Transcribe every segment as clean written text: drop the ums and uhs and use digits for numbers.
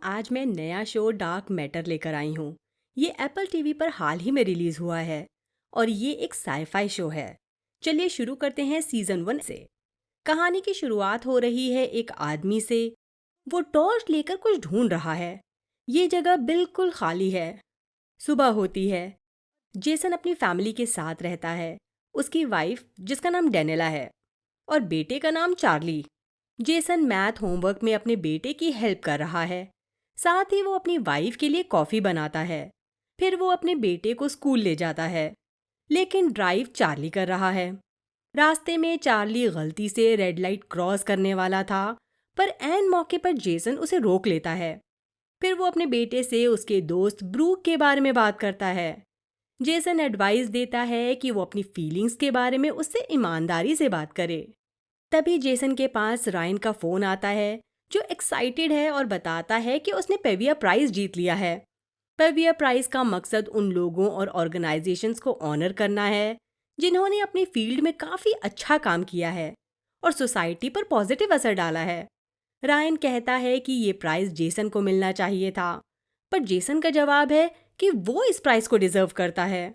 आज मैं नया शो डार्क मैटर लेकर आई हूँ। ये एप्पल टीवी पर हाल ही में रिलीज हुआ है और ये एक साईफाई शो है। चलिए शुरू करते हैं सीजन 1 से। कहानी की शुरुआत हो रही है एक आदमी से। वो टॉर्च लेकर कुछ ढूंढ रहा है। ये जगह बिल्कुल खाली है। सुबह होती है। जेसन अपनी फैमिली के साथ रहता है। उसकी वाइफ जिसका नाम डेनिला है और बेटे का नाम चार्ली। जेसन मैथ होमवर्क में अपने बेटे की हेल्प कर रहा है। साथ ही वो अपनी वाइफ के लिए कॉफ़ी बनाता है। फिर वो अपने बेटे को स्कूल ले जाता है। लेकिन ड्राइव चार्ली कर रहा है। रास्ते में चार्ली गलती से रेड लाइट क्रॉस करने वाला था, पर ऐन मौके पर जेसन उसे रोक लेता है। फिर वो अपने बेटे से उसके दोस्त ब्रूक के बारे में बात करता है। जेसन एडवाइस देता है कि वो अपनी फीलिंग्स के बारे में उससे ईमानदारी से बात करे। तभी जेसन के पास रायन का फोन आता है, जो एक्साइटेड है और बताता है कि उसने पेविया प्राइज जीत लिया है। पेविया प्राइज का मकसद उन लोगों और ऑर्गेनाइजेशंस को ऑनर करना है जिन्होंने अपनी फील्ड में काफ़ी अच्छा काम किया है और सोसाइटी पर पॉजिटिव असर डाला है। रायन कहता है कि ये प्राइज जेसन को मिलना चाहिए था, पर जेसन का जवाब है कि वो इस प्राइज को डिजर्व करता है।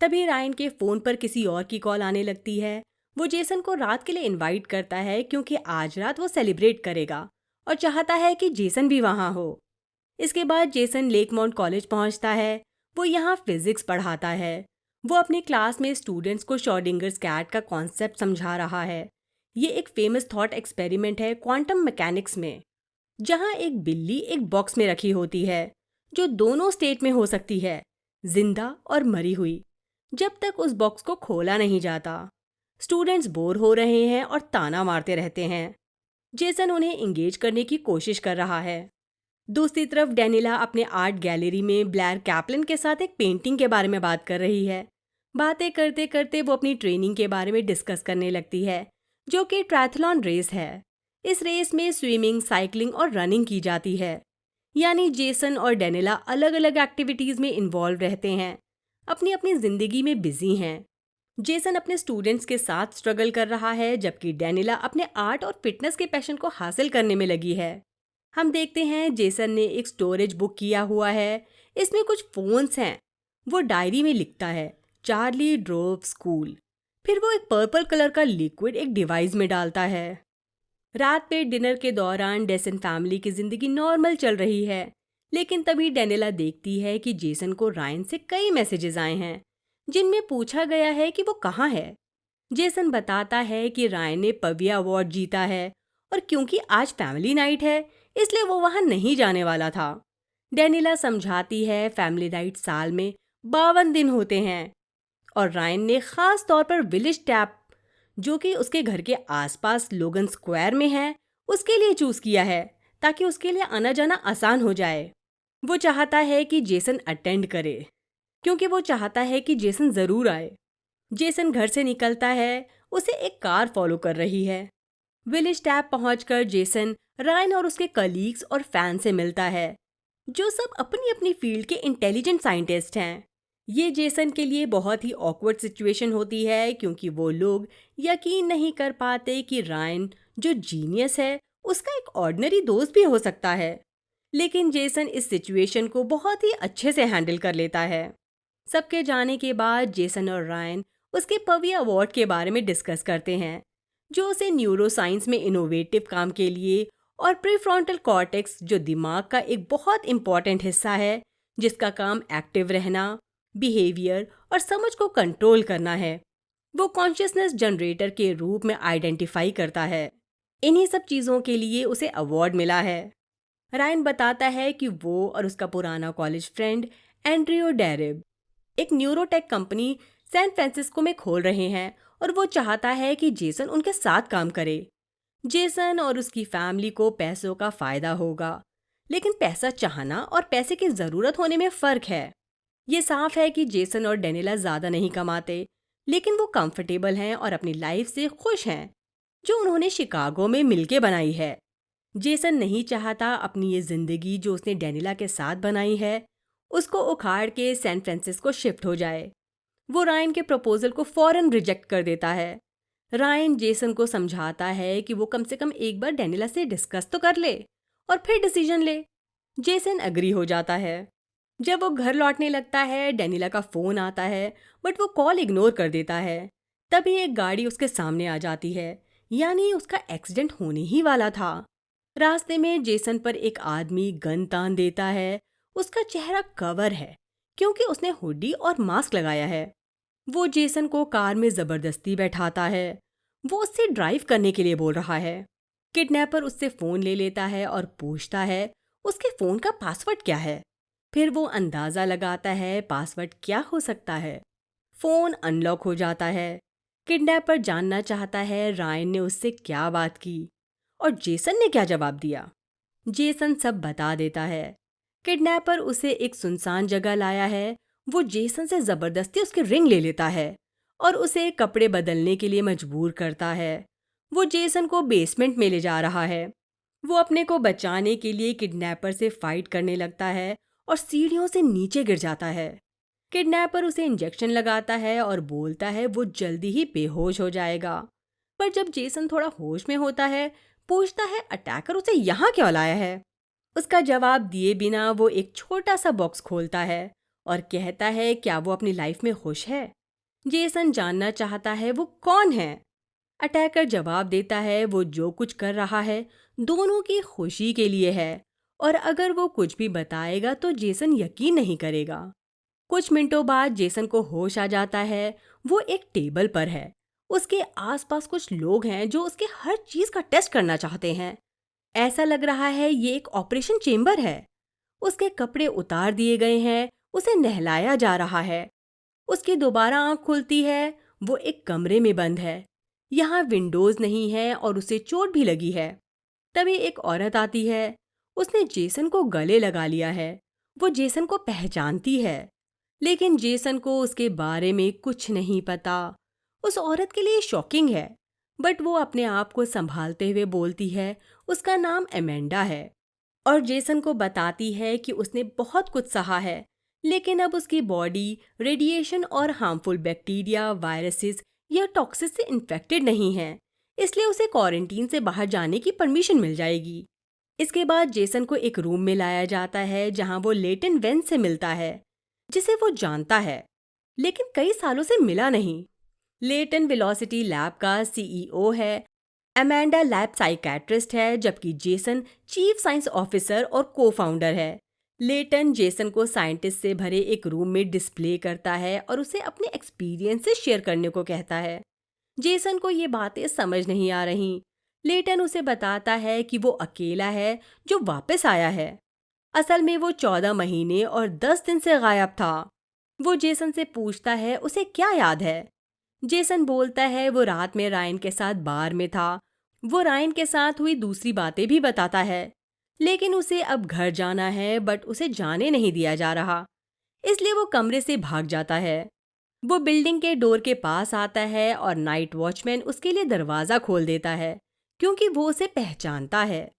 तभी रायन के फ़ोन पर किसी और की कॉल आने लगती है। वो जेसन को रात के लिए इनवाइट करता है क्योंकि आज रात वो सेलिब्रेट करेगा और चाहता है कि जेसन भी वहाँ हो। इसके बाद जेसन लेकमाउंट कॉलेज पहुँचता है। वो यहाँ फिजिक्स पढ़ाता है। वो अपनी क्लास में स्टूडेंट्स को श्रोडिंगर्स कैट का कॉन्सेप्ट समझा रहा है। ये एक फेमस थॉट एक्सपेरिमेंट है क्वांटम मैकेनिक्स में, जहाँ एक बिल्ली एक बॉक्स में रखी होती है जो दोनों स्टेट में हो सकती है, जिंदा और मरी हुई, जब तक उस बॉक्स को खोला नहीं जाता। स्टूडेंट्स बोर हो रहे हैं और ताना मारते रहते हैं। जेसन उन्हें इंगेज करने की कोशिश कर रहा है। दूसरी तरफ डेनिला अपने आर्ट गैलरी में ब्लैर कैप्लन के साथ एक पेंटिंग के बारे में बात कर रही है। बातें करते करते वो अपनी ट्रेनिंग के बारे में डिस्कस करने लगती है, जो कि ट्रायथलॉन रेस है। इस रेस में स्विमिंग, साइकिलिंग और रनिंग की जाती है। यानी जेसन और डेनिला अलग अलग एक्टिविटीज़ में इन्वॉल्व रहते हैं, अपनी अपनी ज़िंदगी में बिजी हैं। जेसन अपने स्टूडेंट्स के साथ स्ट्रगल कर रहा है, जबकि डेनिला अपने आर्ट और फिटनेस के पैशन को हासिल करने में लगी है। हम देखते हैं जेसन ने एक स्टोरेज बुक किया हुआ है। इसमें कुछ फोन्स हैं। वो डायरी में लिखता है, चार्ली ड्रोव स्कूल। फिर वो एक पर्पल कलर का लिक्विड एक डिवाइस में डालता है। रात पे डिनर के दौरान डेसन फैमिली की जिंदगी नॉर्मल चल रही है, लेकिन तभी डेनिला देखती है कि जेसन को रायन से कई मैसेजेस आए हैं जिनमें पूछा गया है कि वो कहाँ है। जेसन बताता है कि रायन ने पविया अवार्ड जीता है और क्योंकि आज फैमिली नाइट है, इसलिए वो वहाँ नहीं जाने वाला था। डेनिला समझाती है फैमिली नाइट साल में 52 दिन होते हैं और रायन ने खास तौर पर विलेज टैप, जो कि उसके घर के आसपास लोगन स्क्वायर में है, उसके लिए चूज किया है ताकि उसके लिए आना जाना आसान हो जाए। वो चाहता है कि जेसन अटेंड करे क्योंकि वो चाहता है कि जेसन जरूर आए। जेसन घर से निकलता है। उसे एक कार फॉलो कर रही है। विलेज टैप पहुंचकर जेसन रायन और उसके कलीग्स और फैन से मिलता है, जो सब अपनी अपनी फील्ड के इंटेलिजेंट साइंटिस्ट हैं। ये जेसन के लिए बहुत ही ऑकवर्ड सिचुएशन होती है क्योंकि वो लोग यकीन नहीं कर पाते कि रायन, जो जीनियस है, उसका एक ऑर्डिनरी दोस्त भी हो सकता है। लेकिन जेसन इस सिचुएशन को बहुत ही अच्छे से हैंडल कर लेता है। सबके जाने के बाद जेसन और रायन उसके पविया अवार्ड के बारे में डिस्कस करते हैं, जो उसे न्यूरोसाइंस में इनोवेटिव काम के लिए, और प्रीफ्रंटल कॉर्टेक्स, जो दिमाग का एक बहुत इंपॉर्टेंट हिस्सा है जिसका काम एक्टिव रहना, बिहेवियर और समझ को कंट्रोल करना है, वो कॉन्शियसनेस जनरेटर के रूप में आइडेंटिफाई करता है। इन्हीं सब चीज़ों के लिए उसे अवार्ड मिला है। रायन बताता है कि वो और उसका पुराना कॉलेज फ्रेंड एंड्रियो डेरिब एक न्यूरोटेक कंपनी सैन फ्रांसिस्को में खोल रहे हैं और वो चाहता है कि जेसन उनके साथ काम करे। जेसन और उसकी फैमिली को पैसों का फायदा होगा, लेकिन पैसा चाहना और पैसे की ज़रूरत होने में फ़र्क है। ये साफ है कि जेसन और डेनिला ज़्यादा नहीं कमाते, लेकिन वो कंफर्टेबल हैं और अपनी लाइफ से खुश हैं, जो उन्होंने शिकागो में मिलके बनाई है। जेसन नहीं चाहता अपनी ये ज़िंदगी जो उसने डेनिला के साथ बनाई है, उसको उखाड़ के सैन फ्रांसिस्को शिफ्ट हो जाए। वो रायन के प्रपोजल को फौरन रिजेक्ट कर देता है। रायन जेसन को समझाता है कि वो कम से कम एक बार डेनिला से डिस्कस तो कर ले और फिर डिसीजन ले। जेसन एग्री हो जाता है। जब वो घर लौटने लगता है, डेनिला का फोन आता है, बट वो कॉल इग्नोर कर देता है। तभी एक गाड़ी उसके सामने आ जाती है, यानी उसका एक्सीडेंट होने ही वाला था। रास्ते में जेसन पर एक आदमी गन तान देता है। उसका चेहरा कवर है क्योंकि उसने हुडी और मास्क लगाया है। वो जेसन को कार में जबरदस्ती बैठाता है। वो उससे ड्राइव करने के लिए बोल रहा है। किडनैपर उससे फोन ले लेता है और पूछता है उसके फोन का पासवर्ड क्या है। फिर वो अंदाजा लगाता है पासवर्ड क्या हो सकता है। फोन अनलॉक हो जाता है। किडनैपर जानना चाहता है रायन ने उससे क्या बात की और जेसन ने क्या जवाब दिया। जेसन सब बता देता है। किडनैपर उसे एक सुनसान जगह लाया है। वो जेसन से जबरदस्ती उसकी रिंग ले लेता है और उसे कपड़े बदलने के लिए मजबूर करता है। वो जेसन को बेसमेंट में ले जा रहा है। वो अपने को बचाने के लिए किडनैपर से फाइट करने लगता है और सीढ़ियों से नीचे गिर जाता है। किडनैपर उसे इंजेक्शन लगाता है और बोलता है वो जल्दी ही बेहोश हो जाएगा। पर जब जेसन थोड़ा होश में होता है, पूछता है अटैकर उसे यहाँ क्यों लाया है। उसका जवाब दिए बिना वो एक छोटा सा बॉक्स खोलता है और कहता है क्या वो अपनी लाइफ में खुश है। जेसन जानना चाहता है वो कौन है। अटैकर जवाब देता है वो जो कुछ कर रहा है दोनों की खुशी के लिए है, और अगर वो कुछ भी बताएगा तो जेसन यकीन नहीं करेगा। कुछ मिनटों बाद जेसन को होश आ जाता है। वो एक टेबल पर है। उसके आसपास कुछ लोग हैं जो उसके हर चीज का टेस्ट करना चाहते हैं। ऐसा लग रहा है ये एक ऑपरेशन चेम्बर है। उसके कपड़े उतार दिए गए हैं। उसे नहलाया जा रहा है। उसकी दोबारा आंख खुलती है। वो एक कमरे में बंद है। यहाँ विंडोज नहीं है और उसे चोट भी लगी है। तभी एक औरत आती है। उसने जेसन को गले लगा लिया है। वो जेसन को पहचानती है, लेकिन जेसन को उसके बारे में कुछ नहीं पता। उस औरत के लिए शॉकिंग है, बट वो अपने आप को संभालते हुए बोलती है उसका नाम एमेंडा है, और जेसन को बताती है कि उसने बहुत कुछ सहा है, लेकिन अब उसकी बॉडी रेडिएशन और हार्मफुल बैक्टीरिया, वायरसेस या टॉक्सिस से इन्फेक्टेड नहीं है, इसलिए उसे क्वारंटीन से बाहर जाने की परमिशन मिल जाएगी। इसके बाद जेसन को एक रूम में लाया जाता है जहां वो लेटन वेन से मिलता है, जिसे वो जानता है लेकिन कई सालों से मिला नहीं। लेटन वेलोसिटी लैब का सीईओ है। अमेंडा लैब साइकेट्रिस्ट है, जबकि जेसन चीफ साइंस ऑफिसर और को फाउंडर है। लेटन जेसन को साइंटिस्ट से भरे एक रूम में डिस्प्ले करता है और उसे अपने एक्सपीरियंसेस शेयर करने को कहता है। जेसन को ये बातें समझ नहीं आ रही। लेटन उसे बताता है कि वो अकेला है जो वापस आया है। असल में वो 14 महीने और 10 दिन से गायब था। वो जेसन से पूछता है उसे क्या याद है। जेसन बोलता है वो रात में रायन के साथ बार में था। वो रायन के साथ हुई दूसरी बातें भी बताता है, लेकिन उसे अब घर जाना है, बट उसे जाने नहीं दिया जा रहा, इसलिए वो कमरे से भाग जाता है। वो बिल्डिंग के डोर के पास आता है और नाइट वॉचमैन उसके लिए दरवाज़ा खोल देता है क्योंकि वो उसे पहचानता है।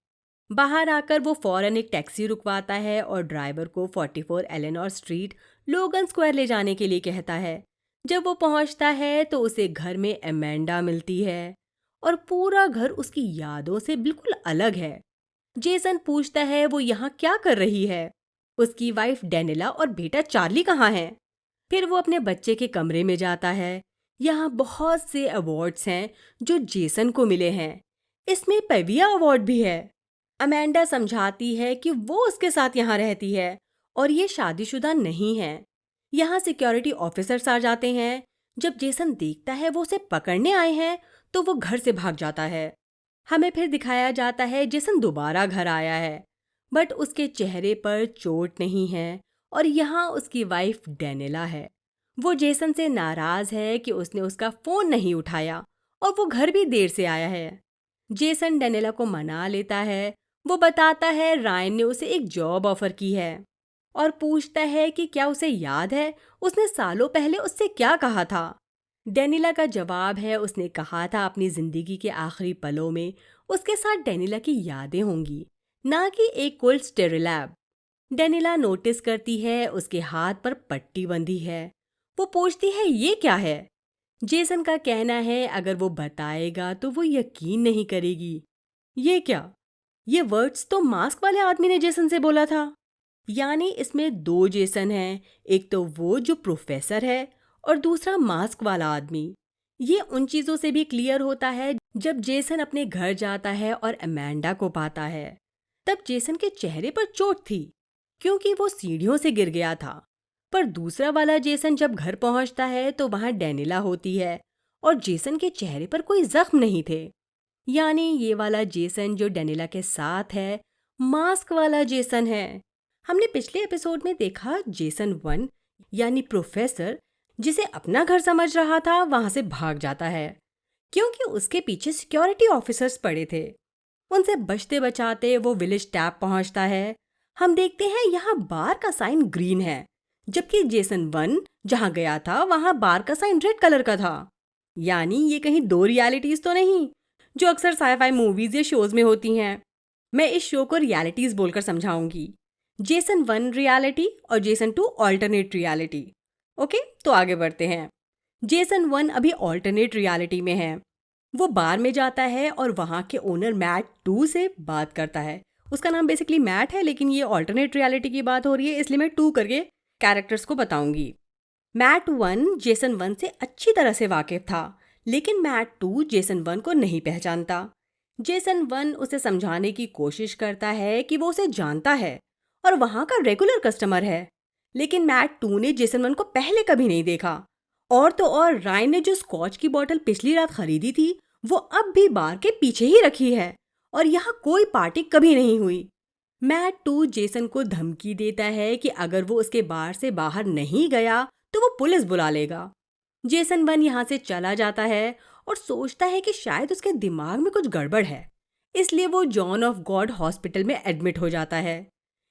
बाहर आकर वो फौरन एक टैक्सी रुकवाता है और ड्राइवर को 44 एलेनोर स्ट्रीट, लोगन स्क्वायर ले जाने के लिए कहता है। जब वो पहुंचता है तो उसे घर में एमेंडा मिलती है और पूरा घर उसकी यादों से बिल्कुल अलग है। जेसन पूछता है वो यहाँ क्या कर रही है। उसकी वाइफ डेनिला और बेटा चार्ली कहाँ हैं। फिर वो अपने बच्चे के कमरे में जाता है। यहाँ बहुत से अवार्ड्स हैं जो जेसन को मिले हैं। इसमें पेविया अवार्ड भी है। अमेंडा समझाती है कि वो उसके साथ यहाँ रहती है और ये शादीशुदा नहीं है। यहाँ सिक्योरिटी ऑफिसर्स आ जाते हैं। जब जेसन देखता है वो उसे पकड़ने आए हैं, तो वो घर से भाग जाता है। हमें फिर दिखाया जाता है जेसन दोबारा घर आया है, बट उसके चेहरे पर चोट नहीं है और यहाँ उसकी वाइफ डेनिला है। वो जेसन से नाराज है कि उसने उसका फोन नहीं उठाया और वो घर भी देर से आया है। जेसन डेनिला को मना लेता है। वो बताता है रायन ने उसे एक जॉब ऑफर की है और पूछता है कि क्या उसे याद है उसने सालों पहले उससे क्या कहा था। डेनिला का जवाब है उसने कहा था अपनी जिंदगी के आखिरी पलों में उसके साथ डेनिला की यादें होंगी, ना कि एक कोल्ड स्टेरिलैब। डेनिला नोटिस करती है उसके हाथ पर पट्टी बंधी है। वो पूछती है ये क्या है। जेसन का कहना है अगर वो बताएगा तो वो यकीन नहीं करेगी। ये क्या? ये वर्ड्स तो मास्क वाले आदमी ने जेसन से बोला था। यानी इसमें दो जेसन हैं, एक तो वो जो प्रोफेसर है और दूसरा मास्क वाला आदमी। ये उन चीज़ों से भी क्लियर होता है जब जेसन अपने घर जाता है और अमेंडा को पाता है। तब जेसन के चेहरे पर चोट थी क्योंकि वो सीढ़ियों से गिर गया था। पर दूसरा वाला जेसन जब घर पहुंचता है तो वहां डेनिला होती है और जेसन के चेहरे पर कोई जख्म नहीं थे। यानी ये वाला जेसन जो डेनिला के साथ है, मास्क वाला जेसन है। हमने पिछले एपिसोड में देखा जेसन 1 यानी प्रोफेसर जिसे अपना घर समझ रहा था वहां से भाग जाता है क्योंकि उसके पीछे सिक्योरिटी ऑफिसर्स पड़े थे। उनसे बचते बचाते वो विलेज टैप पहुंचता है। हम देखते हैं यहाँ बार का साइन ग्रीन है, जबकि जेसन 1 जहां गया था वहां बार का साइन रेड कलर का था। यानी ये कहीं दो रियलिटीज तो नहीं जो अक्सर साईफाई मूवीज या शोज में होती हैं। मैं इस शो को रियलिटीज बोलकर समझाऊंगी। जेसन 1 रियलिटी और जेसन 2 ऑल्टरनेट रियलिटी। ओके, तो आगे बढ़ते हैं। जेसन 1 अभी ऑल्टरनेट रियलिटी में है। वो बार में जाता है और वहाँ के ओनर मैट 2 से बात करता है। उसका नाम बेसिकली मैट है, लेकिन ये ऑल्टरनेट रियलिटी की बात हो रही है इसलिए मैं 2 करके कैरेक्टर्स को बताऊंगी। मैट 1 जेसन 1 से अच्छी तरह से वाकिफ था, लेकिन मैट 2 जेसन 1 को नहीं पहचानता। जेसन 1 उसे समझाने की कोशिश करता है कि वो उसे जानता है और वहाँ का रेगुलर कस्टमर है, लेकिन मैट 2 ने जेसन 1 को पहले कभी नहीं देखा। और तो और रायन ने जो स्कॉच की बोतल पिछली रात खरीदी थी वो अब भी बार के पीछे ही रखी है और यहाँ कोई पार्टी कभी नहीं हुई। मैट 2 जेसन को धमकी देता है कि अगर वो उसके बार से बाहर नहीं गया तो वो पुलिस बुला लेगा। जेसन 1 यहाँ से चला जाता है और सोचता है कि शायद उसके दिमाग में कुछ गड़बड़ है, इसलिए वो जॉन ऑफ गॉड हॉस्पिटल में एडमिट हो जाता है।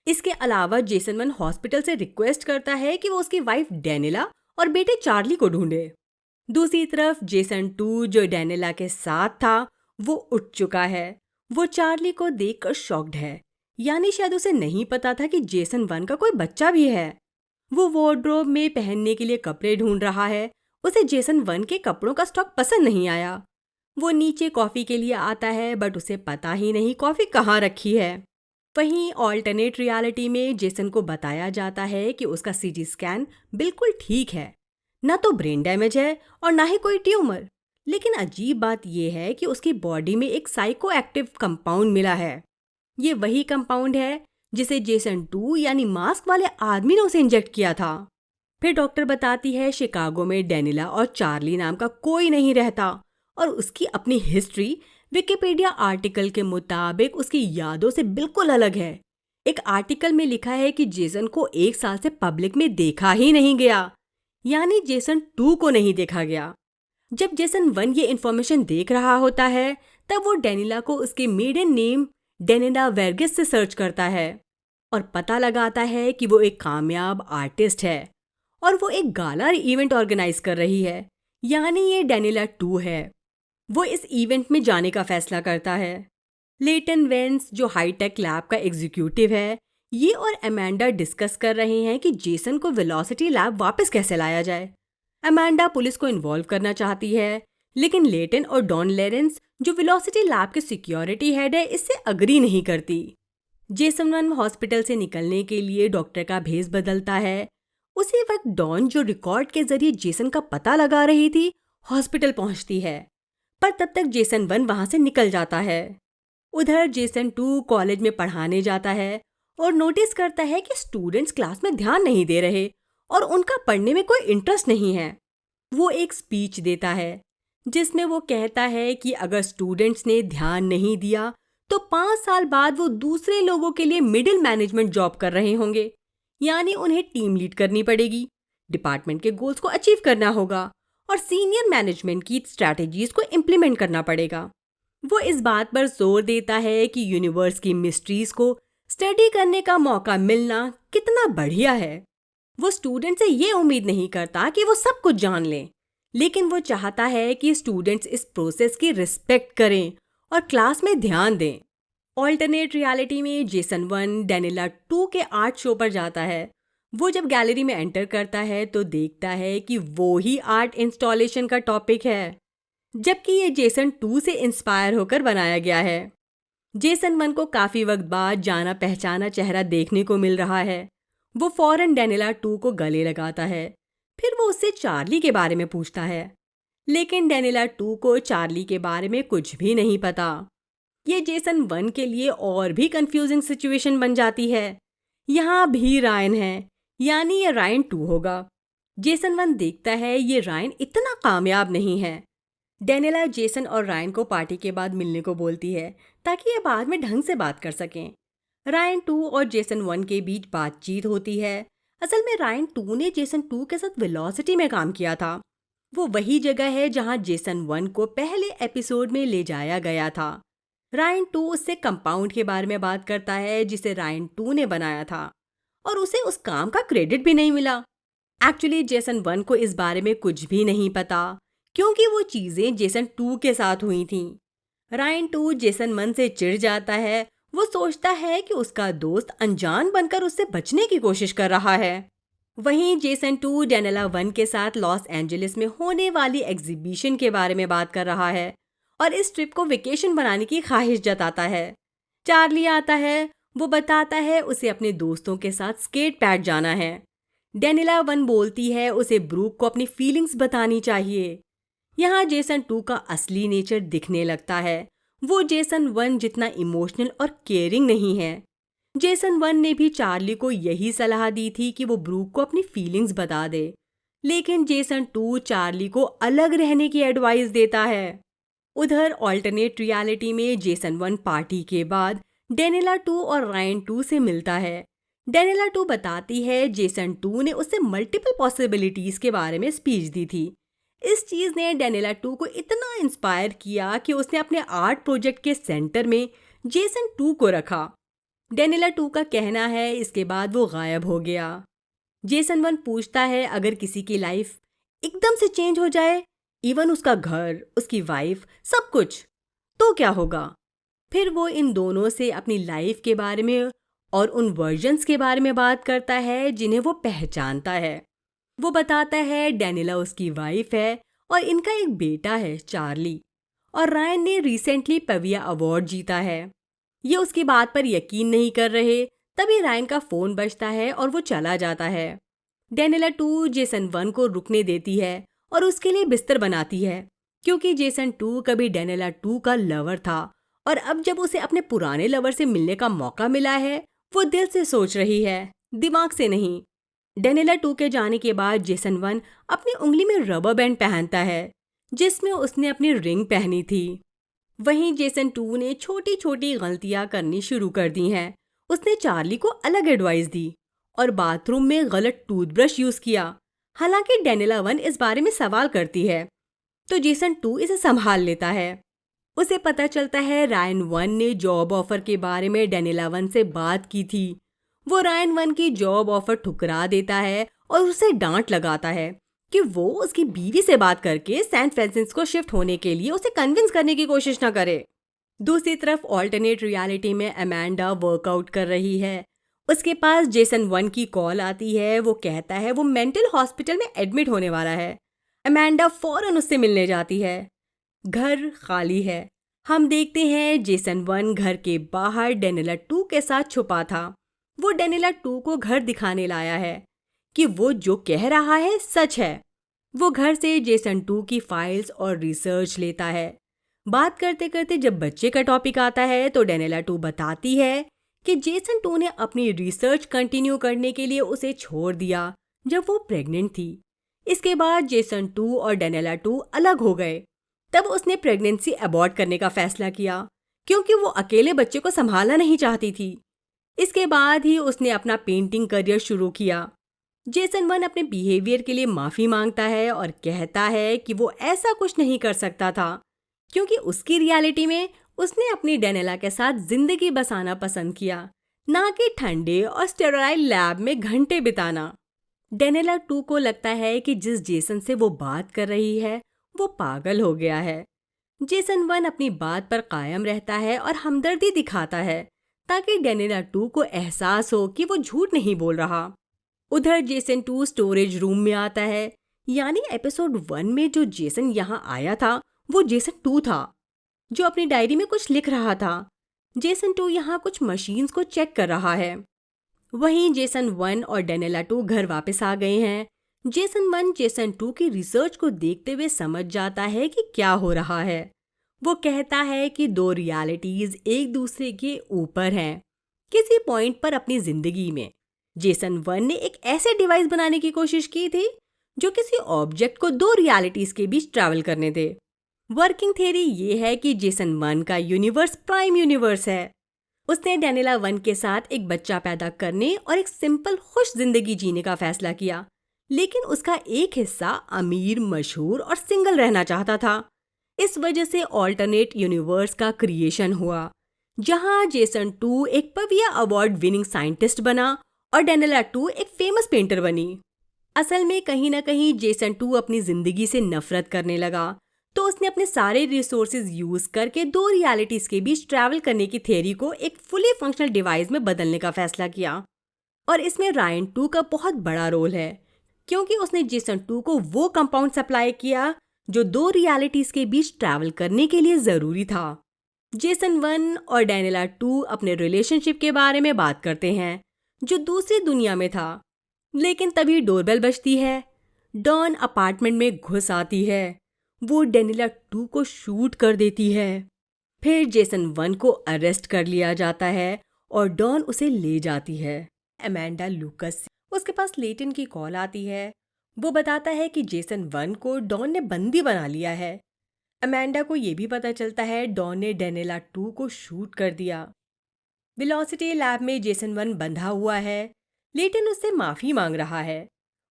इसके अलावा जेसन 1 हॉस्पिटल से रिक्वेस्ट करता है कि वो उसकी वाइफ डेनिला और बेटे चार्ली को ढूंढे। दूसरी तरफ जेसन 2 जो डेनिला के साथ था वो उठ चुका है। वो चार्ली को देखकर शॉक्ड है, यानी शायद उसे नहीं पता था कि जेसन 1 का कोई बच्चा भी है। वो वार्डरोब में पहनने के लिए कपड़े ढूंढ रहा है। उसे जेसन 1 के कपड़ों का स्टॉक पसंद नहीं आया। वो नीचे कॉफी के लिए आता है बट उसे पता ही नहीं कॉफी कहाँ रखी है। वहीं ऑल्टरनेट रियलिटी में जेसन को बताया जाता है कि उसका सीटी स्कैन बिल्कुल ठीक है, ना तो ब्रेन डैमेज है और ना ही कोई ट्यूमर। लेकिन अजीब बात यह है कि उसकी बॉडी में एक साइको एक्टिव कंपाउंड मिला है। ये वही कंपाउंड है जिसे जेसन 2 यानी मास्क वाले आदमी ने उसे इंजेक्ट किया था। फिर डॉक्टर बताती है शिकागो में डेनिला और चार्ली नाम का कोई नहीं रहता और उसकी अपनी हिस्ट्री विकिपीडिया आर्टिकल के मुताबिक उसकी यादों से बिल्कुल अलग है। एक आर्टिकल में लिखा है कि जेसन को 1 साल से पब्लिक में देखा ही नहीं गया, यानी जेसन 2 को नहीं देखा गया। जब जेसन 1 ये इन्फॉर्मेशन देख रहा होता है तब वो डेनिला को उसके मेडन नेम डेनिला वेर्गिस से सर्च करता है और पता लगाता है कि वो एक कामयाब आर्टिस्ट है और वो एक गाला इवेंट ऑर्गेनाइज कर रही है, यानी ये डेनिला 2 है। वो इस इवेंट में जाने का फैसला करता है। लेटन वेंस जो हाईटेक लैब का एग्जीक्यूटिव है, ये और अमेंडा डिस्कस कर रहे हैं कि जेसन को वेलोसिटी लैब वापस कैसे लाया जाए। अमेंडा पुलिस को इन्वॉल्व करना चाहती है, लेकिन लेटन और डॉन लेरेंस जो वेलोसिटी लैब के सिक्योरिटी हेड है इससे अग्री नहीं करती। जेसन 1 हॉस्पिटल से निकलने के लिए डॉक्टर का भेस बदलता है। उसी वक्त डॉन जो रिकॉर्ड के जरिए जेसन का पता लगा रही थी हॉस्पिटल पहुंचती है, पर तब तक जेसन 1 वहां से निकल जाता है। उधर जेसन 2 कॉलेज में पढ़ाने जाता है और नोटिस करता है कि स्टूडेंट्स क्लास में ध्यान नहीं दे रहे और उनका पढ़ने में कोई इंटरेस्ट नहीं है। वो एक स्पीच देता है जिसमें वो कहता है कि अगर स्टूडेंट्स ने ध्यान नहीं दिया तो 5 साल बाद वो दूसरे लोगों के लिए मिडिल मैनेजमेंट जॉब कर रहे होंगे, यानी उन्हें टीम लीड करनी पड़ेगी, डिपार्टमेंट के गोल्स को अचीव करना होगा और सीनियर मैनेजमेंट की स्ट्रैटेजीज को इम्प्लीमेंट करना पड़ेगा। वो इस बात पर जोर देता है कि यूनिवर्स की मिस्ट्रीज को स्टडी करने का मौका मिलना कितना बढ़िया है। वो स्टूडेंट से ये उम्मीद नहीं करता कि वो सब कुछ जान लें, लेकिन वो चाहता है कि स्टूडेंट्स इस प्रोसेस की रिस्पेक्ट करें और क्लास में ध्यान दें। ऑल्टरनेट रियलिटी में जेसन 1 डेनिला 2 के आर्ट शो पर जाता है। वो जब गैलरी में एंटर करता है तो देखता है कि वो ही आर्ट इंस्टॉलेशन का टॉपिक है, जबकि ये जेसन 2 से इंस्पायर होकर बनाया गया है। जेसन वन को काफी वक्त बाद जाना पहचाना चेहरा देखने को मिल रहा है। वो फौरन डेनिला 2 को गले लगाता है। फिर वो उससे चार्ली के बारे में पूछता है, लेकिन डेनिला 2 को चार्ली के बारे में कुछ भी नहीं पता। ये जेसन वन के लिए और भी कंफ्यूजिंग सिचुएशन बन जाती है। यहाँ भी रायन है, यानी ये रायन 2 होगा। जेसन वन देखता है ये रायन इतना कामयाब नहीं है। डेनिला जेसन और रायन को पार्टी के बाद मिलने को बोलती है ताकि ये बाद में ढंग से बात कर सकें। रायन 2 और जेसन 1 के बीच बातचीत होती है। असल में रायन 2 ने जेसन 2 के साथ वेलोसिटी में काम किया था। वो वही जगह है जहां जेसन 1 को पहले एपिसोड में ले जाया गया था। रायन 2 उससे कंपाउंड के बारे में बात करता है जिसे रायन 2 ने बनाया था, और उसे उस काम का क्रेडिट भी नहीं मिला। एक्चुअली जेसन 1 को इस बारे में कुछ भी नहीं पता, क्योंकि वो चीजें जेसन 2 के साथ हुई थीं। रायन 2 जेसन 1 से चिढ़ जाता है। वो सोचता है कि उसका दोस्त अनजान बनकर उससे बचने की कोशिश कर रहा है। वहीं जेसन 2 डेनिला 1 के साथ लॉस एंजलिस में होने वाली एग्जीबिशन के बारे में बात कर रहा है और इस ट्रिप को वेकेशन बनाने की ख्वाहिश जताता है। चार्ली आता है। वो बताता है उसे अपने दोस्तों के साथ स्केट पैड जाना है। डेनिला 1 बोलती है उसे ब्रूक को अपनी फीलिंग्स बतानी चाहिए। यहाँ जेसन 2 का असली नेचर दिखने लगता है। वो जेसन 1 जितना इमोशनल और केयरिंग नहीं है। जेसन 1 ने भी चार्ली को यही सलाह दी थी कि वो ब्रूक को अपनी फीलिंग्स बता दे, लेकिन जेसन 2 चार्ली को अलग रहने की एडवाइस देता है। उधर ऑल्टरनेट रियलिटी में जेसन 1 पार्टी के बाद डेनिला 2 और रायन 2 से मिलता है। डेनिला 2 बताती है जेसन 2 ने उससे मल्टीपल पॉसिबिलिटीज के बारे में स्पीच दी थी। इस चीज ने डेनिला 2 को इतना इंस्पायर किया कि उसने अपने आर्ट प्रोजेक्ट के सेंटर में जेसन 2 को रखा। डेनिला 2 का कहना है इसके बाद वो गायब हो गया। जेसन 1 पूछता है अगर किसी की लाइफ एकदम से चेंज हो जाए, इवन उसका घर, उसकी वाइफ, सब कुछ, तो क्या होगा? फिर वो इन दोनों से अपनी लाइफ के बारे में और उन वर्जन्स के बारे में बात करता है जिन्हें वो पहचानता है। वो बताता है डेनिला उसकी वाइफ है और इनका एक बेटा है चार्ली, और रायन ने रिसेंटली पविया अवार्ड जीता है। ये उसकी बात पर यकीन नहीं कर रहे, तभी रायन का फोन बजता है और वो चला जाता है। डेनिला 2 जेसन 1 को रुकने देती है और उसके लिए बिस्तर बनाती है, क्योंकि जेसन 2 कभी डेनिला 2 का लवर था और अब जब उसे अपने पुराने लवर से मिलने का मौका मिला है, वो दिल से सोच रही है, दिमाग से नहीं। डेनिला 2 के जाने के बाद जेसन 1 अपनी उंगली में रबर बैंड पहनता है जिसमें उसने अपनी रिंग पहनी थी। वहीं जेसन 2 ने छोटी छोटी गलतियां करनी शुरू कर दी हैं। उसने चार्ली को अलग एडवाइस दी और बाथरूम में गलत टूथब्रश यूज किया। हालांकि डेनिला 1 इस बारे में सवाल करती है, तो जेसन 2 इसे संभाल लेता है। उसे पता चलता है रायन 1 ने जॉब ऑफर के बारे में डेनिला 1 से बात की थी। वो रायन 1 की जॉब ऑफर ठुकरा देता है और उसे डांट लगाता है कि वो उसकी बीवी से बात करके सैन फ्रांसिस्को शिफ्ट होने के लिए उसे कन्विंस करने की कोशिश ना करे। दूसरी तरफ ऑल्टरनेट रियलिटी में अमेंडा वर्कआउट कर रही है। उसके पास जेसन 1 की कॉल आती है। वो कहता है वो मेंटल हॉस्पिटल में एडमिट होने वाला है। अमेंडा फौरन उससे मिलने जाती है। घर खाली है। हम देखते हैं जेसन 1 घर के बाहर डेनिला 2 के साथ छुपा था। वो डेनिला 2 को घर दिखाने लाया है कि वो जो कह रहा है सच है। वो घर से जेसन 2 की फाइल्स और रिसर्च लेता है। बात करते करते जब बच्चे का टॉपिक आता है तो डेनिला 2 बताती है कि जेसन 2 ने अपनी रिसर्च कंटिन्यू करने के लिए उसे छोड़ दिया जब वो प्रेग्नेंट थी। इसके बाद जेसन 2 और डेनिला 2 अलग हो गए। तब उसने प्रेगनेंसी अबॉर्ट करने का फैसला किया, क्योंकि वो अकेले बच्चे को संभालना नहीं चाहती थी। इसके बाद ही उसने अपना पेंटिंग करियर शुरू किया। जेसन 1 अपने बिहेवियर के लिए माफी मांगता है और कहता है कि वो ऐसा कुछ नहीं कर सकता था, क्योंकि उसकी रियलिटी में उसने अपनी डेनिला के साथ जिंदगी बसाना पसंद किया, ना कि ठंडे और स्टेराइल लैब में घंटे बिताना। डेनिला 2 को लगता है कि जिस जेसन से वो बात कर रही है वो पागल हो गया है। जेसन 1 अपनी बात पर कायम रहता है और हमदर्दी दिखाता है ताकि डेनिला 2 को एहसास हो कि वो झूठ नहीं बोल रहा। उधर जेसन 2 स्टोरेज रूम में आता है, यानी एपिसोड 1 में जो जेसन यहाँ आया था वो जेसन 2 था, जो अपनी डायरी में कुछ लिख रहा था। जेसन 2 यहाँ कुछ मशीन्स को चेक कर रहा है। वहीं जेसन 1 और डेनिला 2 घर वापस आ गए हैं। जेसन 1 जेसन 2 की रिसर्च को देखते हुए समझ जाता है कि क्या हो रहा है। वो कहता है कि दो रियलिटीज एक दूसरे के ऊपर हैं। किसी पॉइंट पर अपनी जिंदगी में जेसन 1 ने एक ऐसे डिवाइस बनाने की कोशिश की थी जो किसी ऑब्जेक्ट को दो रियलिटीज के बीच ट्रैवल करने दे। वर्किंग थ्योरी ये है कि जेसन 1 का यूनिवर्स प्राइम यूनिवर्स है। उसने डेनिला 1 के साथ एक बच्चा पैदा करने और एक सिंपल खुश जिंदगी जीने का फैसला किया, लेकिन उसका एक हिस्सा अमीर, मशहूर और सिंगल रहना चाहता था। इस वजह से ऑल्टरनेट यूनिवर्स का क्रिएशन हुआ, जहां जेसन 2 एक पविया अवार्ड विनिंग साइंटिस्ट बना और डेनिला 2 एक फेमस पेंटर बनी। असल में कहीं ना कहीं जेसन 2 अपनी जिंदगी से नफरत करने लगा, तो उसने अपने सारे रिसोर्सेज यूज करके दो रियलिटीज के बीच ट्रैवल करने की थ्योरी को एक फुली फंक्शनल डिवाइस में बदलने का फैसला किया। और इसमें रायन 2 का बहुत बड़ा रोल है, क्योंकि उसने जेसन 2 को वो कंपाउंड सप्लाई किया जो दो रियलिटीज के बीच ट्रैवल करने के लिए जरूरी था। जेसन 1 और डेनिला 2 अपने रिलेशनशिप के बारे में बात करते हैं जो दूसरी दुनिया में था, लेकिन तभी डोरबेल बजती है। डॉन अपार्टमेंट में घुस आती है। वो डेनिला 2 को शूट कर देती है। फिर जेसन 1 को अरेस्ट कर लिया जाता है और डॉन उसे ले जाती है। अमेंडा लूकस से उसके पास लेटन की कॉल आती है। वो बताता है कि जेसन 1 को डॉन ने बंदी बना लिया है। अमेंडा को ये भी पता चलता है डॉन ने डेनिला 2 को शूट कर दिया। वेलोसिटी लैब में जेसन 1 बंधा हुआ है। लेटन उससे माफी मांग रहा है।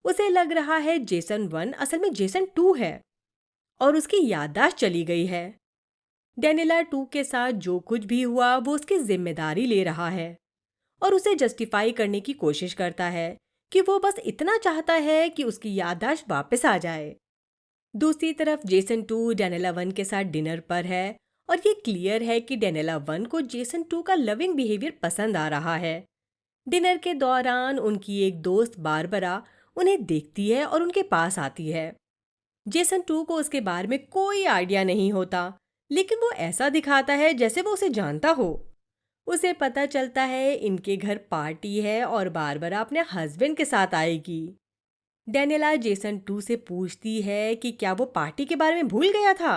उसे लग रहा है जेसन 1 असल में जेसन 2 है और उसकी याददाश्त चली गई है। डेनिला 2 के साथ जो कुछ भी हुआ वो उसकी जिम्मेदारी ले रहा है और उसे जस्टिफाई करने की कोशिश करता है कि वो बस इतना चाहता है कि उसकी याददाश्त वापस आ जाए। दूसरी तरफ जेसन 2 डेनिला 1 के साथ डिनर पर है और ये क्लियर है कि डेनिला 1 को जेसन 2 का लविंग बिहेवियर पसंद आ रहा है। डिनर के दौरान उनकी एक दोस्त बारबरा उन्हें देखती है और उनके पास आती है। जेसन 2 को उसके बारे में कोई आइडिया नहीं होता, लेकिन वो ऐसा दिखाता है जैसे वो उसे जानता हो। उसे पता चलता है इनके घर पार्टी है और बारबरा अपने हस्बैंड के साथ आएगी। डेनिला जेसन 2 से पूछती है कि क्या वो पार्टी के बारे में भूल गया था।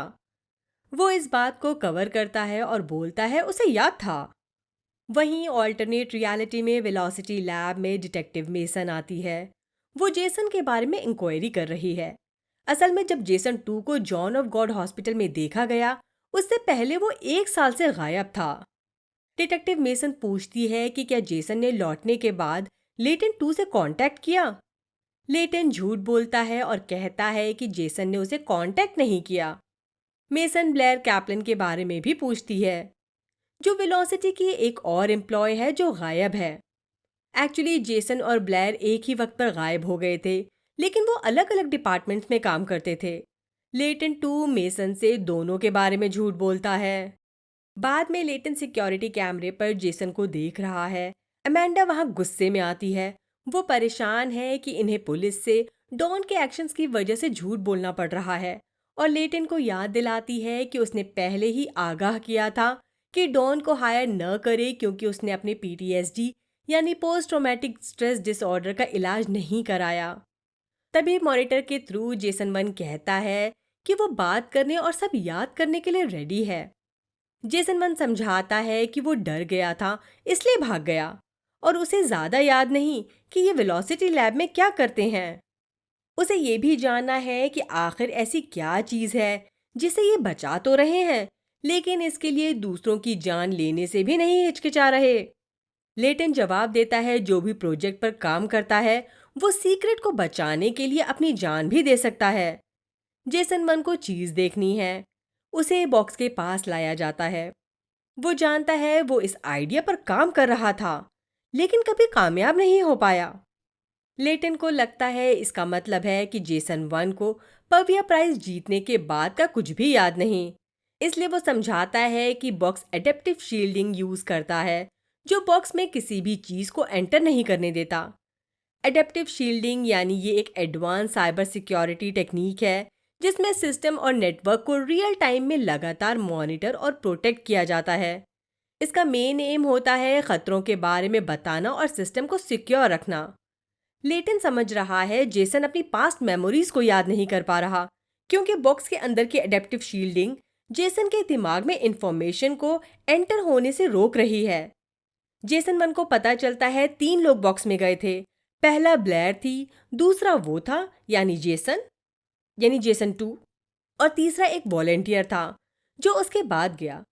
वो इस बात को कवर करता है और बोलता है उसे याद था। वहीं ऑल्टरनेट रियलिटी में वेलोसिटी लैब में डिटेक्टिव मेसन आती है। वो जेसन के बारे में इंक्वायरी कर रही है। असल में जब जेसन 2 को जॉन ऑफ गॉड हॉस्पिटल में देखा गया, उससे पहले वो 1 साल से गायब था। डिटेक्टिव मेसन पूछती है कि क्या जेसन ने लौटने के बाद लेटन 2 से कांटेक्ट किया। लेटन झूठ बोलता है और कहता है कि जेसन ने उसे कांटेक्ट नहीं किया। मेसन ब्लेयर कैप्लन के बारे में भी पूछती है, जो वेलोसिटी की एक और एम्प्लॉय है जो गायब है। एक्चुअली जेसन और ब्लेयर एक ही वक्त पर गायब हो गए थे, लेकिन वो अलग अलग डिपार्टमेंट्स में काम करते थे। लेटन 2 मेसन से दोनों के बारे में झूठ बोलता है। बाद में लेटन सिक्योरिटी कैमरे पर जेसन को देख रहा है। अमेंडा वहां गुस्से में आती है। वो परेशान है कि इन्हें पुलिस से डॉन के एक्शंस की वजह से झूठ बोलना पड़ रहा है और लेटन को याद दिलाती है कि उसने पहले ही आगाह किया था कि डॉन को हायर न करे, क्योंकि उसने अपने PTSD यानी पोस्ट ट्रॉमेटिक स्ट्रेस डिसऑर्डर का इलाज नहीं कराया। तभी मॉनिटर के थ्रू जेसन 1 कहता है कि वो बात करने और सब याद करने के लिए रेडी है। जेसन 1 समझाता है कि वो डर गया था इसलिए भाग गया और उसे ज्यादा याद नहीं कि ये वेलोसिटी लैब में क्या करते हैं। उसे ये भी जानना है कि आखिर ऐसी क्या चीज है जिसे ये बचा तो रहे हैं, लेकिन इसके लिए दूसरों की जान लेने से भी नहीं हिचकिचा रहे। लेटन जवाब देता है जो भी प्रोजेक्ट पर काम करता है वो सीक्रेट को बचाने के लिए अपनी जान भी दे सकता है। जेसन 1 को चीज देखनी है। उसे बॉक्स के पास लाया जाता है। वो जानता है वो इस आइडिया पर काम कर रहा था, लेकिन कभी कामयाब नहीं हो पाया। लेटन को लगता है इसका मतलब है कि जेसन 1 को पविया प्राइज जीतने के बाद का कुछ भी याद नहीं। इसलिए वो समझाता है कि बॉक्स एडेप्टिव शील्डिंग यूज करता है, जो बॉक्स में किसी भी चीज को एंटर नहीं करने देता। एडेप्टिव शील्डिंग यानी ये एक एडवांस साइबर सिक्योरिटी टेक्निक है जिसमें सिस्टम और नेटवर्क को रियल टाइम में लगातार मॉनिटर और प्रोटेक्ट किया जाता है। इसका मेन एम होता है खतरों के बारे में बताना और सिस्टम को सिक्योर रखना। लेटिन समझ रहा है जेसन अपनी पास्ट मेमोरीज को याद नहीं कर पा रहा, क्योंकि बॉक्स के अंदर की एडेप्टिव शील्डिंग जेसन के दिमाग में इंफॉर्मेशन को एंटर होने से रोक रही है। जेसन वन को पता चलता है 3 लोग बॉक्स में गए थे। पहला ब्लेयर थी, दूसरा वो था यानी जेसन 2, और तीसरा एक वॉलेंटियर था जो उसके बाद गया।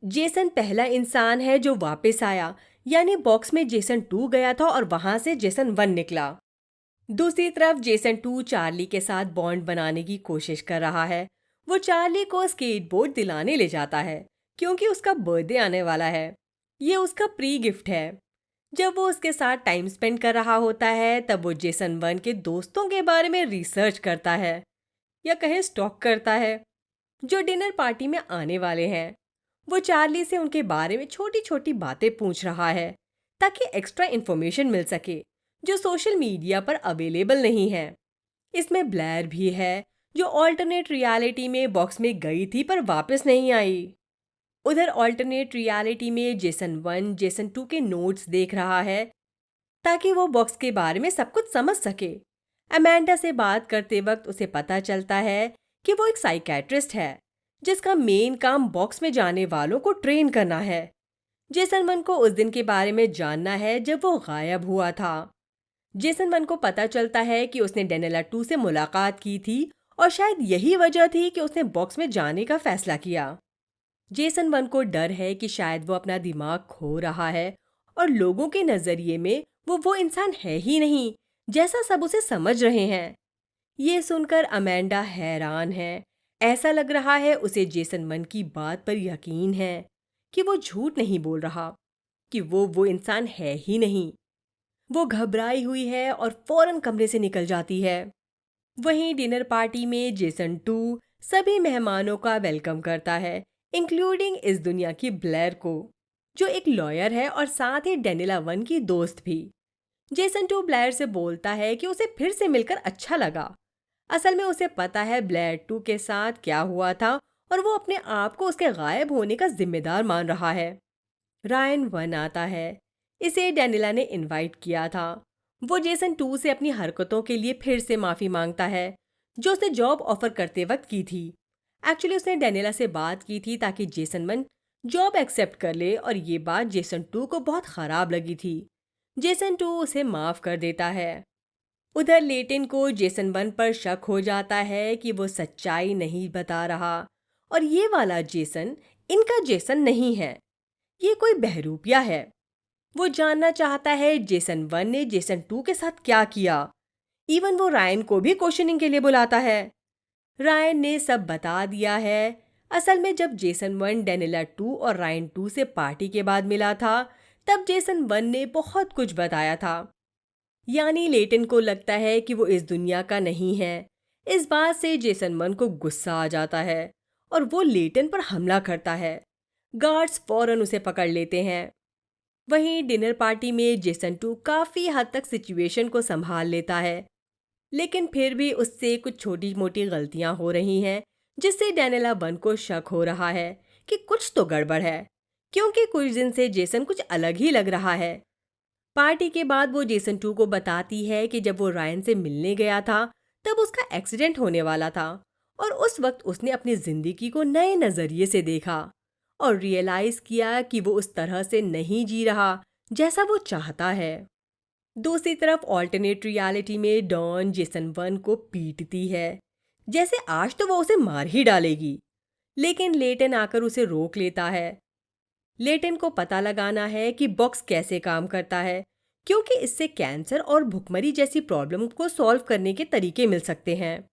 जेसन पहला इंसान है जो वापस आया, यानी बॉक्स में जेसन 2 गया था और वहां से जेसन 1 निकला। दूसरी तरफ जेसन 2 चार्ली के साथ बॉन्ड बनाने की कोशिश कर रहा है। वो चार्ली को स्केटबोर्ड दिलाने ले जाता है क्योंकि उसका बर्थडे आने वाला है। ये उसका प्री गिफ्ट है। जब वो उसके साथ टाइम स्पेंड कर रहा होता है तब वो जेसन 1 के दोस्तों के बारे में रिसर्च करता है, या कहे स्टॉक करता है, जो डिनर पार्टी में आने वाले हैं। वो चार्ली से उनके बारे में छोटी छोटी बातें पूछ रहा है ताकि एक्स्ट्रा इन्फॉर्मेशन मिल सके जो सोशल मीडिया पर अवेलेबल नहीं है। इसमें ब्लैर भी है जो ऑल्टरनेट रियलिटी में बॉक्स में गई थी पर वापस नहीं आई। उधर ऑल्टरनेट रियलिटी में जेसन 1 जेसन 2 के नोट्स देख रहा है ताकि वो बॉक्स के बारे में सब कुछ समझ सके। अमेंडा से बात करते वक्त उसे पता चलता है कि वो एक साइकेट्रिस्ट है जिसका मेन काम बॉक्स में जाने वालों को ट्रेन करना है। जेसन 1 को उस दिन के बारे में जानना है जब वो गायब हुआ था। जेसन 1 को पता चलता है कि उसने डेनिला 2 से मुलाकात की थी और शायद यही वजह थी कि उसने बॉक्स में जाने का फैसला किया। जेसन 1 को डर है कि शायद वो अपना दिमाग खो रहा है और लोगों के नजरिए में वो इंसान है ही नहीं जैसा सब उसे समझ रहे हैं। ये सुनकर अमेंडा हैरान है। ऐसा लग रहा है उसे जेसन 1 की बात पर यकीन है कि वो झूठ नहीं बोल रहा, कि वो इंसान है ही नहीं। वो घबराई हुई है और फौरन कमरे से निकल जाती है। वहीं डिनर पार्टी में जेसन 2 सभी मेहमानों का वेलकम करता है, इंक्लूडिंग इस दुनिया की ब्लेयर को, जो एक लॉयर है और साथ ही डेनिला 1 की दोस्त भी। जेसन 2 ब्लेयर से बोलता है कि उसे फिर से मिलकर अच्छा लगा। असल में उसे पता है ब्लेयर 2 के साथ क्या हुआ था और वो अपने आप को उसके गायब होने का जिम्मेदार मान रहा है। रायन 1 आता है। इसे डेनिला ने इनवाइट किया था। वो जेसन 2 से अपनी हरकतों के लिए फिर से माफ़ी मांगता है जो उसने जॉब ऑफर करते वक्त की थी। एक्चुअली उसने डेनिला से बात की थी ताकि जेसन 1 जॉब एक्सेप्ट कर ले और ये बात जेसन 2 को बहुत ख़राब लगी थी। जेसन 2 उसे माफ़ कर देता है। उधर लेटिन को जेसन 1 पर शक हो जाता है कि वो सच्चाई नहीं बता रहा और ये वाला जेसन इनका जेसन नहीं है, ये कोई बहरूपिया है। वो जानना चाहता है जेसन 1 ने जेसन 2 के साथ क्या किया। इवन वो रायन को भी क्वेश्चनिंग के लिए बुलाता है। रायन ने सब बता दिया है। असल में जब जेसन 1 डेनिला 2 और रायन 2 से पार्टी के बाद मिला था तब जेसन 1 ने बहुत कुछ बताया था। यानी लेटिन को लगता है कि वो इस दुनिया का नहीं है। इस बात से जेसन 1 को गुस्सा आ जाता है और वो लेटिन पर हमला करता है। गार्ड्स फौरन उसे पकड़ लेते हैं। वहीं डिनर पार्टी में जेसन 2 काफ़ी हद तक सिचुएशन को संभाल लेता है, लेकिन फिर भी उससे कुछ छोटी मोटी गलतियां हो रही हैं जिससे डेनिला 1 को शक हो रहा है कि कुछ तो गड़बड़ है, क्योंकि कुछ दिन से जेसन कुछ अलग ही लग रहा है। पार्टी के बाद वो जेसन 2 को बताती है कि जब वो रायन से मिलने गया था तब उसका एक्सीडेंट होने वाला था और उस वक्त उसने अपनी जिंदगी को नए नजरिए से देखा और रियलाइज किया कि वो उस तरह से नहीं जी रहा जैसा वो चाहता है। दूसरी तरफ ऑल्टरनेट रियलिटी में डॉन जेसन 1 को पीटती है जैसे आज तो वो उसे मार ही डालेगी, लेकिन लेटन आकर उसे रोक लेता है। लेटिन को पता लगाना है कि बॉक्स कैसे काम करता है, क्योंकि इससे कैंसर और भुखमरी जैसी प्रॉब्लम को सॉल्व करने के तरीके मिल सकते हैं।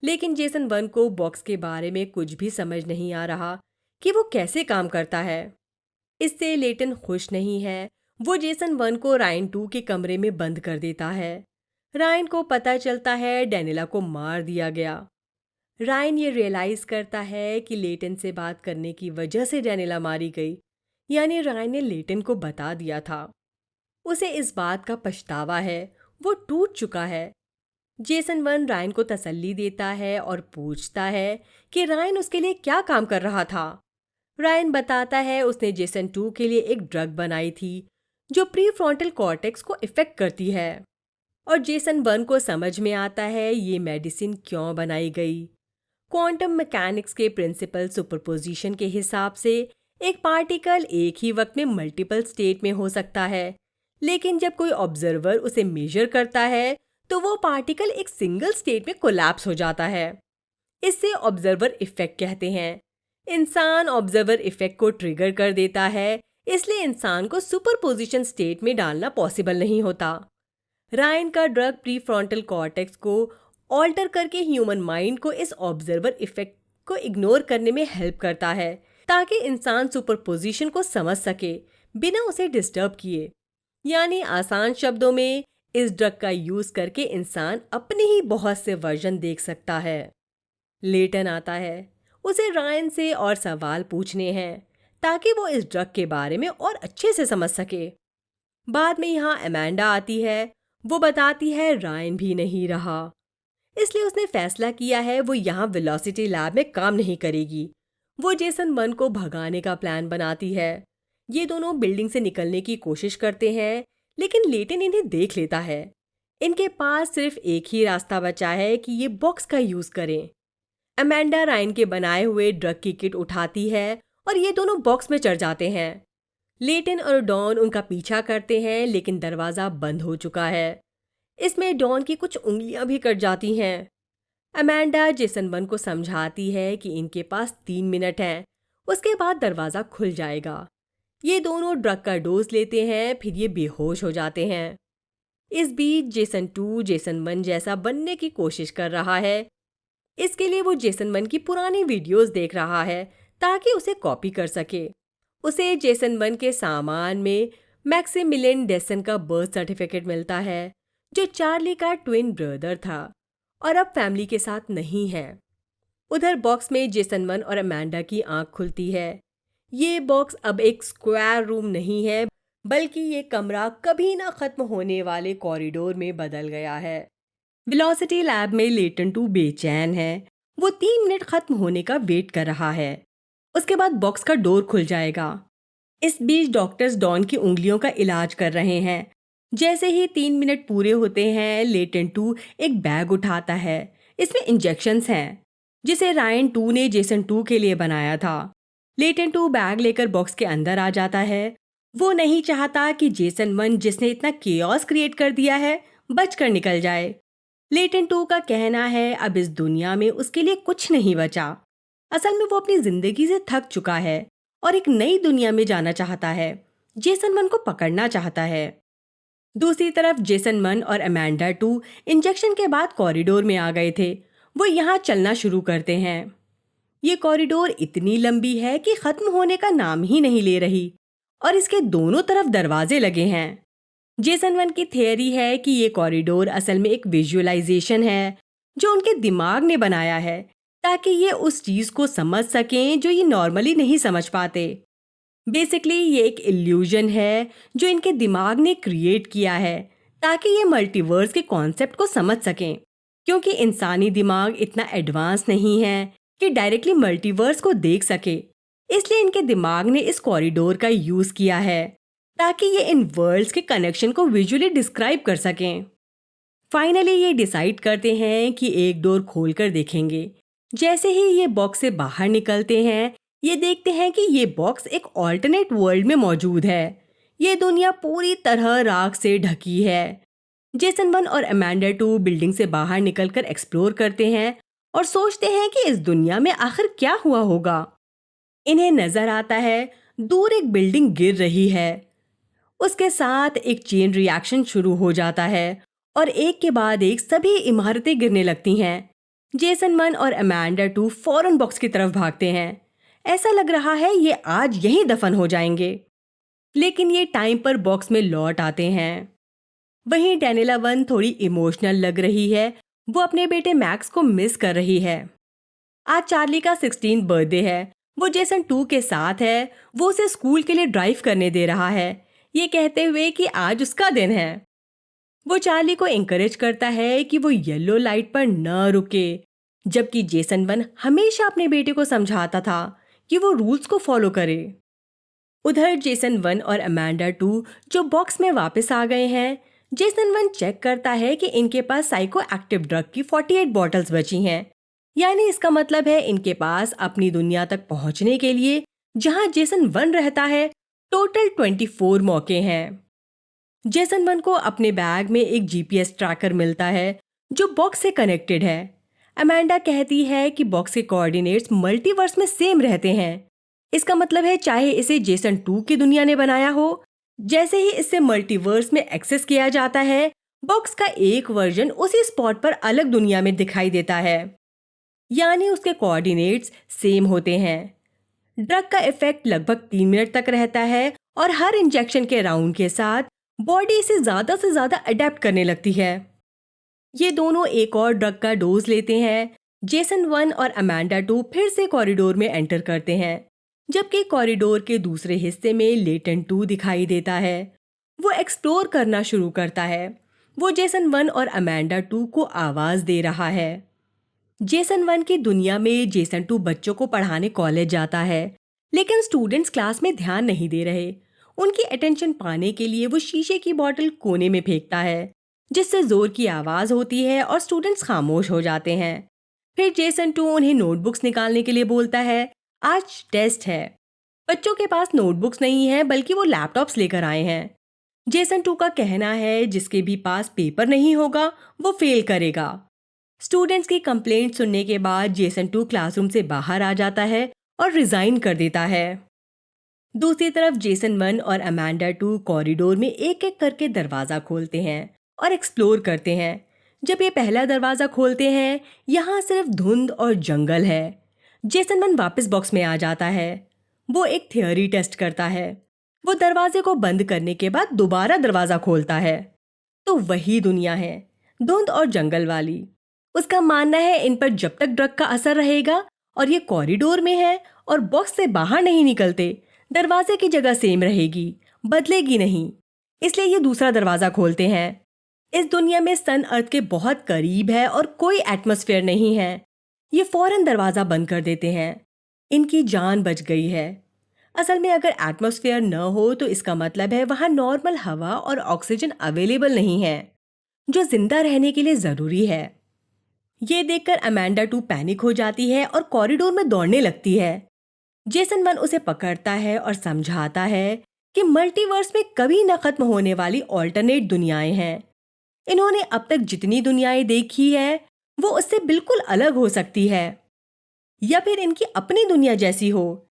लेकिन जेसन 1 को बॉक्स के बारे में कुछ भी समझ नहीं आ रहा कि वो कैसे काम करता है। इससे लेटिन खुश नहीं है। वो जेसन 1 को रायन 2 के कमरे में बंद कर देता है। रायन को पता चलता है डेनिला को मार दिया गया। रायन ये रियलाइज करता है कि लेटिन से बात करने की वजह से डेनिला मारी गई, यानी रायन ने लेटिन को बता दिया था। उसे इस बात का पछतावा है, वो टूट चुका है। जेसन 1 रायन को तसल्ली देता है और पूछता है कि रायन उसके लिए क्या काम कर रहा था। रायन बताता है उसने जेसन 2 के लिए एक ड्रग बनाई थी जो प्री फ्रंटल कॉर्टेक्स को इफेक्ट करती है। और जेसन 1 को समझ में आता है ये मेडिसिन क्यों बनाई गई। क्वांटम मैकेनिक्स के प्रिंसिपल सुपरपोजिशन के हिसाब से एक पार्टिकल एक ही वक्त में मल्टीपल स्टेट में हो सकता है, लेकिन जब कोई ऑब्जर्वर उसे मेजर करता है तो वो पार्टिकल एक सिंगल स्टेट में कोलैप्स हो जाता है। इससे ऑब्जर्वर इफेक्ट कहते हैं। इंसान ऑब्जर्वर इफेक्ट को ट्रिगर कर देता है, इसलिए इंसान को सुपरपोजिशन स्टेट में डालना पॉसिबल नहीं होता। रायन का ड्रग प्री फ्रंटल कॉर्टेक्स को ऑल्टर करके ह्यूमन माइंड को इस ऑब्जर्वर इफेक्ट को इग्नोर करने में हेल्प करता है, ताकि इंसान सुपरपोजिशन को समझ सके बिना उसे डिस्टर्ब किए। यानी आसान शब्दों में, इस ड्रग का यूज करके इंसान अपने ही बहुत से वर्जन देख सकता है। लेटन आता है, उसे रायन से और सवाल पूछने हैं ताकि वो इस ड्रग के बारे में और अच्छे से समझ सके। बाद में यहाँ अमेंडा आती है। वो बताती है रायन भी नहीं रहा, इसलिए उसने फैसला किया है वो यहाँ वेलोसिटी लैब में काम नहीं करेगी। वो जेसन 1 को भगाने का प्लान बनाती है। ये दोनों बिल्डिंग से निकलने की कोशिश करते हैं, लेकिन लेटन इन्हें देख लेता है। इनके पास सिर्फ एक ही रास्ता बचा है कि ये बॉक्स का यूज करें। अमेंडा रायन के बनाए हुए ड्रग की किट उठाती है और ये दोनों बॉक्स में चढ़ जाते हैं। लेटन और डॉन उनका पीछा करते हैं, लेकिन दरवाजा बंद हो चुका है। इसमें डॉन की कुछ उंगलियां भी कट जाती हैं। अमेंडा जेसन 1 को समझाती है कि इनके पास 3 मिनट हैं, उसके बाद दरवाजा खुल जाएगा। ये दोनों ड्रग का डोज लेते हैं, फिर ये बेहोश हो जाते हैं। इस बीच जेसन 2 जेसन 1 जैसा बनने की कोशिश कर रहा है। इसके लिए वो जेसन 1 की पुरानी वीडियोस देख रहा है ताकि उसे कॉपी कर सके। उसे जेसन 1 के सामान में मैक्सिमिलियन डेसन का बर्थ सर्टिफिकेट मिलता है, जो चार्ली का ट्विन ब्रदर था और अब फैमिली के साथ नहीं है। उधर बॉक्स में जेसन 1 और अमेंडा की आंख खुलती है। ये बॉक्स अब एक स्क्वायर रूम नहीं है, बल्कि ये कमरा कभी ना खत्म होने वाले कॉरिडोर में बदल गया है। वेलोसिटी लैब में लेटन 2 बेचैन है। वो 3 मिनट खत्म होने का वेट कर रहा है, उसके बाद बॉक्स का डोर खुल जाएगा। इस बीच डॉक्टर्स डॉन की उंगलियों का इलाज कर रहे हैं। जैसे ही 3 मिनट पूरे होते हैं, लेटन 2 एक बैग उठाता है। इसमें इंजेक्शंस हैं, जिसे रायन 2 ने जेसन 2 के लिए बनाया था। लेटन 2 बैग लेकर बॉक्स के अंदर आ जाता है। वो नहीं चाहता कि जेसन 1, जिसने इतना केओस क्रिएट कर दिया है, बचकर निकल जाए। लेटन 2 का कहना है अब इस दुनिया में उसके लिए कुछ नहीं बचा। असल में वो अपनी जिंदगी से थक चुका है और एक नई दुनिया में जाना चाहता है। जेसन 1 को पकड़ना चाहता है। दूसरी तरफ जेसन 1 और अमेंडा 2 इंजेक्शन के बाद कॉरिडोर में आ गए थे। वो यहाँ चलना शुरू करते हैं। ये कॉरिडोर इतनी लंबी है कि खत्म होने का नाम ही नहीं ले रही और इसके दोनों तरफ दरवाजे लगे हैं। जेसन 1 की थियरी है कि ये कॉरिडोर असल में एक विजुअलाइजेशन है जो उनके दिमाग ने बनाया है, ताकि ये उस चीज को समझ सकें जो ये नॉर्मली नहीं समझ पाते। बेसिकली ये एक इल्यूजन है जो इनके दिमाग ने क्रिएट किया है, ताकि ये मल्टीवर्स के कॉन्सेप्ट को समझ सकें। क्योंकि इंसानी दिमाग इतना एडवांस नहीं है कि डायरेक्टली मल्टीवर्स को देख सके, इसलिए इनके दिमाग ने इस कॉरिडोर का यूज किया है ताकि ये इन वर्ल्ड्स के कनेक्शन को विजुअली डिस्क्राइब कर सकें। फाइनली ये डिसाइड करते हैं कि एक डोर खोलकर देखेंगे। जैसे ही ये बॉक्स से बाहर निकलते हैं, ये देखते हैं कि ये बॉक्स एक ऑल्टरनेट वर्ल्ड में मौजूद है। ये दुनिया पूरी तरह राख से ढकी है। जेसन 1 और अमेंडा 2 बिल्डिंग से बाहर निकलकर एक्सप्लोर करते हैं और सोचते हैं कि इस दुनिया में आखिर क्या हुआ होगा। इन्हें नजर आता है दूर एक बिल्डिंग गिर रही है। उसके साथ एक चेन रिएक्शन शुरू हो जाता है और एक के बाद एक सभी इमारतें गिरने लगती हैं। जेसन 1 और अमेंडा 2 फौरन बॉक्स की तरफ भागते हैं। ऐसा लग रहा है ये आज यहीं दफन हो जाएंगे, लेकिन ये टाइम पर बॉक्स में लौट आते हैं। वहीं डैनिला 1 थोड़ी इमोशनल लग रही है। वो अपने बेटे मैक्स को मिस कर रही है। आज चार्ली का 16th बर्थडे है। वो जेसन 2 के साथ है। वो उसे स्कूल के लिए ड्राइव करने दे रहा है, ये कहते हुए कि आज उसका दिन है। वो चार्ली को एनकरेज करता है कि वो येलो लाइट पर न रुके, जबकि जेसन 1 हमेशा अपने बेटे को समझाता था कि वो रूल्स को फॉलो करे। उधर जेसन 1 और अमांडा 2 जो बॉक्स में वापस आ गए हैं। जेसन 1 चेक करता है कि इनके पास साइको एक्टिव ड्रग की 48 बॉटल्स बची हैं। यानी इसका मतलब है इनके पास अपनी दुनिया तक पहुंचने के लिए जहां जेसन 1 रहता है टोटल 24 मौके हैं। जेसन 1 को अपने बैग में एक जीपीएस ट्रैकर मिलता है जो बॉक्स से कनेक्टेड है। अमांडा कहती है कि बॉक्स के कोऑर्डिनेट्स मल्टीवर्स में सेम रहते हैं। इसका मतलब है चाहे इसे जेसन 2 की दुनिया ने बनाया हो, जैसे ही इससे मल्टीवर्स में एक्सेस किया जाता है बॉक्स का एक वर्जन उसी स्पॉट पर अलग दुनिया में दिखाई देता है। यानी उसके कोऑर्डिनेट्स सेम होते हैं। ड्रग का इफेक्ट लगभग 3 मिनट तक रहता है और हर इंजेक्शन के राउंड के साथ बॉडी इसे ज्यादा से ज्यादा अडेप्ट करने लगती है। ये दोनों एक और ड्रग का डोज लेते हैं। जेसन 1 और अमांडा 2 फिर से कॉरिडोर में एंटर करते हैं, जबकि कॉरिडोर के दूसरे हिस्से में लेटेंट 2 दिखाई देता है। वो एक्सप्लोर करना शुरू करता है। वो जेसन 1 और अमांडा 2 को आवाज दे रहा है। जेसन 1 की दुनिया में जेसन 2 बच्चों को पढ़ाने कॉलेज जाता है, लेकिन स्टूडेंट्स क्लास में ध्यान नहीं दे रहे। उनकी अटेंशन पाने के लिए वो शीशे की बोतल कोने में फेंकता है, जिससे जोर की आवाज होती है और स्टूडेंट्स खामोश हो जाते हैं। फिर जेसन 2 उन्हें नोटबुक्स निकालने के लिए बोलता है। आज टेस्ट है। बच्चों के पास नोटबुक्स नहीं है बल्कि वो लैपटॉप्स लेकर आए हैं। जेसन 2 का कहना है जिसके भी पास पेपर नहीं होगा वो फेल करेगा। स्टूडेंट्स की कंप्लेंट सुनने के बाद जेसन 2 क्लासरूम से बाहर आ जाता है और रिजाइन कर देता है। दूसरी तरफ जेसन 1 और अमांडा 2 कॉरिडोर में एक एक करके दरवाजा खोलते हैं और एक्सप्लोर करते हैं। जब ये पहला दरवाजा खोलते हैं यहाँ सिर्फ धुंध और जंगल है। जेसन 1 वापस बॉक्स में आ जाता है। वो एक थियोरी टेस्ट करता है। वो दरवाजे को बंद करने के बाद दोबारा दरवाजा खोलता है तो वही दुनिया है, धुंध और जंगल वाली। उसका मानना है इन पर जब तक ड्रग का असर रहेगा और ये कॉरिडोर में है और बॉक्स से बाहर नहीं निकलते, दरवाजे की जगह सेम रहेगी, बदलेगी नहीं। इसलिए ये दूसरा दरवाजा खोलते हैं। इस दुनिया में सन अर्थ के बहुत करीब है और कोई एटमॉस्फेयर नहीं है। ये फौरन दरवाजा बंद कर देते हैं। इनकी जान बच गई है। असल में अगर एटमॉस्फेयर न हो तो इसका मतलब है वहां नॉर्मल हवा और ऑक्सीजन अवेलेबल नहीं है, जो जिंदा रहने के लिए जरूरी है। ये देखकर अमांडा 2 पैनिक हो जाती है और कॉरिडोर में दौड़ने लगती है। जेसन 1 उसे पकड़ता है और समझाता है कि मल्टीवर्स में कभी न खत्म होने वाली ऑल्टरनेट दुनियाएं हैं। इन्होंने अब तक जितनी दुनियाएं देखी है वो उससे बिल्कुल अलग हो सकती है, या फिर इनकी अपनी दुनिया जैसी हो,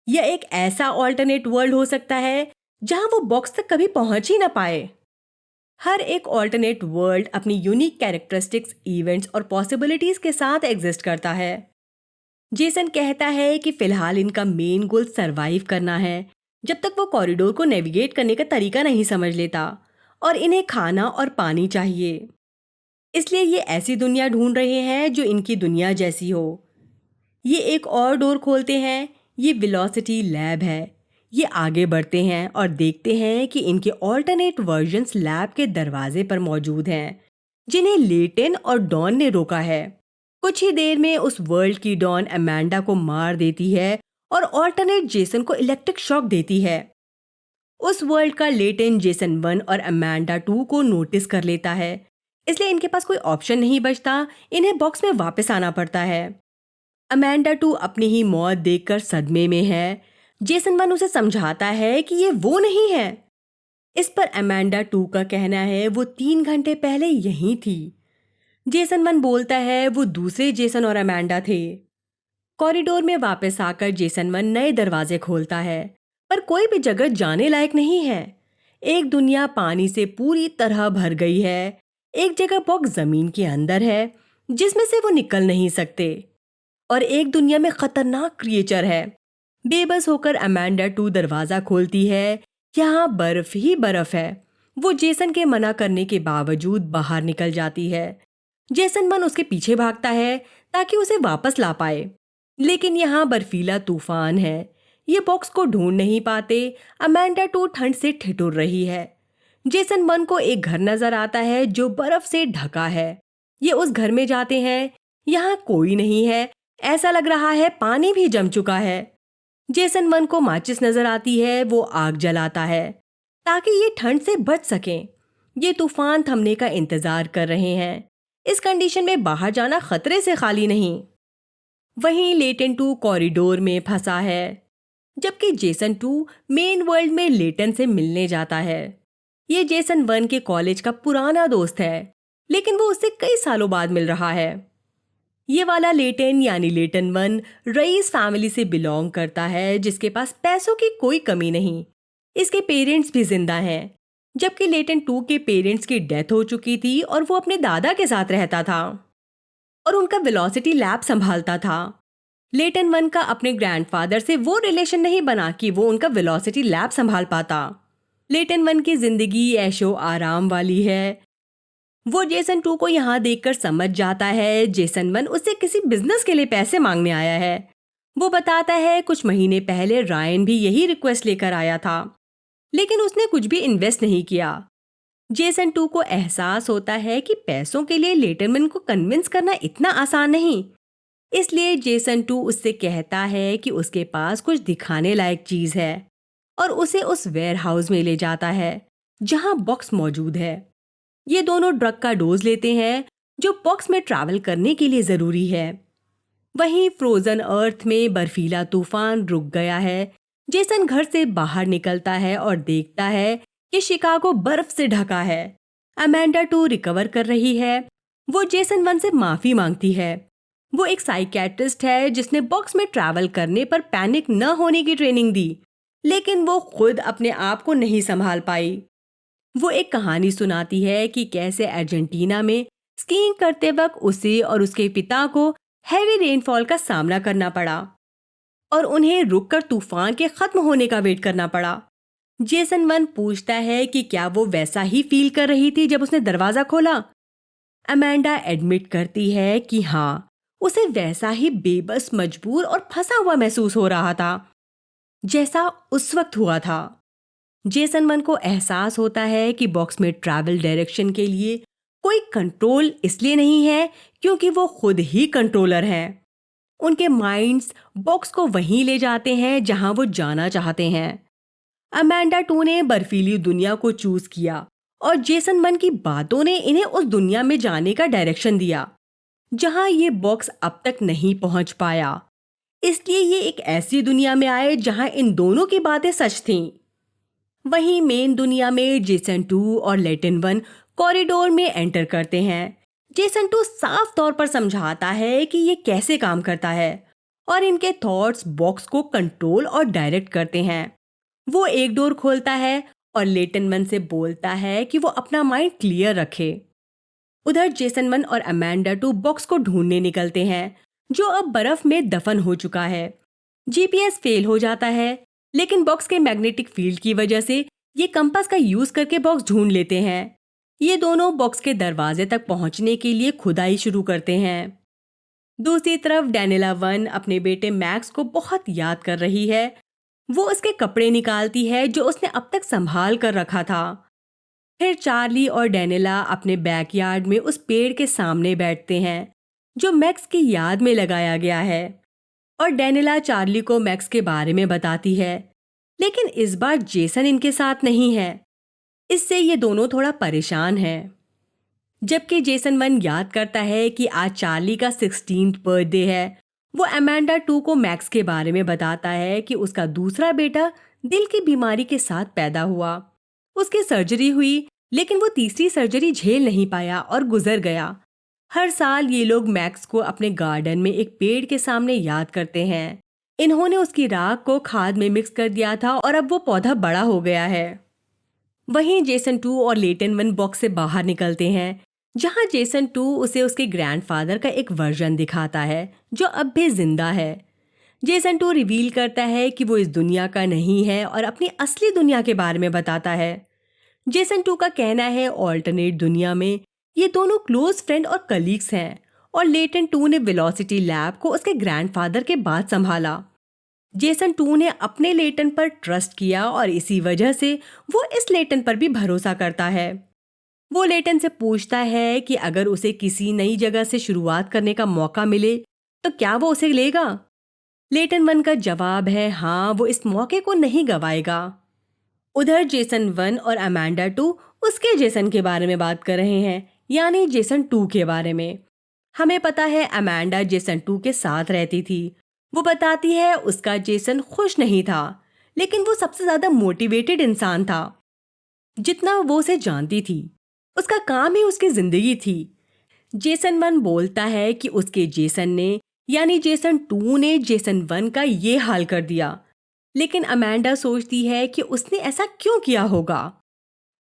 या एक ऐसा ऑल्टरनेट वर्ल्ड हो सकता है जहां वो बॉक्स तक कभी पहुंच ही ना पाए। हर एक ऑल्टरनेट वर्ल्ड अपनी यूनिक कैरेक्टरिस्टिक्स, इवेंट्स और पॉसिबिलिटीज के साथ एग्जिस्ट करता है। जेसन कहता है कि फिलहाल इनका मेन गोल सरवाइव करना है, जब तक वो कॉरिडोर को नेविगेट करने का तरीका नहीं समझ लेता, और इन्हें खाना और पानी चाहिए। इसलिए ये ऐसी दुनिया ढूंढ रहे हैं जो इनकी दुनिया जैसी हो। ये एक और डोर खोलते हैं। ये वेलोसिटी लैब है। ये आगे बढ़ते हैं और देखते हैं कि इनके ऑल्टरनेट वर्जन्स लैब के दरवाजे पर मौजूद हैं, जिन्हें लेटेन और डॉन ने रोका है। कुछ ही देर में उस वर्ल्ड की डॉन अमांडा को मार देती है और ऑल्टरनेट जेसन को इलेक्ट्रिक शॉक देती है। उस वर्ल्ड का लेटेन जेसन 1 और अमांडा 2 को नोटिस कर लेता है, इसलिए इनके पास कोई ऑप्शन नहीं बचता, इन्हें बॉक्स में वापस आना पड़ता है। अमांडा 2 अपनी ही मौत देखकर सदमे में है। जेसन 1 उसे समझाता है कि ये वो नहीं है। इस पर अमांडा 2 का कहना है वो 3 घंटे पहले यहीं थी। जेसन 1 बोलता है वो दूसरे जेसन और अमांडा थे। कॉरिडोर में वापस आकर जेसन 1 नए दरवाजे खोलता है, पर कोई भी जगह जाने लायक नहीं है। एक दुनिया पानी से पूरी तरह भर गई है। एक जगह बॉक्स जमीन के अंदर है जिसमें से वो निकल नहीं सकते, और एक दुनिया में खतरनाक क्रिएचर है। बेबस होकर अमांडा 2 दरवाजा खोलती है। यहाँ बर्फ ही बर्फ है। वो जेसन के मना करने के बावजूद बाहर निकल जाती है। जेसन 1 उसके पीछे भागता है ताकि उसे वापस ला पाए, लेकिन यहाँ बर्फीला तूफान है। ये बॉक्स को ढूंढ नहीं पाते। अमांडा 2 ठंड से ठिठुर रही है। जेसन 1 को एक घर नजर आता है जो बर्फ से ढका है। ये उस घर में जाते हैं। यहाँ कोई नहीं है। ऐसा लग रहा है पानी भी जम चुका है। जेसन वन को माचिस नजर आती है। वो आग जलाता है ताकि ये ठंड से बच सकें। ये तूफान थमने का इंतजार कर रहे हैं। इस कंडीशन में बाहर जाना खतरे से खाली नहीं। वहीं लेटन टू कॉरिडोर में फंसा है, जबकि जेसन टू मेन वर्ल्ड में लेटन से मिलने जाता है। ये जेसन वन के कॉलेज का पुराना दोस्त है, लेकिन वो उससे कई सालों बाद मिल रहा है। ये वाला लेटन यानी लेटन वन रईस फैमिली से बिलोंग करता है, जिसके पास पैसों की कोई कमी नहीं। इसके पेरेंट्स भी जिंदा हैं, जबकि लेटन टू के पेरेंट्स की डेथ हो चुकी थी और वो अपने दादा के साथ रहता था और उनका वेलोसिटी लैब संभालता था। लेटन वन का अपने ग्रैंडफादर से वो रिलेशन नहीं बना कि वो उनका वेलोसिटी लैब संभाल पाता। लेटन वन की जिंदगी ऐशो आराम वाली है। वो जेसन टू को यहाँ देखकर समझ जाता है जेसन वन उससे किसी बिजनेस के लिए पैसे मांगने आया है। वो बताता है कुछ महीने पहले रायन भी यही रिक्वेस्ट लेकर आया था, लेकिन उसने कुछ भी इन्वेस्ट नहीं किया। जेसन टू को एहसास होता है कि पैसों के लिए लेटन वन को कन्विंस करना इतना आसान नहीं। इसलिए जेसन टू उससे कहता है कि उसके पास कुछ दिखाने लायक चीज है और उसे उस वेयर हाउस में ले जाता है जहां बॉक्स मौजूद है। ये दोनों ड्रग का डोज लेते हैं जो बॉक्स में ट्रैवल करने के लिए जरूरी है। वहीं फ्रोजन अर्थ में बर्फीला तूफान रुक गया है। जेसन घर से बाहर निकलता है और देखता है कि शिकागो बर्फ से ढका है। अमेंडा टू रिकवर कर रही है। वो जेसन वन से माफी मांगती है। वो एक साइकियाट्रिस्ट है जिसने बॉक्स में ट्रैवल करने पर पैनिक न होने की ट्रेनिंग दी, लेकिन वो खुद अपने आप को नहीं संभाल पाई। वो एक कहानी सुनाती है कि कैसे अर्जेंटीना में स्कीइंग करते वक्त उसे और उसके पिता को हैवी रेनफॉल का सामना करना पड़ा और उन्हें रुककर तूफान के खत्म होने का वेट करना पड़ा। जेसन वन पूछता है कि क्या वो वैसा ही फील कर रही थी जब उसने दरवाजा खोला। अमेंडा एडमिट करती है कि हाँ, उसे वैसा ही बेबस, मजबूर और फंसा हुआ महसूस हो रहा था जैसा उस वक्त हुआ था। जेसन वन को एहसास होता है कि बॉक्स में ट्रैवल डायरेक्शन के लिए कोई कंट्रोल इसलिए नहीं है क्योंकि वो खुद ही कंट्रोलर हैं। उनके माइंड्स बॉक्स को वहीं ले जाते हैं जहां वो जाना चाहते हैं। अमेंडा टू ने बर्फीली दुनिया को चूज किया और जेसन वन की बातों ने इन्हें उस दुनिया में जाने का डायरेक्शन दिया जहां ये बॉक्स अब तक नहीं पहुंच पाया। इसलिए ये एक ऐसी दुनिया में आए जहां इन दोनों की बातें सच थीं। वहीं मेन दुनिया में जेसन टू और लेटन वन कॉरिडोर में एंटर करते हैं। जेसन टू साफ तौर पर समझाता है कि ये कैसे काम करता है और इनके थॉट्स बॉक्स को कंट्रोल और डायरेक्ट करते हैं। वो एक डोर खोलता है और लेटन वन से बोलता है कि वो अपना माइंड क्लियर रखे। उधर जेसन वन और अमेंडा टू बॉक्स को ढूंढने निकलते हैं, जो अब बर्फ में दफन हो चुका है। जीपीएस फेल हो जाता है, लेकिन बॉक्स के मैग्नेटिक फील्ड की वजह से ये कंपास का यूज करके बॉक्स ढूंढ लेते हैं। ये दोनों बॉक्स के दरवाजे तक पहुंचने के लिए खुदाई शुरू करते हैं। दूसरी तरफ डैनिला वन अपने बेटे मैक्स को बहुत याद कर रही है। वो उसके कपड़े निकालती है जो उसने अब तक संभाल कर रखा था। फिर चार्ली और डैनिला अपने बैकयार्ड में उस पेड़ के सामने बैठते हैं जो मैक्स की याद में लगाया गया है, और डैनिला चार्ली को मैक्स के बारे में बताती है। लेकिन इस बार जेसन इनके साथ नहीं है। इससे ये दोनों थोड़ा परेशान हैं। जबकि जेसन वन याद करता है कि आज चार्ली का 16th बर्थडे है। वो अमेंडा टू को मैक्स के बारे में बताता है कि उसका दूसरा बेटा दिल की बीमारी के साथ पैदा हुआ। उसकी सर्जरी हुई, लेकिन वो तीसरी सर्जरी झेल नहीं पाया और गुजर गया। हर साल ये लोग मैक्स को अपने गार्डन में एक पेड़ के सामने याद करते हैं। इन्होंने उसकी राख को खाद में मिक्स कर दिया था और अब वो पौधा बड़ा हो गया है। वहीं जेसन टू और लेटन वन बॉक्स से बाहर निकलते हैं, जहां जेसन टू उसे उसके ग्रैंडफादर का एक वर्जन दिखाता है जो अब भी जिंदा है। जेसन टू रिवील करता है कि वो इस दुनिया का नहीं है और अपनी असली दुनिया के बारे में बताता है। जेसन टू का कहना है ऑल्टरनेट दुनिया में ये दोनों क्लोज फ्रेंड और कलीग्स हैं और लेटन टू ने वेलोसिटी लैब को उसके ग्रैंडफादर के बाद संभाला। जेसन टू ने अपने लेटन पर ट्रस्ट किया और इसी वजह से वो इस लेटन पर भी भरोसा करता है। वो लेटन से पूछता है कि अगर उसे किसी नई जगह से शुरुआत करने का मौका मिले तो क्या वो उसे लेगा। लेटन वन का जवाब है हाँ, वो इस मौके को नहीं गवाएगा। उधर जेसन वन और अमांडा टू उसके जेसन के बारे में बात कर रहे हैं, यानी जेसन टू के बारे में। हमें पता है अमांडा जेसन टू के साथ रहती थी। वो बताती है उसका जेसन खुश नहीं था, लेकिन वो सबसे ज्यादा मोटिवेटेड इंसान था। जितना वो उसे जानती थी, उसका काम ही उसकी जिंदगी थी। जेसन वन बोलता है कि उसके जेसन ने, यानी जेसन टू ने जेसन वन का ये हाल कर दिया। लेकिन अमांडा सोचती है कि उसने ऐसा क्यों किया होगा।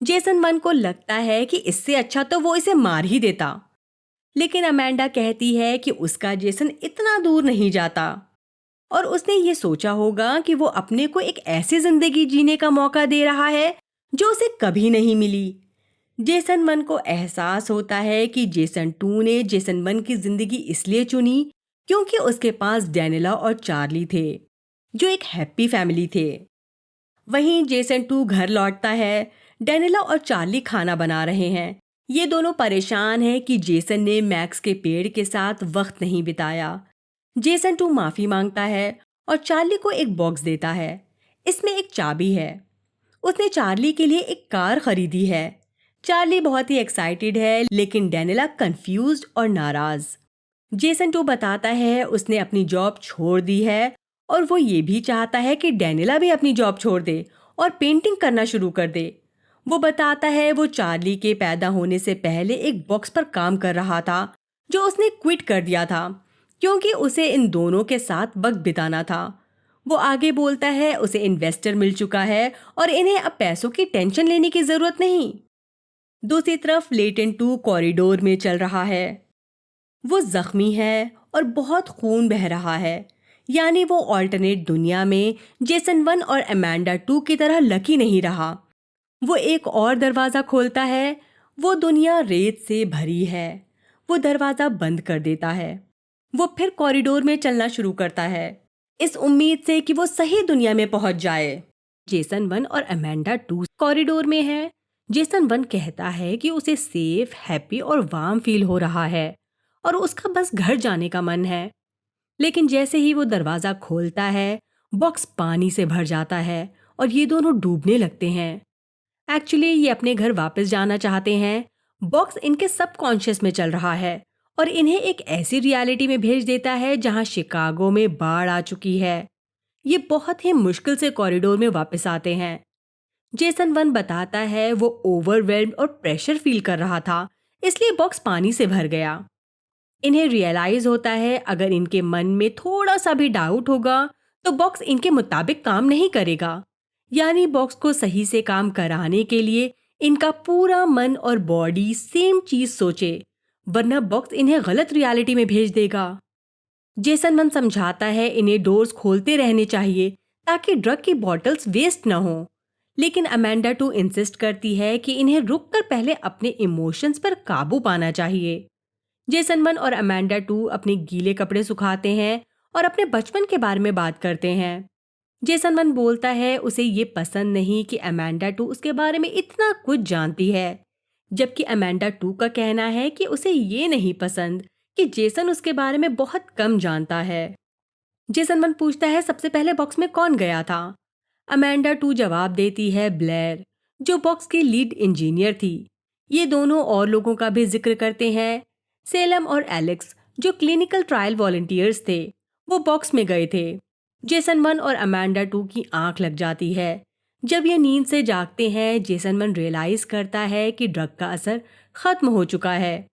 जेसन वन को लगता है कि इससे अच्छा तो वो इसे मार ही देता। लेकिन अमांडा कहती है कि उसका जेसन इतना दूर नहीं जाता और उसने ये सोचा होगा कि वो अपने को एक ऐसी जिंदगी जीने का मौका दे रहा है जो उसे कभी नहीं मिली। जेसन वन को एहसास होता है कि जेसन टू ने जेसन वन की जिंदगी इसलिए चुनी क्योंकि उसके पास डैनिला और चार्ली थे, जो एक हैप्पी फैमिली थे। वहीं जेसन टू घर लौटता है। डैनिला और चार्ली खाना बना रहे हैं। ये दोनों परेशान हैं कि जेसन ने मैक्स के पेड़ के साथ वक्त नहीं बिताया। जेसन टू माफी मांगता है और चार्ली को एक बॉक्स देता है। इसमें एक चाबी है। उसने चार्ली के लिए एक कार खरीदी है। चार्ली बहुत ही एक्साइटेड है, लेकिन डैनिला कंफ्यूज्ड और नाराज। जेसन टू बताता है उसने अपनी जॉब छोड़ दी है और वो ये भी चाहता है कि डैनिला भी अपनी जॉब छोड़ दे और पेंटिंग करना शुरू कर दे। वो बताता है वो चार्ली के पैदा होने से पहले एक बॉक्स पर काम कर रहा था जो उसने क्विट कर दिया था क्योंकि उसे इन दोनों के साथ वक्त बिताना था। वो आगे बोलता है उसे इन्वेस्टर मिल चुका है और इन्हें अब पैसों की टेंशन लेने की जरूरत नहीं। दूसरी तरफ लेटन टू कॉरिडोर में चल रहा है। वो जख्मी है और बहुत खून बह रहा है, यानी वो ऑल्टरनेट दुनिया में जेसन वन और अमांडा टू की तरह लकी नहीं रहा। वो एक और दरवाज़ा खोलता है। वो दुनिया रेत से भरी है। वो दरवाज़ा बंद कर देता है। वो फिर कॉरिडोर में चलना शुरू करता है, इस उम्मीद से कि वो सही दुनिया में पहुंच जाए। जेसन वन और अमांडा टू कॉरिडोर में है। जेसन वन कहता है कि उसे सेफ, हैप्पी और वार्म फील हो रहा है और उसका बस घर जाने का मन है। लेकिन जैसे ही वो दरवाज़ा खोलता है, बॉक्स पानी से भर जाता है और ये दोनों डूबने लगते हैं। एक्चुअली ये अपने घर वापस जाना चाहते हैं। बॉक्स इनके सबकॉन्शियस में चल रहा है और इन्हें एक ऐसी रियलिटी में भेज देता है जहां शिकागो में बाढ़ आ चुकी है। ये बहुत ही मुश्किल से कॉरिडोर में वापस आते हैं। जेसन वन बताता है वो ओवरवेल्म्ड और प्रेशर फील कर रहा था, इसलिए बॉक्स पानी से भर गया। इन्हें रियलाइज होता है अगर इनके मन में थोड़ा सा भी डाउट होगा तो बॉक्स इनके मुताबिक काम नहीं करेगा। यानी बॉक्स को सही से काम कराने के लिए इनका पूरा मन और बॉडी सेम चीज सोचे, वरना बॉक्स इन्हें गलत रियलिटी में भेज देगा। जेसन वन समझाता है इन्हें डोर्स खोलते रहने चाहिए ताकि ड्रग की बॉटल्स वेस्ट ना हो। लेकिन अमांडा टू इंसिस्ट करती है कि इन्हें रुककर पहले अपने इमोशंस पर काबू पाना चाहिए। जेसन वन और अमांडा टू अपने गीले कपड़े सुखाते हैं और अपने बचपन के बारे में बात करते हैं। जेसन वन बोलता है उसे ये पसंद नहीं कि अमांडा टू उसके बारे में इतना कुछ जानती है, जबकि अमांडा टू का कहना है कि उसे ये नहीं पसंद कि जेसन उसके बारे में बहुत कम जानता है। जेसन वन पूछता है सबसे पहले बॉक्स में कौन गया था। अमांडा टू जवाब देती है ब्लेयर, जो बॉक्स की लीड इंजीनियर थी। ये दोनों और लोगों का भी जिक्र करते हैं। सेलम और एलेक्स, जो क्लिनिकल ट्रायल वॉलंटियर्स थे, वो बॉक्स में गए थे। जेसन वन और अमांडा टू की आंख लग जाती है। जब ये नींद से जागते हैं, जेसन वन रियलाइज करता है कि ड्रग का असर खत्म हो चुका है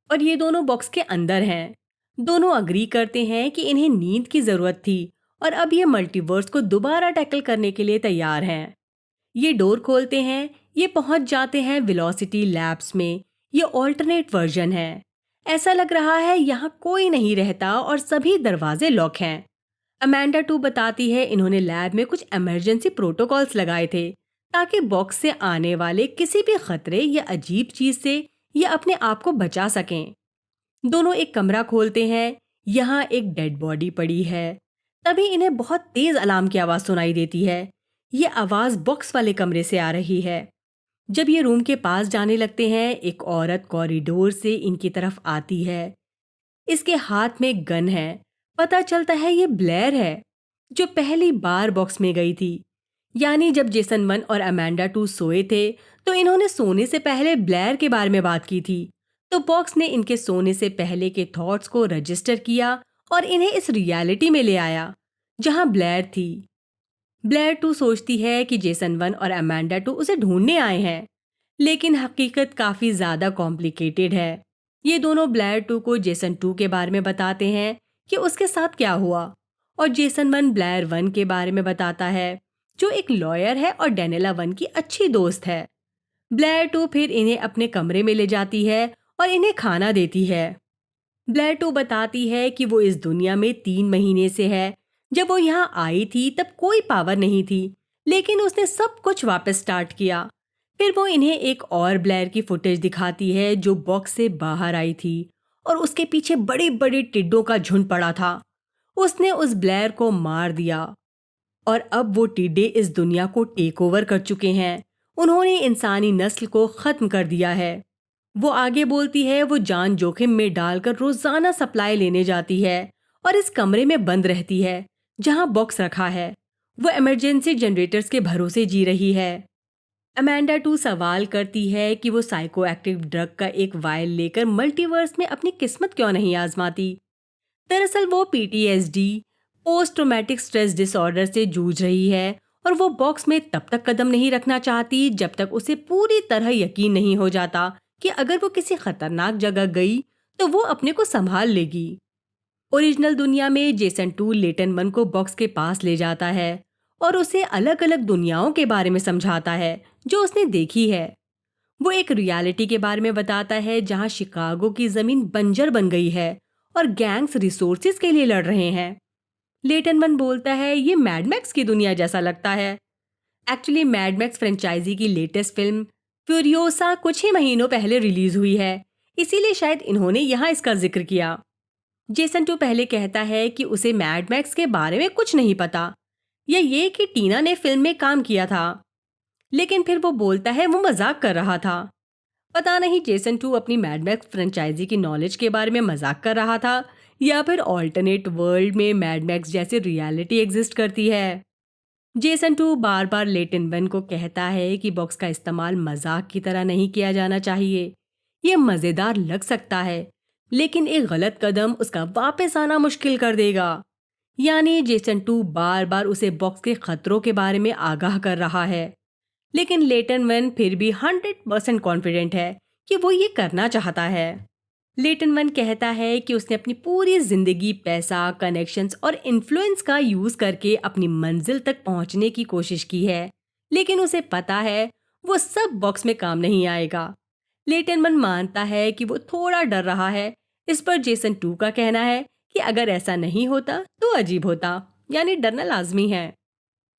और ये दोनों बॉक्स के अंदर हैं। दोनों अग्री करते हैं कि इन्हें नींद की जरूरत थी और अब ये मल्टीवर्स को दोबारा टैकल करने के लिए तैयार हैं। ये डोर खोलते हैं। ये पहुंच जाते हैं वेलोसिटी लैब्स में। ये ऑल्टरनेट वर्जन है। ऐसा लग रहा है यहाँ कोई नहीं रहता और सभी दरवाजे लॉक हैं। अमांडा टू बताती है इन्होंने लैब में कुछ इमरजेंसी प्रोटोकॉल्स लगाए थे ताकि बॉक्स से आने वाले किसी भी खतरे या अजीब चीज से ये अपने आप को बचा सकें। दोनों एक कमरा खोलते हैं। यहाँ एक डेड बॉडी पड़ी है। तभी इन्हें बहुत तेज अलार्म की आवाज सुनाई देती है। ये आवाज बॉक्स वाले कमरे से आ रही है। जब ये रूम के पास जाने लगते हैं, एक औरत कॉरिडोर से इनकी तरफ आती है। इसके हाथ में गन है, पता चलता है ये ब्लेयर है, जो पहली बार बॉक्स में गई थी। यानी जब जेसन 1 और अमेंडा 2 सोए थे, तो इन्होंने सोने से पहले ब्लेयर के बारे में बात की थी। तो बॉक्स ने इनके सोने से पहले के थॉट्स को रजिस्टर किया और इन्हें इस रियलिटी में ले आया, जहां ब्लेयर थी। ब्लेयर 2 सोचती है कि जेसन 1 और अमेंडा 2 उसे ढूंढने आए हैं, लेकिन हकीकत काफी ज्यादा कॉम्प्लिकेटेड है। ये दोनों ब्लेयर 2 को जेसन 2 के बारे में बताते हैं कि उसके साथ क्या हुआ, और जेसन 1 ब्लेयर 1 के बारे में बताता है, जो एक लॉयर है और डेनिला 1 की अच्छी दोस्त है। ब्लेयर 2 फिर इन्हें अपने कमरे में ले जाती है और इन्हें खाना देती है। ब्लेयर 2 बताती है कि वो इस दुनिया में 3 महीने से है। जब वो यहाँ आई थी तब कोई पावर नहीं थी, लेकिन उसने सब कुछ वापस स्टार्ट किया। फिर वो इन्हें एक और ब्लेयर की फुटेज दिखाती है, जो बॉक्स से बाहर आई थी और उसके पीछे बड़े बड़े टिड्डों का झुंड पड़ा था। उसने उस ब्लेयर को मार दिया और अब वो टिड्डे इस दुनिया को टेक ओवर कर चुके हैं। उन्होंने इंसानी नस्ल को खत्म कर दिया है। वो आगे बोलती है, वो जान जोखिम में डालकर रोजाना सप्लाई लेने जाती है और इस कमरे में बंद रहती है जहां बॉक्स रखा है। वो इमरजेंसी जनरेटर्स के भरोसे जी रही है। अमेंडा 2 सवाल करती है कि वो साइको एक्टिव ड्रग का एक वायल लेकर मल्टीवर्स में अपनी किस्मत क्यों नहीं आजमाती। दरअसल वो PTSD, post traumatic stress disorder से जूझ रही है, और वो बॉक्स में तब तक कदम नहीं रखना चाहती जब तक उसे पूरी तरह यकीन नहीं हो जाता कि अगर वो किसी खतरनाक जगह गई तो वो अपने को संभाल लेगी। ओरिजिनल दुनिया में जेसन 2 लेटन 1 को बॉक्स के पास ले जाता है और उसे अलग अलग दुनियाओं के बारे में समझाता है जो उसने देखी है। वो एक रियलिटी के बारे में बताता है जहां शिकागो की जमीन बंजर बन गई है और गैंग्स रिसोर्सेज के लिए लड़ रहे हैं। लेटन 1 बोलता है, ये मैडमैक्स की दुनिया जैसा लगता है। एक्चुअली मैडमैक्स फ्रेंचाइजी की लेटेस्ट फिल्म फ्यूरियोसा कुछ ही महीनों पहले रिलीज हुई है, इसीलिए शायद इन्होंने यहाँ इसका जिक्र किया। जेसन 2 पहले कहता है कि उसे मैड मैक्स के बारे में कुछ नहीं पता, या ये कि टीना ने फिल्म में काम किया था। लेकिन फिर वो बोलता है वो मजाक कर रहा था। पता नहीं जेसन 2 अपनी मैड मैक्स फ्रेंचाइजी की नॉलेज के बारे में मजाक कर रहा था, या फिर ऑल्टरनेट वर्ल्ड में मैड मैक्स जैसी रियलिटी एग्जिस्ट करती है। जेसन 2 बार बार लेटिन वन को कहता है कि बॉक्स का इस्तेमाल मजाक की तरह नहीं किया जाना चाहिए। ये मज़ेदार लग सकता है, लेकिन एक गलत कदम उसका वापस आना मुश्किल कर देगा। यानी जेसन 2 बार बार उसे बॉक्स के खतरों के बारे में आगाह कर रहा है, लेकिन लेटन वन फिर भी 100% कॉन्फिडेंट है कि वो ये करना चाहता है। लेटन वन कहता है कि उसने अपनी पूरी जिंदगी पैसा, कनेक्शंस और इन्फ्लुएंस का यूज करके अपनी मंजिल तक पहुंचने की कोशिश की है, लेकिन उसे पता है वो सब बॉक्स में काम नहीं आएगा। लेटन वन मानता है कि वो थोड़ा डर रहा है। इस पर जेसन 2 का कहना है कि अगर ऐसा नहीं होता तो अजीब होता, यानी डरना लाजमी है।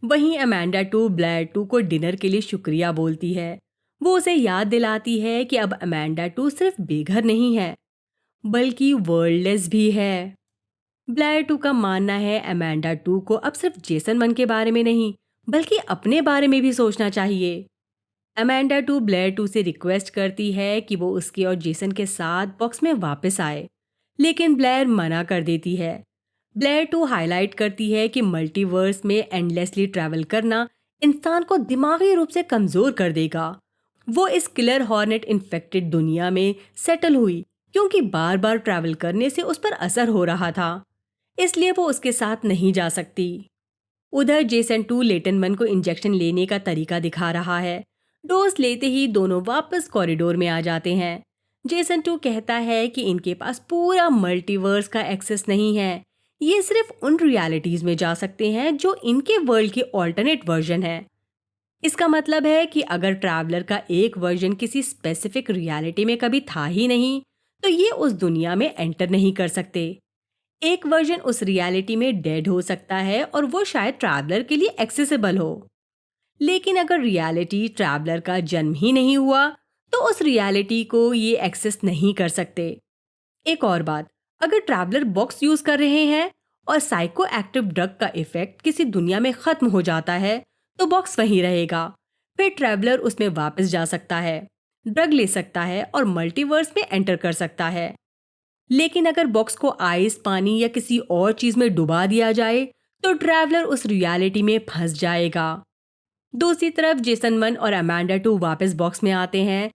वहीं अमेंडा 2 ब्लेयर 2 को डिनर के लिए शुक्रिया बोलती है। वो उसे याद दिलाती है कि अब अमेंडा 2 सिर्फ बेघर नहीं है, बल्कि वर्ल्डलेस भी है। ब्लेयर 2 का मानना है अमेंडा 2 को अब सिर्फ जेसन 1 के बारे में नहीं, बल्कि अपने बारे में भी सोचना चाहिए। अमेंडा 2 ब्लेयर 2 से रिक्वेस्ट करती है कि वो उसके और जेसन के साथ बॉक्स में वापस आए, लेकिन ब्लेयर मना कर देती है। ब्लेयर 2 हाईलाइट करती है कि मल्टीवर्स में एंडलेसली ट्रैवल करना इंसान को दिमागी रूप से कमजोर कर देगा। वो इस किलर हॉर्नेट इन्फेक्टेड दुनिया में सेटल हुई क्योंकि बार बार ट्रैवल करने से उस पर असर हो रहा था, इसलिए वो उसके साथ नहीं जा सकती। उधर जेसन 2 लेटन 1 को इंजेक्शन लेने का तरीका दिखा रहा है। डोज लेते ही दोनों वापस कॉरिडोर में आ जाते हैं। जेसन 2 कहता है कि इनके पास पूरा मल्टीवर्स का एक्सेस नहीं है, ये सिर्फ उन रियलिटीज में जा सकते हैं जो इनके वर्ल्ड के ऑल्टरनेट वर्जन है। इसका मतलब है कि अगर ट्रैवलर का एक वर्जन किसी स्पेसिफिक रियलिटी में कभी था ही नहीं, तो ये उस दुनिया में एंटर नहीं कर सकते। एक वर्जन उस रियलिटी में डेड हो सकता है और वो शायद ट्रैवलर के लिए एक्सेसिबल हो, लेकिन अगर रियलिटी ट्रैवलर का जन्म ही नहीं हुआ तो उस रियलिटी को ये एक्सेस नहीं कर सकते। एक और बात, अगर ट्रैवलर बॉक्स यूज कर रहे हैं और साइको एक्टिव ड्रग का इफेक्ट किसी दुनिया में खत्म हो जाता है, तो बॉक्स वहीं रहेगा। फिर ट्रैवलर उसमें वापस जा सकता है, ड्रग ले सकता है और मल्टीवर्स में एंटर कर सकता है। लेकिन अगर बॉक्स को आइस, पानी या किसी और चीज में डुबा दिया जाए तो ट्रैवलर उस रियलिटी में फंस जाएगा। दूसरी तरफ जेसन 1 और अमांडा 2 वापस बॉक्स में आते हैं।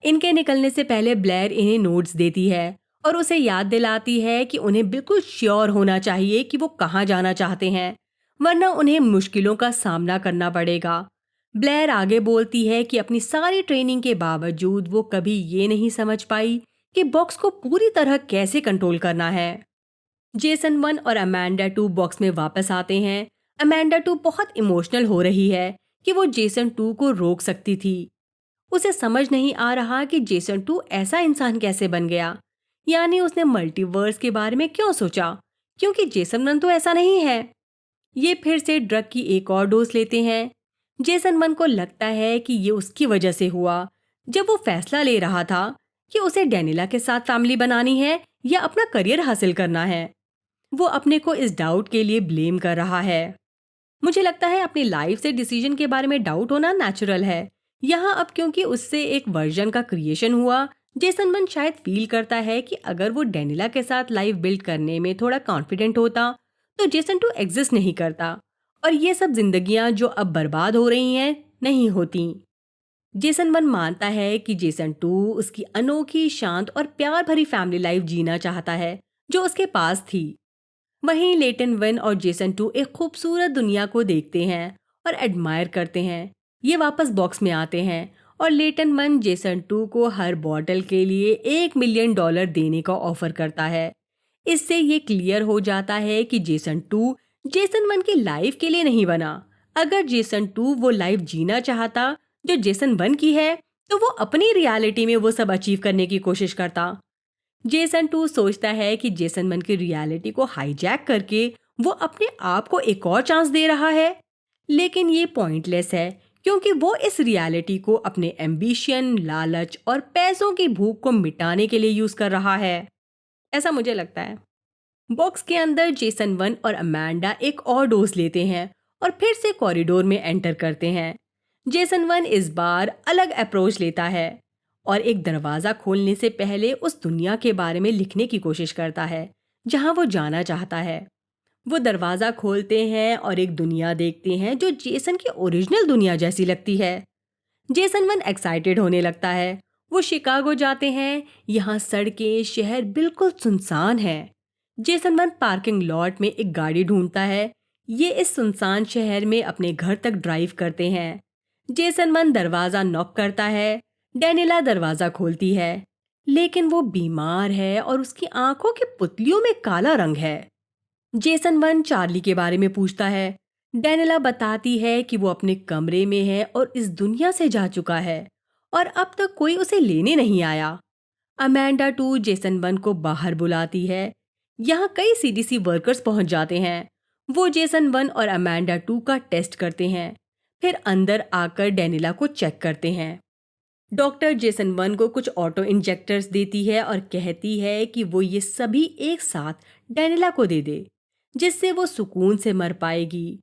इनके निकलने से पहले ब्लेयर इन्हें नोट्स देती है और उसे याद दिलाती है कि उन्हें बिल्कुल श्योर होना चाहिए कि वो कहाँ जाना चाहते हैं, वरना उन्हें मुश्किलों का सामना करना पड़ेगा। ब्लेयर आगे बोलती है कि अपनी सारी ट्रेनिंग के बावजूद वो कभी ये नहीं समझ पाई कि बॉक्स को पूरी तरह कैसे कंट्रोल करना है। जेसन 1 और अमांडा 2 बॉक्स में वापस आते हैं। अमांडा 2 बहुत इमोशनल हो रही है कि वो जेसन 2 को रोक सकती थी। उसे समझ नहीं आ रहा कि जेसन 2 ऐसा इंसान कैसे बन गया, यानी उसने मल्टीवर्स के बारे में क्यों सोचा, क्योंकि जेसन 1 तो ऐसा नहीं है। ये फिर से ड्रग की एक और डोज लेते हैं। जेसन 1 को लगता है कि ये उसकी वजह से हुआ। जब वो फैसला ले रहा था कि उसे डेनिला के साथ फैमिली बनानी है या अपना करियर हासिल करना है, वो अपने को इस डाउट के लिए ब्लेम कर रहा है। मुझे लगता है अपनी लाइफ से डिसीजन के बारे में डाउट होना नेचुरल है। यहाँ अब क्योंकि उससे एक वर्जन का क्रिएशन हुआ, जेसन 1 शायद फील करता है कि अगर वो डेनिला के साथ लाइफ बिल्ड करने में थोड़ा कॉन्फिडेंट होता तो जेसन 2 एग्जिस्ट नहीं करता और ये सब जिंदगियां जो अब बर्बाद हो रही हैं नहीं होती। जेसन 1 मानता है कि जेसन 2 उसकी अनोखी, शांत और प्यार भरी फैमिली लाइफ जीना चाहता है जो उसके पास थी। वहीं लेटन 1 और जेसन 2 एक खूबसूरत दुनिया को देखते हैं और एडमायर करते हैं। ये वापस बॉक्स में आते हैं और लेटन 1 जेसन 2 को हर बॉटल के लिए $1 मिलियन देने का ऑफर करता है। इससे ये क्लियर हो जाता है कि जेसन 2 जेसन 1 की लाइफ के लिए नहीं बना। अगर जेसन 2 वो लाइफ जीना चाहता जो जेसन 1 की है, तो वो अपनी रियलिटी में वो सब अचीव करने की कोशिश करता। जेसन 2 सोचता है कि जेसन 1 की रियलिटी को हाईजैक करके वो अपने आप को एक और चांस दे रहा है, लेकिन ये पॉइंटलेस है क्योंकि वो इस रियलिटी को अपने एम्बिशन, लालच और पैसों की भूख को मिटाने के लिए यूज कर रहा है। ऐसा मुझे लगता है। बॉक्स के अंदर जेसन 1 और अमांडा एक और डोज लेते हैं और फिर से कॉरिडोर में एंटर करते हैं। जेसन 1 इस बार अलग अप्रोच लेता है और एक दरवाज़ा खोलने से पहले उस दुनिया के बारे में लिखने की कोशिश करता है जहां वो जाना चाहता है। वो दरवाज़ा खोलते हैं और एक दुनिया देखते हैं जो जेसन की ओरिजिनल दुनिया जैसी लगती है। जेसन 1 एक्साइटेड होने लगता है। वो शिकागो जाते हैं। यहाँ सड़कें, शहर बिल्कुल सुनसान है। जेसन 1 पार्किंग लॉट में एक गाड़ी ढूंढता है। ये इस सुनसान शहर में अपने घर तक ड्राइव करते हैं। जेसन 1 दरवाज़ा नॉक करता है। डेनिला दरवाज़ा खोलती है, लेकिन वो बीमार है और उसकी आंखों की पुतलियों में काला रंग है। जेसन 1 चार्ली के बारे में पूछता है। डेनिला बताती है कि वो अपने कमरे में है और इस दुनिया से जा चुका है और अब तक कोई उसे लेने नहीं आया। अमांडा 2 जेसन 1 को बाहर बुलाती है। यहाँ कई सीडीसी वर्कर्स पहुंच जाते हैं। वो जेसन 1 और अमांडा 2 का टेस्ट करते हैं, फिर अंदर आकर डेनिला को चेक करते हैं। डॉक्टर जेसन 1 को कुछ ऑटो इंजेक्टर्स देती है और कहती है कि वो ये सभी एक साथ डेनिला को दे दे, जिससे वो सुकून से मर पाएगी।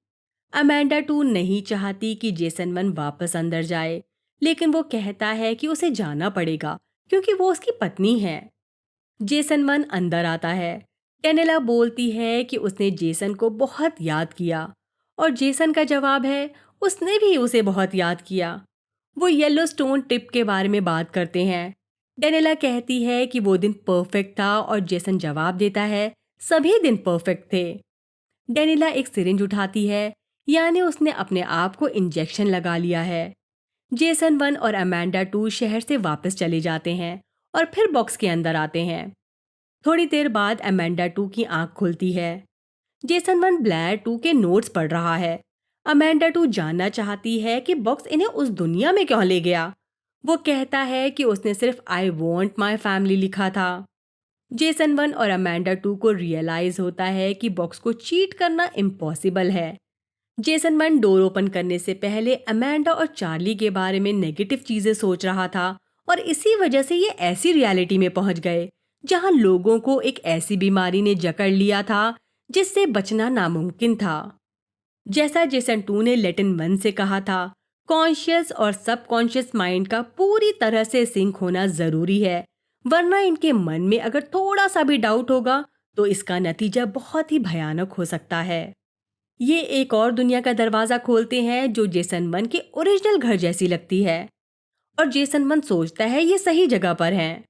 अमांडा 2 नहीं चाहती कि जेसन 1 वापस अंदर जाए, लेकिन वो कहता है कि उसे जाना पड़ेगा क्योंकि वो उसकी पत्नी है। जेसन 1 अंदर आता है। डेनिला बोलती है कि उसने जेसन को बहुत याद किया और जेसन का जवाब है उसने भी उसे बहुत याद किया। वो येलो स्टोन टिप के बारे में बात करते हैं। डेनिला कहती है कि वो दिन परफेक्ट था और जेसन जवाब देता है सभी दिन परफेक्ट थे। डेनिला एक सिरिंज उठाती है, यानी उसने अपने आप को इंजेक्शन लगा लिया है। जेसन 1 और अमांडा 2 शहर से वापस चले जाते हैं और फिर बॉक्स के अंदर आते हैं। थोड़ी देर बाद अमांडा 2 की आंख खुलती है। जेसन 1 ब्लैर 2 के नोट्स पढ़ रहा है। अमांडा 2 जानना चाहती है कि बॉक्स इन्हें उस दुनिया में क्यों ले गया। वो कहता है कि उसने सिर्फ आई वॉन्ट माई फैमिली लिखा था। जेसन 1 और अमांडा 2 को रियलाइज होता है कि बॉक्स को चीट करना इम्पॉसिबल है। जेसन 1 डोर ओपन करने से पहले अमांडा और चार्ली के बारे में नेगेटिव चीजें सोच रहा था और इसी वजह से ये ऐसी रियलिटी में पहुंच गए जहां लोगों को एक ऐसी बीमारी ने जकड़ लिया था जिससे बचना नामुमकिन था। जैसा जेसन 2 ने लेटिन 1 से कहा था, कॉन्शियस और सबकॉन्शियस माइंड का पूरी तरह से सिंक होना जरूरी है, वरना इनके मन में अगर थोड़ा सा भी डाउट होगा तो इसका नतीजा बहुत ही भयानक हो सकता है। ये एक और दुनिया का दरवाजा खोलते हैं जो जेसन वन के ओरिजिनल घर जैसी लगती है, और जेसन वन सोचता है ये सही जगह पर है।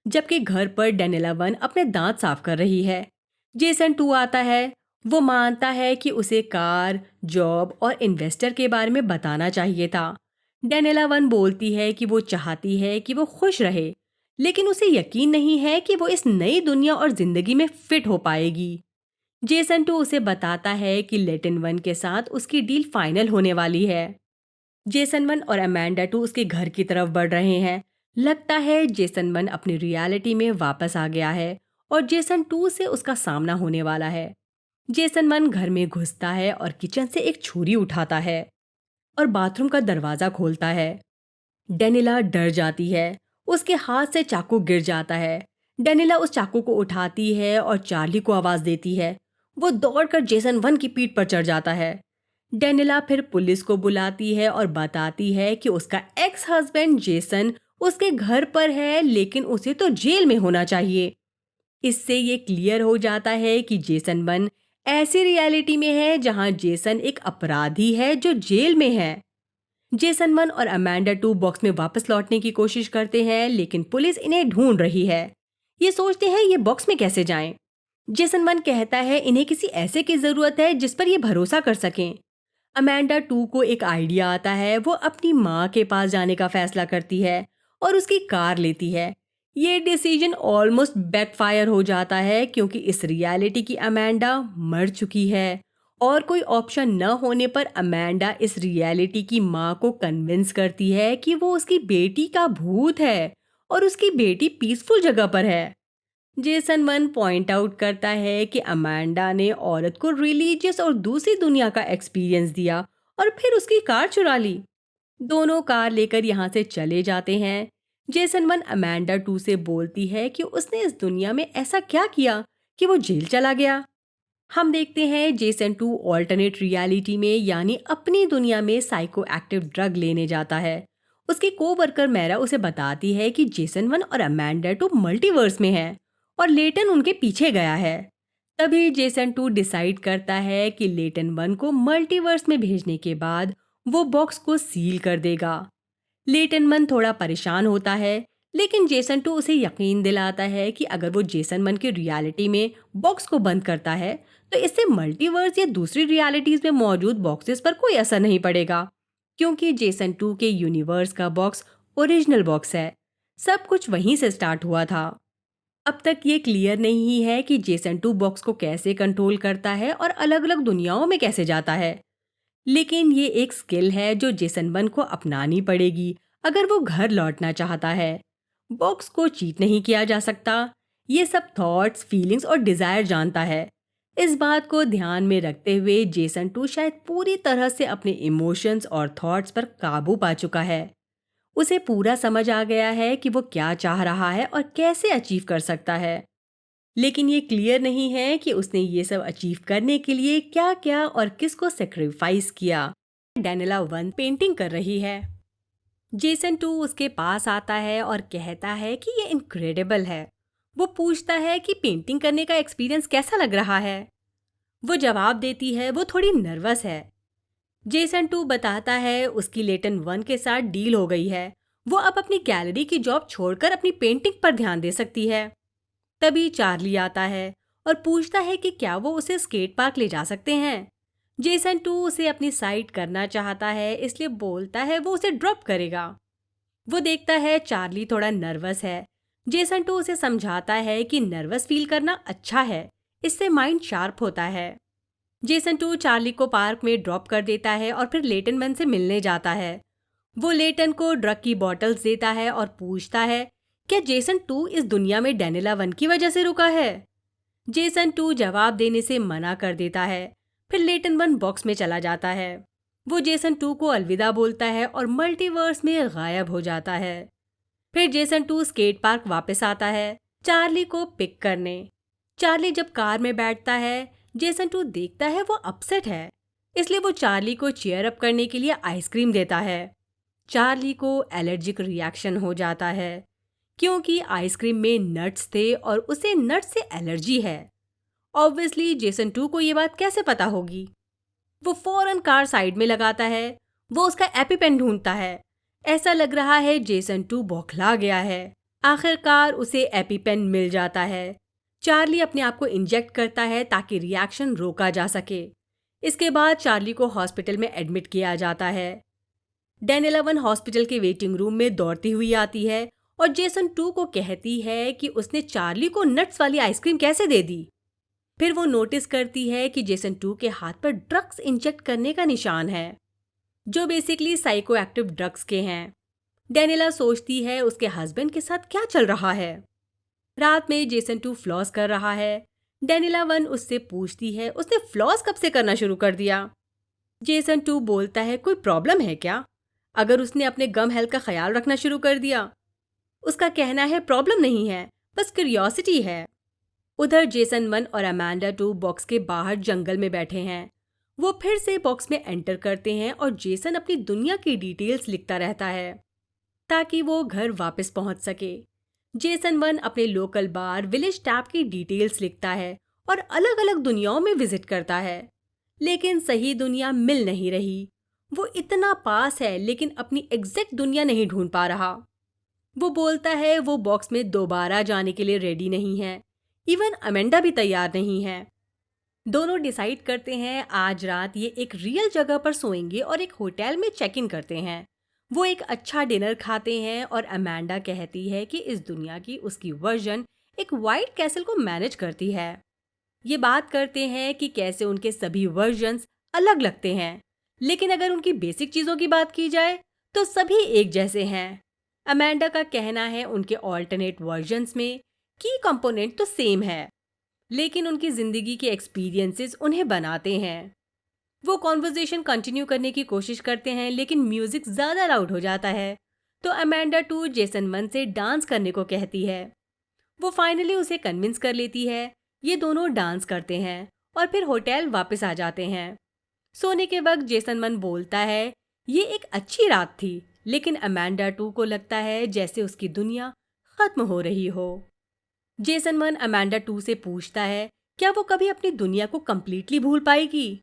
जबकि घर पर डेनिला वन अपने दांत साफ कर रही है, जेसन टू आता है। वो मानता है कि उसे कार, जॉब और इन्वेस्टर के बारे में बताना चाहिए था। डेनिला वन बोलती है कि वो चाहती है कि वो खुश रहे, लेकिन उसे यकीन नहीं है कि वो इस नई दुनिया और जिंदगी में फिट हो पाएगी। जेसन टू उसे बताता है कि लेटिन वन के साथ उसकी डील फाइनल होने वाली है। जेसन वन और अमेंडा टू उसके घर की तरफ बढ़ रहे हैं। लगता है जेसन वन अपनी रियलिटी में वापस आ गया है और जेसन टू से उसका सामना होने वाला है। जेसन वन घर में घुसता है और किचन से एक छुरी उठाता है और बाथरूम का दरवाजा खोलता है। डेनिला डर जाती है, उसके हाथ से चाकू गिर जाता है। डेनिला उस चाकू को उठाती है और चार्ली को आवाज देती है। वो दौड़कर जेसन वन की पीठ पर चढ़ जाता है। डेनिला फिर पुलिस को बुलाती है और बताती है कि उसका एक्स हस्बैंड जेसन उसके घर पर है, लेकिन उसे तो जेल में होना चाहिए। इससे ये क्लियर हो जाता है कि जेसन वन ऐसी रियलिटी में है जहां जेसन एक अपराधी है जो जेल में है। जेसन वन और अमेंडा टू बॉक्स में वापस लौटने की कोशिश करते हैं, लेकिन पुलिस इन्हें ढूंढ रही है। ये सोचते हैं ये बॉक्स में कैसे जाएं। जेसन वन कहता है इन्हें किसी ऐसे की जरूरत है जिस पर ये भरोसा कर सकें। अमेंडा टू को एक आइडिया आता है। वो अपनी माँ के पास जाने का फैसला करती है और उसकी कार लेती है। ये डिसीजन ऑलमोस्ट बैकफायर हो जाता है क्योंकि इस रियलिटी की अमेंडा मर चुकी है और कोई ऑप्शन न होने पर अमेंडा इस रियलिटी की माँ को कन्विंस करती है कि वो उसकी बेटी का भूत है और उसकी बेटी पीसफुल जगह पर है। जेसन वन पॉइंट आउट करता है कि अमेंडा ने औरत को रिलीजियस और दूसरी दुनिया का एक्सपीरियंस दिया और फिर उसकी कार चुरा ली। दोनों कार लेकर यहाँ से चले जाते हैं। जेसन वन अमेंडा टू से बोलती है कि उसने इस दुनिया में ऐसा क्या किया कि वो जेल चला गया। हम देखते हैं जेसन टू ऑल्टरनेट रियलिटी में यानी अपनी दुनिया में साइको एक्टिव ड्रग लेने जाता है। उसकी कोवर्कर मैरा उसे बताती है कि जेसन वन और अमेंडा टू मल्टीवर्स में है और लेटन उनके पीछे गया है। तभी जेसन टू डिसाइड करता है कि लेटन वन को मल्टीवर्स में भेजने के बाद वो बॉक्स को सील कर देगा। लेटन वन थोड़ा परेशान होता है, लेकिन जेसन टू उसे यकीन दिलाता है कि अगर वो जेसन वन की रियलिटी में बॉक्स को बंद करता है तो इससे मल्टीवर्स या दूसरी रियलिटीज में मौजूद बॉक्सेस पर कोई असर नहीं पड़ेगा, क्योंकि जेसन टू के यूनिवर्स का बॉक्स ओरिजिनल बॉक्स है। सब कुछ वहीं से स्टार्ट हुआ था। अब तक ये क्लियर नहीं है कि जेसन टू बॉक्स को कैसे कंट्रोल करता है और अलग अलग दुनियाओं में कैसे जाता है, लेकिन ये एक स्किल है जो जेसन वन को अपनानी पड़ेगी अगर वो घर लौटना चाहता है। बॉक्स को चीट नहीं किया जा सकता। ये सब थॉट्स, फीलिंग्स और डिजायर जानता है। इस बात को ध्यान में रखते हुए जेसन टू शायद पूरी तरह से अपने इमोशंस और थॉट्स पर काबू पा चुका है। उसे पूरा समझ आ गया है कि वो क्या चाह रहा है और कैसे अचीव कर सकता है, लेकिन ये क्लियर नहीं है कि उसने ये सब अचीव करने के लिए क्या क्या और किसको सेक्रीफाइस किया। डेनिला वन पेंटिंग कर रही है। जेसन टू उसके पास आता है और कहता है कि ये इनक्रेडिबल है। वो पूछता है कि पेंटिंग करने का एक्सपीरियंस कैसा लग रहा है। वो जवाब देती है वो थोड़ी नर्वस है। जेसन टू बताता है उसकी लेटन वन के साथ डील हो गई है। वो अब अपनी गैलरी की जॉब छोड़कर अपनी पेंटिंग पर ध्यान दे सकती है। तभी चार्ली आता है और पूछता है कि क्या वो उसे स्केट पार्क ले जा सकते हैं। जेसन टू उसे अपनी साइड करना चाहता है, इसलिए बोलता है वो उसे ड्रॉप करेगा। वो देखता है चार्ली थोड़ा नर्वस है। जेसन टू उसे समझाता है कि नर्वस फील करना अच्छा है, इससे माइंड शार्प होता है। जेसन टू चार्ली को पार्क में ड्रॉप कर देता है और फिर लेटन वन से मिलने जाता है। वो लेटन को ड्रग की बॉटल्स देता है और पूछता है क्या जेसन टू इस दुनिया में डेनिला वन की वजह से रुका है। जेसन टू जवाब देने से मना कर देता है। फिर लेटन वन बॉक्स में चला जाता है। वो जेसन टू को अलविदा बोलता है और मल्टीवर्स में गायब हो जाता है। फिर जेसन टू स्केट पार्क वापस आता है चार्ली को पिक करने। चार्ली जब कार में बैठता है, जेसन टू देखता है वो अपसेट है, इसलिए वो चार्ली को चीयर अप करने के लिए आइसक्रीम देता है। चार्ली को एलर्जिक रिएक्शन हो जाता है। क्योंकि आइसक्रीम में नट्स थे और उसे नट्स से एलर्जी है। ऑब्वियसली जेसन 2 को ये बात कैसे पता होगी? वो फौरन कार साइड में लगाता है। वो उसका एपिपेन ढूंढता है। ऐसा लग रहा है जेसन 2 बौखला गया है। आखिरकार उसे एपिपेन मिल जाता है। चार्ली अपने आप को इंजेक्ट करता है ताकि रिएक्शन रोका जा सके। इसके बाद चार्ली को हॉस्पिटल में एडमिट किया जाता है। डेनिला वन हॉस्पिटल के वेटिंग रूम में दौड़ती हुई आती है और जेसन 2 को कहती है कि उसने चार्ली को नट्स वाली आइसक्रीम कैसे दे दी। फिर वो नोटिस करती है कि जेसन 2 के हाथ पर ड्रग्स इंजेक्ट करने का निशान है, जो बेसिकली साइको एक्टिव ड्रग्स के हैं। डेनिला सोचती है उसके हस्बैंड के साथ क्या चल रहा है। रात में जेसन 2 फ्लॉस कर रहा है। डेनिला वन उससे पूछती है उसने फ्लॉस कब से करना शुरू कर दिया। जेसन 2 बोलता है कोई प्रॉब्लम है क्या अगर उसने अपने गम हेल्थ का ख्याल रखना शुरू कर दिया। उसका कहना है प्रॉब्लम नहीं है, बस क्यूरियोसिटी है। उधर जेसन 1 और अमांडा 2 बॉक्स के बाहर जंगल में बैठे हैं। वो फिर से बॉक्स में एंटर करते हैं और जेसन अपनी दुनिया की डिटेल्स लिखता रहता है ताकि वो घर वापस पहुंच सके। जेसन 1 अपने लोकल बार विलेज टैप की डिटेल्स लिखता है और अलग अलग दुनियाओं में विजिट करता है, लेकिन सही दुनिया मिल नहीं रही। वो इतना पास है लेकिन अपनी एग्जैक्ट दुनिया नहीं ढूंढ पा रहा। वो बोलता है वो बॉक्स में दोबारा जाने के लिए रेडी नहीं है। इवन अमेंडा भी तैयार नहीं है। दोनों डिसाइड करते हैं आज रात ये एक रियल जगह पर सोएंगे और एक होटल में चेक इन करते हैं। वो एक अच्छा डिनर खाते हैं और अमेंडा कहती है कि इस दुनिया की उसकी वर्जन एक वाइट कैसल को मैनेज करती है। ये बात करते हैं कि कैसे उनके सभी वर्जन्स अलग लगते हैं, लेकिन अगर उनकी बेसिक चीज़ों की बात की जाए तो सभी एक जैसे हैं। अमेंडा का कहना है उनके ऑल्टरनेट वर्जन्स में की कंपोनेंट तो सेम है, लेकिन उनकी ज़िंदगी के एक्सपीरियंसेस उन्हें बनाते हैं। वो कॉन्वर्जेशन कंटिन्यू करने की कोशिश करते हैं लेकिन म्यूज़िक ज़्यादा लाउड हो जाता है, तो अमेंडा 2 जेसन 1 से डांस करने को कहती है। वो फाइनली उसे कन्विंस कर लेती है। ये दोनों डांस करते हैं और फिर होटल वापस आ जाते हैं। सोने के वक्त जेसन 1 बोलता है ये एक अच्छी रात थी, लेकिन अमेंडा 2 को लगता है जैसे उसकी दुनिया खत्म हो रही हो। जेसन 1 अमेंडा 2 से पूछता है क्या वो कभी अपनी दुनिया को कंप्लीटली भूल पाएगी।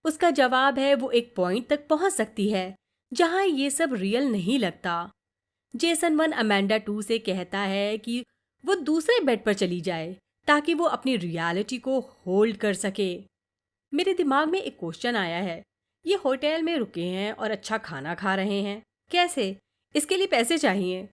उसका जवाब है वो एक पॉइंट तक पहुंच सकती है जहां ये सब रियल नहीं लगता। जेसन 1 अमेंडा 2 से कहता है कि वो दूसरे बेड पर चली जाए ताकि वो अपनी रियलिटी को होल्ड कर सके। मेरे दिमाग में एक क्वेश्चन आया है, ये होटल में रुके हैं और अच्छा खाना खा रहे हैं, कैसे? इसके लिए पैसे चाहिए।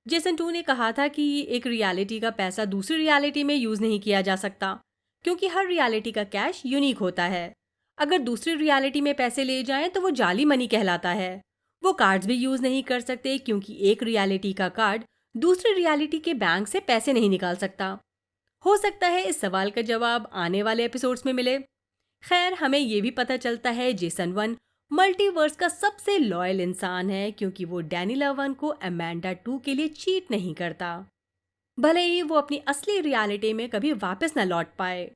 जेसन 2 ने कहा था कि एक रियलिटी का पैसा दूसरी रियलिटी में यूज़ नहीं किया जा सकता, क्योंकि हर रियलिटी का कैश यूनिक होता है। अगर दूसरी रियलिटी में पैसे ले जाएं तो वो जाली मनी कहलाता है। वो कार्ड्स भी यूज़ नहीं कर सकते क्योंकि एक रियलिटी का कार्ड दूसरी रियलिटी के बैंक से पैसे नहीं निकाल सकता। हो सकता है इस सवाल का जवाब आने वाले एपिसोड्स में मिले। खैर, हमें ये भी पता चलता है जेसन 1 मल्टीवर्स का सबसे लॉयल इंसान है क्योंकि वो डेनिला 1 को अमेंडा 2 के लिए चीट नहीं करता, भले ही वो अपनी असली रियलिटी में कभी वापस न लौट पाए।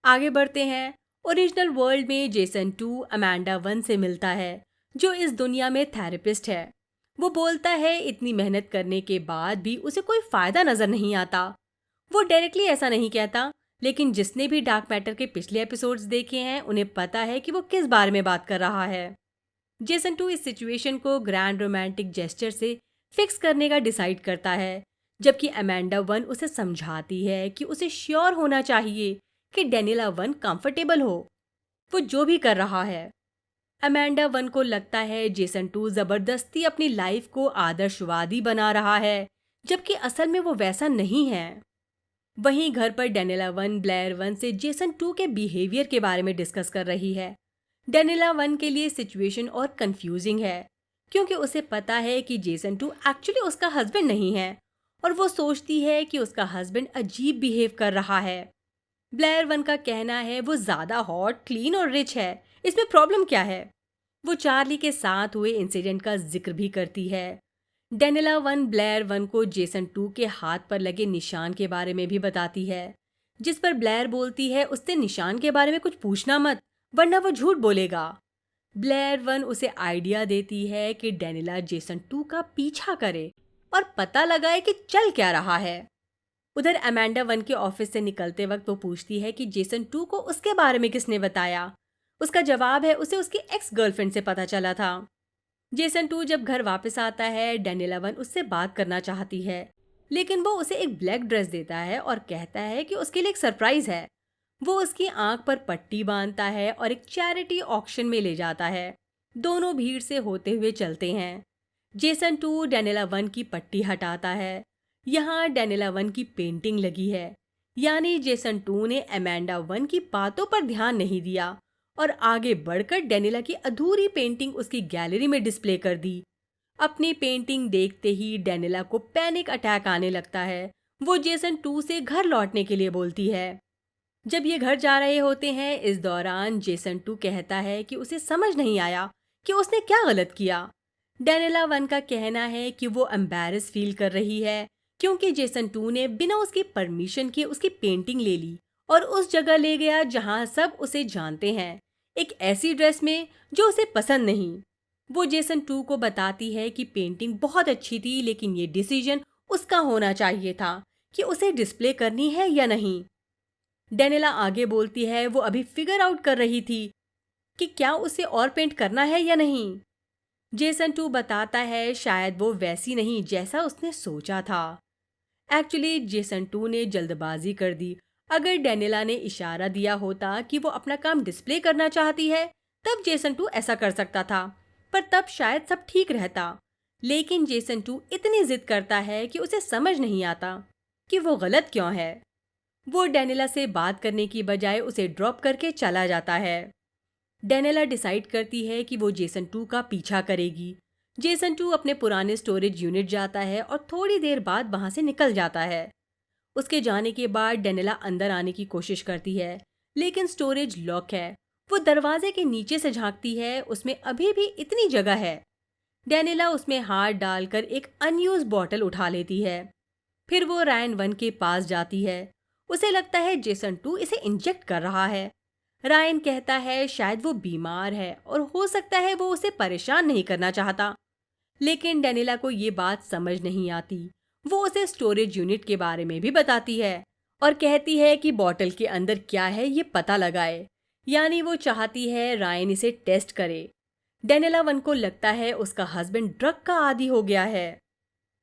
आगे बढ़ते हैं। ओरिजिनल वर्ल्ड में जेसन 2 अमेंडा 1 से मिलता है, जो इस दुनिया में थेरेपिस्ट है। वो बोलता है इतनी मेहनत करने के बाद भी उसे कोई फ़ायदा नज़र नहीं आता। वो डायरेक्टली ऐसा नहीं कहता, लेकिन जिसने भी डार्क मैटर के पिछले एपिसोड्स देखे हैं उन्हें पता है कि वो किस बारे में बात कर रहा है। जेसन 2 इस सिचुएशन को ग्रैंड रोमांटिक जेस्चर से फिक्स करने का डिसाइड करता है, जबकि अमेंडा 1 उसे समझाती है कि उसे श्योर होना चाहिए कि डेनिला 1 कंफर्टेबल हो, वो जो भी कर रहा है। अमेंडा 1 को लगता है जेसन 2 ज़बरदस्ती अपनी लाइफ को आदर्शवादी बना रहा है, जबकि असल में वो वैसा नहीं है। वहीं घर पर डेनिला 1 ब्लेयर 1 से जेसन 2 के बिहेवियर के बारे में डिस्कस कर रही है। डेनिला 1 के लिए सिचुएशन और कंफ्यूजिंग है क्योंकि उसे पता है कि जेसन 2 एक्चुअली उसका हस्बैंड नहीं है और वो सोचती है कि उसका हस्बैंड अजीब बिहेव कर रहा है। ब्लेयर 1 का कहना है वो ज़्यादा हॉट, क्लीन और रिच है, इसमें प्रॉब्लम क्या है। वो चार्ली के साथ हुए इंसिडेंट का जिक्र भी करती है। डेनिला 1 ब्लेयर 1 को जेसन 2 के हाथ पर लगे निशान के बारे में भी बताती है, जिस पर ब्लेयर बोलती है उससे निशान के बारे में कुछ पूछना मत, वरना वो झूठ बोलेगा। ब्लेयर 1 उसे आइडिया देती है कि डेनिला जेसन 2 का पीछा करे और पता लगाए कि चल क्या रहा है। उधर अमेंडा 1 के ऑफिस से निकलते वक्त वो पूछती है कि जेसन 2 को उसके बारे में किसने बताया। उसका जवाब है उसे उसकी एक्स गर्लफ्रेंड से पता चला था। जेसन 2 जब घर वापस आता है, डेनिला 1 उससे बात करना चाहती है, लेकिन वो उसे एक ब्लैक ड्रेस देता है और कहता है कि उसके लिए एक सरप्राइज है। वो उसकी आंख पर पट्टी बांधता है और एक चैरिटी ऑक्शन में ले जाता है। दोनों भीड़ से होते हुए चलते हैं। जेसन 2 डेनिला 1 की पट्टी हटाता है। यहाँ डेनिला 1 की पेंटिंग लगी है, यानी जेसन 2 ने अमेंडा 1 की बातों पर ध्यान नहीं दिया और आगे बढ़कर डेनिला की अधूरी पेंटिंग उसकी गैलरी में डिस्प्ले कर दी। अपनी पेंटिंग देखते ही डेनिला को पैनिक अटैक आने लगता है। वो जेसन 2 से घर लौटने के लिए बोलती है। जब ये घर जा रहे होते हैं, इस दौरान जेसन 2 कहता है कि उसे समझ नहीं आया कि उसने क्या गलत किया। डेनिला 1 का कहना है कि वो एम्बैरस फील कर रही है क्योंकि जेसन 2 ने बिना उसकी परमिशन के उसकी पेंटिंग ले ली और उस जगह ले गया जहां सब उसे जानते हैं, एक ऐसी ड्रेस में जो उसे पसंद नहीं। वो जेसन 2 को बताती है कि पेंटिंग बहुत अच्छी थी, लेकिन ये डिसीजन उसका होना चाहिए था कि उसे डिस्प्ले करनी है या नहीं। डेनिला आगे बोलती है वो अभी फिगर आउट कर रही थी कि क्या उसे और पेंट करना है या नहीं। जेसन 2 बताता है शायद वो वैसी नहीं जैसा उसने सोचा था। एक्चुअली जेसन 2 ने जल्दबाजी कर दी। अगर डेनिला ने इशारा दिया होता कि वो अपना काम डिस्प्ले करना चाहती है, तब जेसन 2 ऐसा कर सकता था, पर तब शायद सब ठीक रहता। लेकिन जेसन 2 इतनी जिद करता है कि उसे समझ नहीं आता कि वो गलत क्यों है। वो डेनिला से बात करने की बजाय उसे ड्रॉप करके चला जाता है। डेनिला डिसाइड करती है कि वो जेसन 2 का पीछा करेगी। जेसन 2 अपने पुराने स्टोरेज यूनिट जाता है और थोड़ी देर बाद वहां से निकल जाता है। उसके जाने के बाद डेनिला अंदर आने की कोशिश करती है, लेकिन स्टोरेज लॉक है। वो दरवाजे के नीचे से झांकती है, उसमें अभी भी इतनी जगह है। डेनिला उसमें हाथ डालकर एक अनयूज बॉटल उठा लेती है। फिर वो रायन 1 के पास जाती है। उसे लगता है जेसन 2 इसे इंजेक्ट कर रहा है। रायन कहता है शायद वो बीमार है और हो सकता है वो उसे परेशान नहीं करना चाहता। लेकिन डेनिला को ये बात समझ नहीं आती। वो उसे स्टोरेज यूनिट के बारे में भी बताती है और कहती है कि बॉटल के अंदर क्या है ये पता लगाए, यानी वो चाहती है रायन इसे टेस्ट करे। डेनिला 1 को लगता है उसका हस्बैंड ड्रग का आदी हो गया है।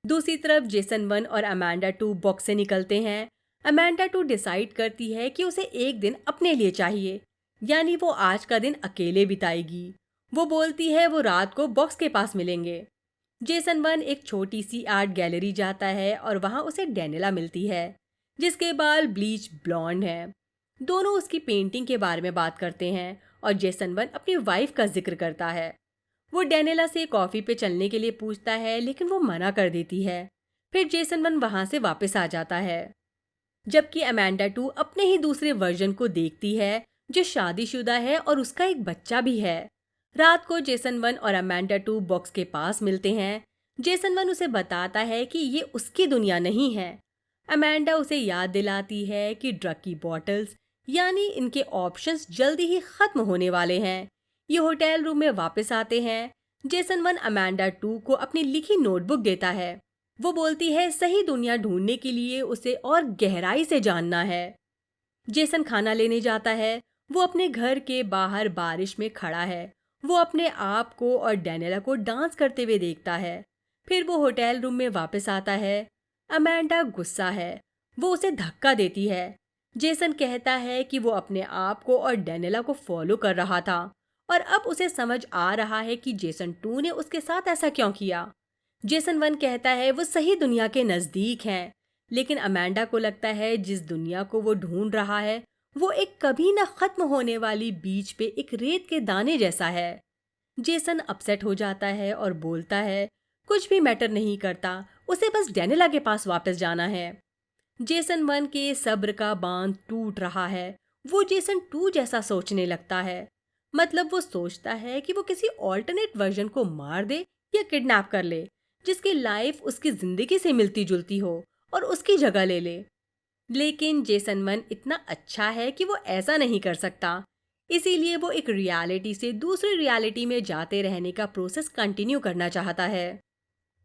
दूसरी तरफ जेसन 1 और अमेंडा 2 बॉक्स से निकलते हैं। अमेंडा 2 डिसाइड करती है कि उसे एक दिन अपने लिए चाहिए, यानी वो आज का दिन अकेले बिताएगी। वो बोलती है वो रात को बॉक्स के पास मिलेंगे। जेसन 1 एक छोटी सी आर्ट गैलरी जाता है और वहां उसे डेनिला मिलती है, जिसके बाल ब्लीच ब्लॉन्ड हैं। दोनों उसकी पेंटिंग के बारे में बात करते हैं और जेसन 1 अपनी वाइफ का जिक्र करता है। वो डेनिला से कॉफी पे चलने के लिए पूछता है, लेकिन वो मना कर देती है। फिर जेसन 1 वहां से वापस आ जाता है, जबकि अमेंडा 2 अपने ही दूसरे वर्जन को देखती है जो शादीशुदा है और उसका एक बच्चा भी है। रात को जेसन 1 और अमेंडा 2 बॉक्स के पास मिलते हैं। जेसन 1 उसे बताता है कि ये उसकी दुनिया नहीं है। अमेंडा उसे याद दिलाती है कि ड्रग की बॉटल्स, यानी इनके ऑप्शंस जल्दी ही खत्म होने वाले हैं। ये होटल रूम में वापस आते हैं। जेसन 1 अमेंडा 2 को अपनी लिखी नोटबुक देता है। वो बोलती है सही दुनिया ढूंढने के लिए उसे और गहराई से जानना है। जेसन खाना लेने जाता है। वो अपने घर के बाहर बारिश में खड़ा है। वो अपने आप को और डेनिला को डांस करते हुए देखता है। फिर वो होटल रूम में वापस आता है। अमेंडा गुस्सा है। वो उसे धक्का देती है। जेसन कहता है कि वो अपने आप को और डेनिला को फॉलो कर रहा था और अब उसे समझ आ रहा है कि जेसन 2 ने उसके साथ ऐसा क्यों किया। जेसन 1 कहता है वो सही दुनिया के नज़दीक हैं, लेकिन अमेंडा को लगता है जिस दुनिया को वो ढूंढ रहा है वो एक कभी न खत्म होने वाली बीच पे एक रेत के दाने जैसा है। जेसन अपसेट हो जाता है और बोलता है कुछ भी मैटर नहीं करता, उसे बस डेनिला के पास वापस जाना है। जेसन 1 के सब्र का बांध टूट रहा है। वो जेसन 2 जैसा सोचने लगता है। मतलब वो सोचता है कि वो किसी ऑल्टरनेट वर्जन को मार दे या किडनैप कर ले, जिसकी लाइफ उसकी जिंदगी से मिलती जुलती हो और उसकी जगह ले ले। लेकिन जेसन 1 इतना अच्छा है कि वो ऐसा नहीं कर सकता। इसीलिए वो एक रियलिटी से दूसरी रियलिटी में जाते रहने का प्रोसेस कंटिन्यू करना चाहता है।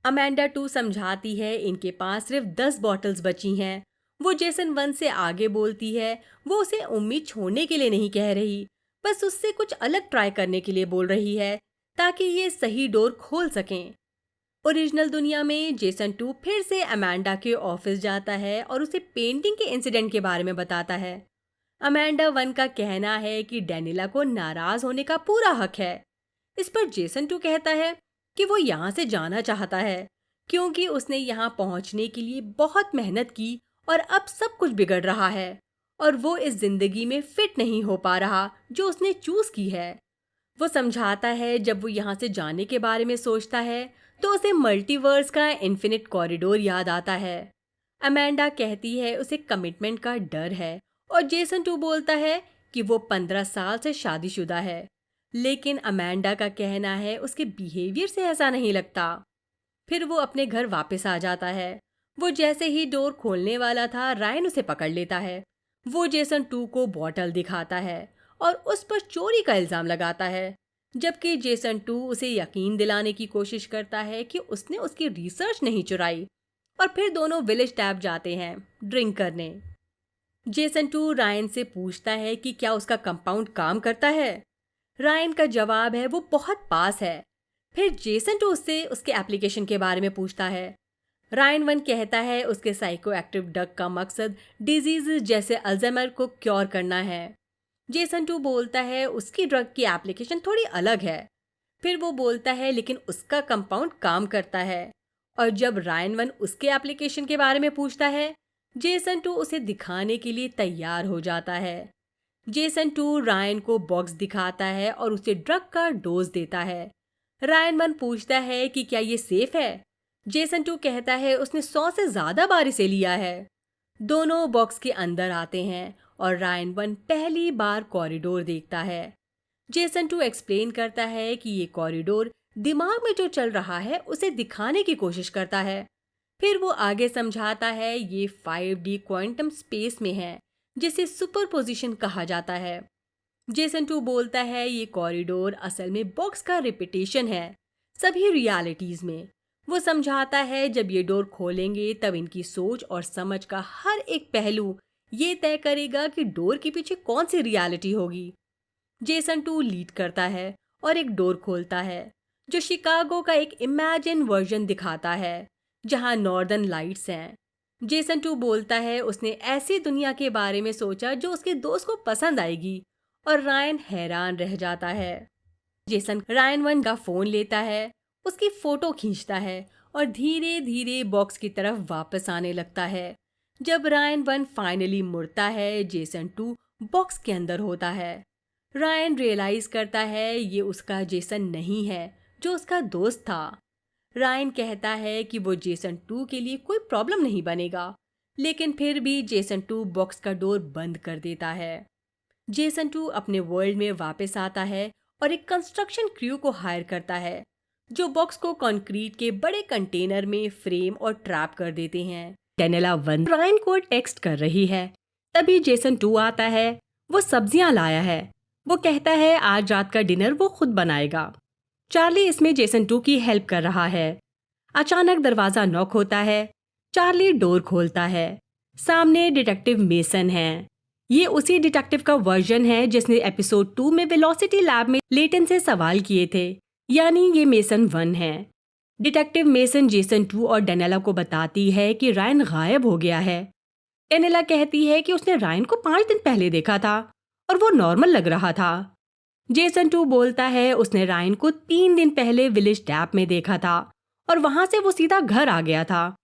अमेंडा 2 समझाती है इनके पास सिर्फ 10 बॉटल्स बची हैं। वो जेसन 1 से आगे बोलती है, वो उसे उम्मीद छोड़ने के लिए नहीं कह रही, बस उससे कुछ अलग ट्राई करने के लिए बोल रही है ताकि ये सही डोर खोल सकें। ओरिजिनल दुनिया में जेसन 2 फिर से अमेंडा के ऑफिस जाता है और उसे पेंटिंग के इंसिडेंट के बारे में बताता है। अमेंडा 1 का कहना है कि डेनिला को नाराज होने का पूरा हक है। इस पर जेसन 2 कहता है कि वो यहाँ से जाना चाहता है क्योंकि उसने यहाँ पहुँचने के लिए बहुत मेहनत की और अब सब कुछ बिगड़ रहा है और वो इस जिंदगी में फिट नहीं हो पा रहा जो उसने चूज की है। वो समझाता है जब वो यहाँ से जाने के बारे में सोचता है तो उसे मल्टीवर्स का इन्फिनिट कॉरिडोर याद आता है। अमेंडा कहती है उसे कमिटमेंट का डर है और जेसन 2 बोलता है कि वो 15 साल से शादीशुदा है, लेकिन अमेंडा का कहना है उसके बिहेवियर से ऐसा नहीं लगता। फिर वो अपने घर वापस आ जाता है। वो जैसे ही डोर खोलने वाला था, रायन उसे पकड़ लेता है। वो जेसन 2 को बॉटल दिखाता है और उस पर चोरी का इल्ज़ाम लगाता है, जबकि जेसन 2 उसे यकीन दिलाने की कोशिश करता है कि उसने उसकी रिसर्च नहीं चुराई। और फिर दोनों विलेज टैब जाते हैं ड्रिंक करने। जेसन 2 रायन से पूछता है कि क्या उसका कंपाउंड काम करता है। रायन का जवाब है वो बहुत पास है। फिर जेसन 2 उससे उसके एप्लीकेशन के बारे में पूछता है। रायन 1 कहता है उसके साइको एक्टिव ड्रग का मकसद डिजीज जैसे अल्जाइमर को क्योर करना है। जेसन 2 बोलता है उसकी ड्रग की एप्लीकेशन थोड़ी अलग है। फिर वो बोलता है लेकिन उसका कंपाउंड काम करता है। और जब रायन 1 उसके एप्लीकेशन के बारे में पूछता है, जेसन 2 उसे दिखाने के लिए तैयार हो जाता है। जेसन 2 रायन को बॉक्स दिखाता है और उसे ड्रग का डोज देता है। रायन 1 पूछता है कि क्या ये सेफ है। जेसन 2 कहता है उसने 100 से ज़्यादा बार इसे लिया है। दोनों बॉक्स के अंदर आते हैं और रायन 1 पहली बार कॉरिडोर देखता है। जेसन 2 एक्सप्लेन करता है कि ये कॉरिडोर दिमाग में जो चल रहा है उसे दिखाने की कोशिश करता है। फिर वो आगे समझाता है ये 5D क्वांटम स्पेस में है जिसे सुपरपोजिशन कहा जाता है। जेसन 2 बोलता है ये कॉरिडोर असल में बॉक्स का रिपीटेशन है सभी रियलिटीज में। वो समझाता है जब ये डोर खोलेंगे तब इनकी सोच और समझ का हर एक पहलू ये तय करेगा कि डोर के पीछे कौन सी रियलिटी होगी। जेसन 2 लीड करता है और एक डोर खोलता है जो शिकागो का एक इमेजिन वर्जन दिखाता है जहां नॉर्दर्न लाइट्स हैं। जेसन 2 बोलता है उसने ऐसी दुनिया के बारे में सोचा जो उसके दोस्त को पसंद आएगी और रायन हैरान रह जाता है। जेसन रायन 1 का फोन लेता है, उसकी फोटो खींचता है और धीरे धीरे बॉक्स की तरफ वापस आने लगता है। जब रायन 1 फाइनली मुड़ता है, जेसन 2 बॉक्स के अंदर होता है। रायन रियलाइज करता है ये उसका जेसन नहीं है जो उसका दोस्त था। रायन कहता है कि वो जेसन 2 के लिए कोई प्रॉब्लम नहीं बनेगा, लेकिन फिर भी जेसन 2 बॉक्स का डोर बंद कर देता है। जेसन 2 अपने वर्ल्ड में वापस आता है और एक कंस्ट्रक्शन क्रू को हायर करता है जो बॉक्स को कंक्रीट के बड़े कंटेनर में फ्रेम और ट्रैप कर देते हैं। डेनिला 1 रायन को टेक्स्ट कर रही है, तभी जेसन 2 आता है। वो सब्जियां लाया है। वो कहता है आज रात का डिनर वो खुद बनाएगा। चार्ली इसमें जेसन 2 की हेल्प कर रहा है। अचानक दरवाजा नॉक होता है। चार्ली डोर खोलता है। सामने डिटेक्टिव मेसन है। ये उसी डिटेक्टिव का वर्जन है जिसने एपिसोड 2 में वेलोसिटी लैब में लेटन से सवाल किए थे, यानी ये मेसन 1 है। डिटेक्टिव मेसन जेसन 2 और डेनिला को बताती है कि रायन गायब हो गया है। डेनिला कहती है कि उसने रायन को 5 दिन पहले देखा था और वो नॉर्मल लग रहा था। जेसन 2 बोलता है उसने रायन को 3 दिन पहले विलेज टैप में देखा था और वहां से वो सीधा घर आ गया था।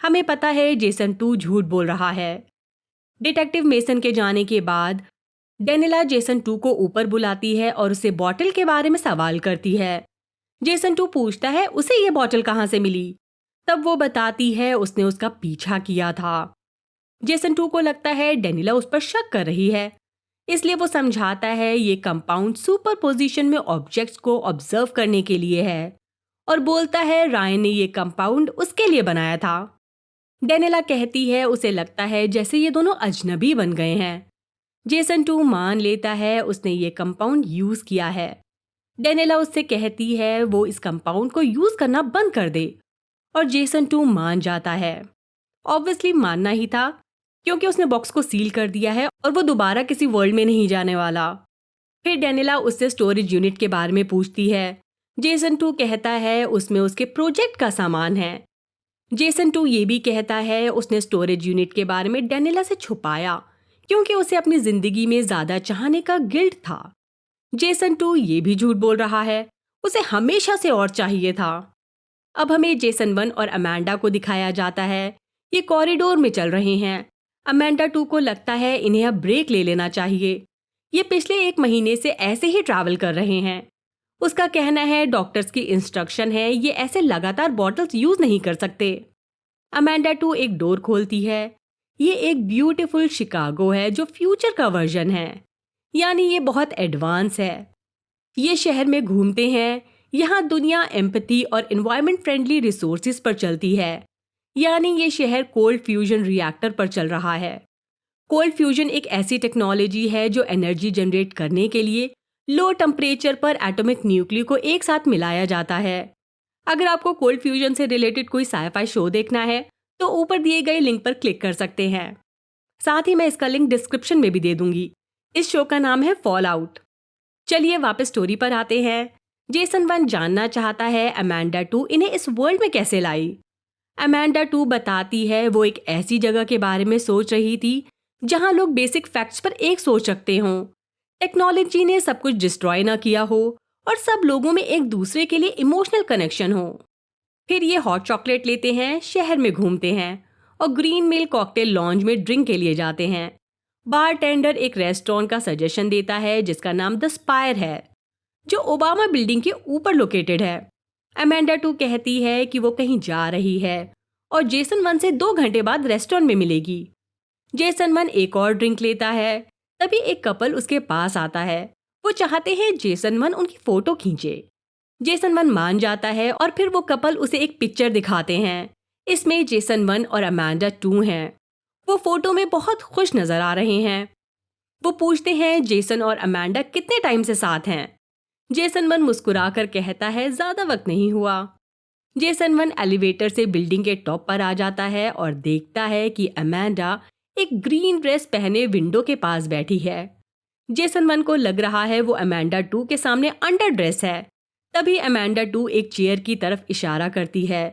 हमें पता है जेसन 2 झूठ बोल रहा है। डिटेक्टिव मेसन के जाने के बाद डेनिला जेसन 2 को ऊपर बुलाती है और उसे बॉटल के बारे में सवाल करती है। जेसन 2 पूछता है उसे ये बॉटल कहाँ से मिली। तब वो बताती है उसने उसका पीछा किया था। जेसन 2 को लगता है डेनिला उस पर शक कर रही है, इसलिए वो समझाता है ये कंपाउंड सुपरपोजिशन में ऑब्जेक्ट्स को ऑब्जर्व करने के लिए है और बोलता है रायन ने ये कंपाउंड उसके लिए बनाया था। डेनिला कहती है उसे लगता है जैसे ये दोनों अजनबी बन गए हैं। जेसन 2 मान लेता है उसने ये कंपाउंड यूज किया है। डेनिला उससे कहती है वो इस कंपाउंड को यूज करना बंद कर दे और जेसन 2 मान जाता है। ऑब्वियसली मानना ही था, क्योंकि उसने बॉक्स को सील कर दिया है और वो दोबारा किसी वर्ल्ड में नहीं जाने वाला। फिर डेनिला उससे स्टोरेज यूनिट के बारे में पूछती है। जेसन 2 कहता है उसमें उसके प्रोजेक्ट का सामान है। जेसन 2 ये भी कहता है उसने स्टोरेज यूनिट के बारे में डेनिला से छुपाया, क्योंकि उसे अपनी जिंदगी में ज्यादा चाहने का गिल्ट था। जेसन 2 ये भी झूठ बोल रहा है, उसे हमेशा से और चाहिए था। अब हमें जेसन 1 और अमांडा को दिखाया जाता है। ये कॉरिडोर में चल रहे हैं। अमांडा 2 को लगता है इन्हें अब ब्रेक ले लेना चाहिए। ये पिछले 1 महीने से ऐसे ही ट्रैवल कर रहे हैं। उसका कहना है डॉक्टर्स की इंस्ट्रक्शन है, ये ऐसे लगातार बॉटल्स यूज नहीं कर सकते। अमांडा 2 एक डोर खोलती है। ये एक ब्यूटीफुल शिकागो है जो फ्यूचर का वर्जन है, यानी ये बहुत एडवांस है। ये शहर में घूमते हैं। यहाँ दुनिया एम्पैथी और एनवायरनमेंट फ्रेंडली रिसोर्सेज पर चलती है, यानी ये शहर कोल्ड फ्यूजन रिएक्टर पर चल रहा है। कोल्ड फ्यूजन एक ऐसी टेक्नोलॉजी है जो एनर्जी जनरेट करने के लिए लो टेम्परेचर पर एटॉमिक न्यूक्लियो को एक साथ मिलाया जाता है। अगर आपको कोल्ड फ्यूजन से रिलेटेड कोई साईफाई शो देखना है तो ऊपर दिए गए लिंक पर क्लिक कर सकते हैं। साथ ही मैं इसका लिंक डिस्क्रिप्शन में भी दे दूंगी। इस शो का नाम है फॉल आउट। चलिए वापस स्टोरी पर आते हैं। जेसन 1 जानना चाहता है अमांडा 2 इन्हें इस वर्ल्ड में कैसे लाई। अमांडा 2 बताती है वो एक ऐसी जगह के बारे में सोच रही थी जहां लोग बेसिक फैक्ट्स पर एक सोच सकते हों। टेक्नोलॉजी ने सब कुछ डिस्ट्रॉय ना किया हो और सब लोगों में एक दूसरे के लिए इमोशनल कनेक्शन हो। फिर ये हॉट चॉकलेट लेते हैं, शहर में घूमते हैं और ग्रीन मिल कॉकटेल लॉन्ज में ड्रिंक के लिए जाते हैं। बारटेंडर एक रेस्टोरेंट का सजेशन देता है जिसका नाम द स्पायर है, जो ओबामा बिल्डिंग के ऊपर लोकेटेड है। अमांडा 2 कहती है कि वो कहीं जा रही है और जेसन 1 से 2 घंटे बाद रेस्टोरेंट में मिलेगी। जेसन 1 एक और ड्रिंक लेता है। तभी एक कपल उसके पास आता है। वो चाहते हैं जेसन 1 उनकी फोटो खींचे। जेसन 1 मान जाता है और फिर वो कपल उसे एक पिक्चर दिखाते हैं। इसमें जेसन 1 और अमांडा 2 हैं। वो फोटो में बहुत खुश नजर आ रहे हैं। वो पूछते हैं जेसन और अमांडा कितने टाइम से साथ हैं। जेसन 1 मुस्कुराकर कहता है ज्यादा वक्त नहीं हुआ। जेसन 1 एलिवेटर से बिल्डिंग के टॉप पर आ जाता है और देखता है कि अमांडा एक ग्रीन ड्रेस पहने विंडो के पास बैठी है। जेसन 1 को लग रहा है वो अमांडा 2 के सामने अंडर ड्रेस है। तभी अमांडा 2 एक चेयर की तरफ इशारा करती है।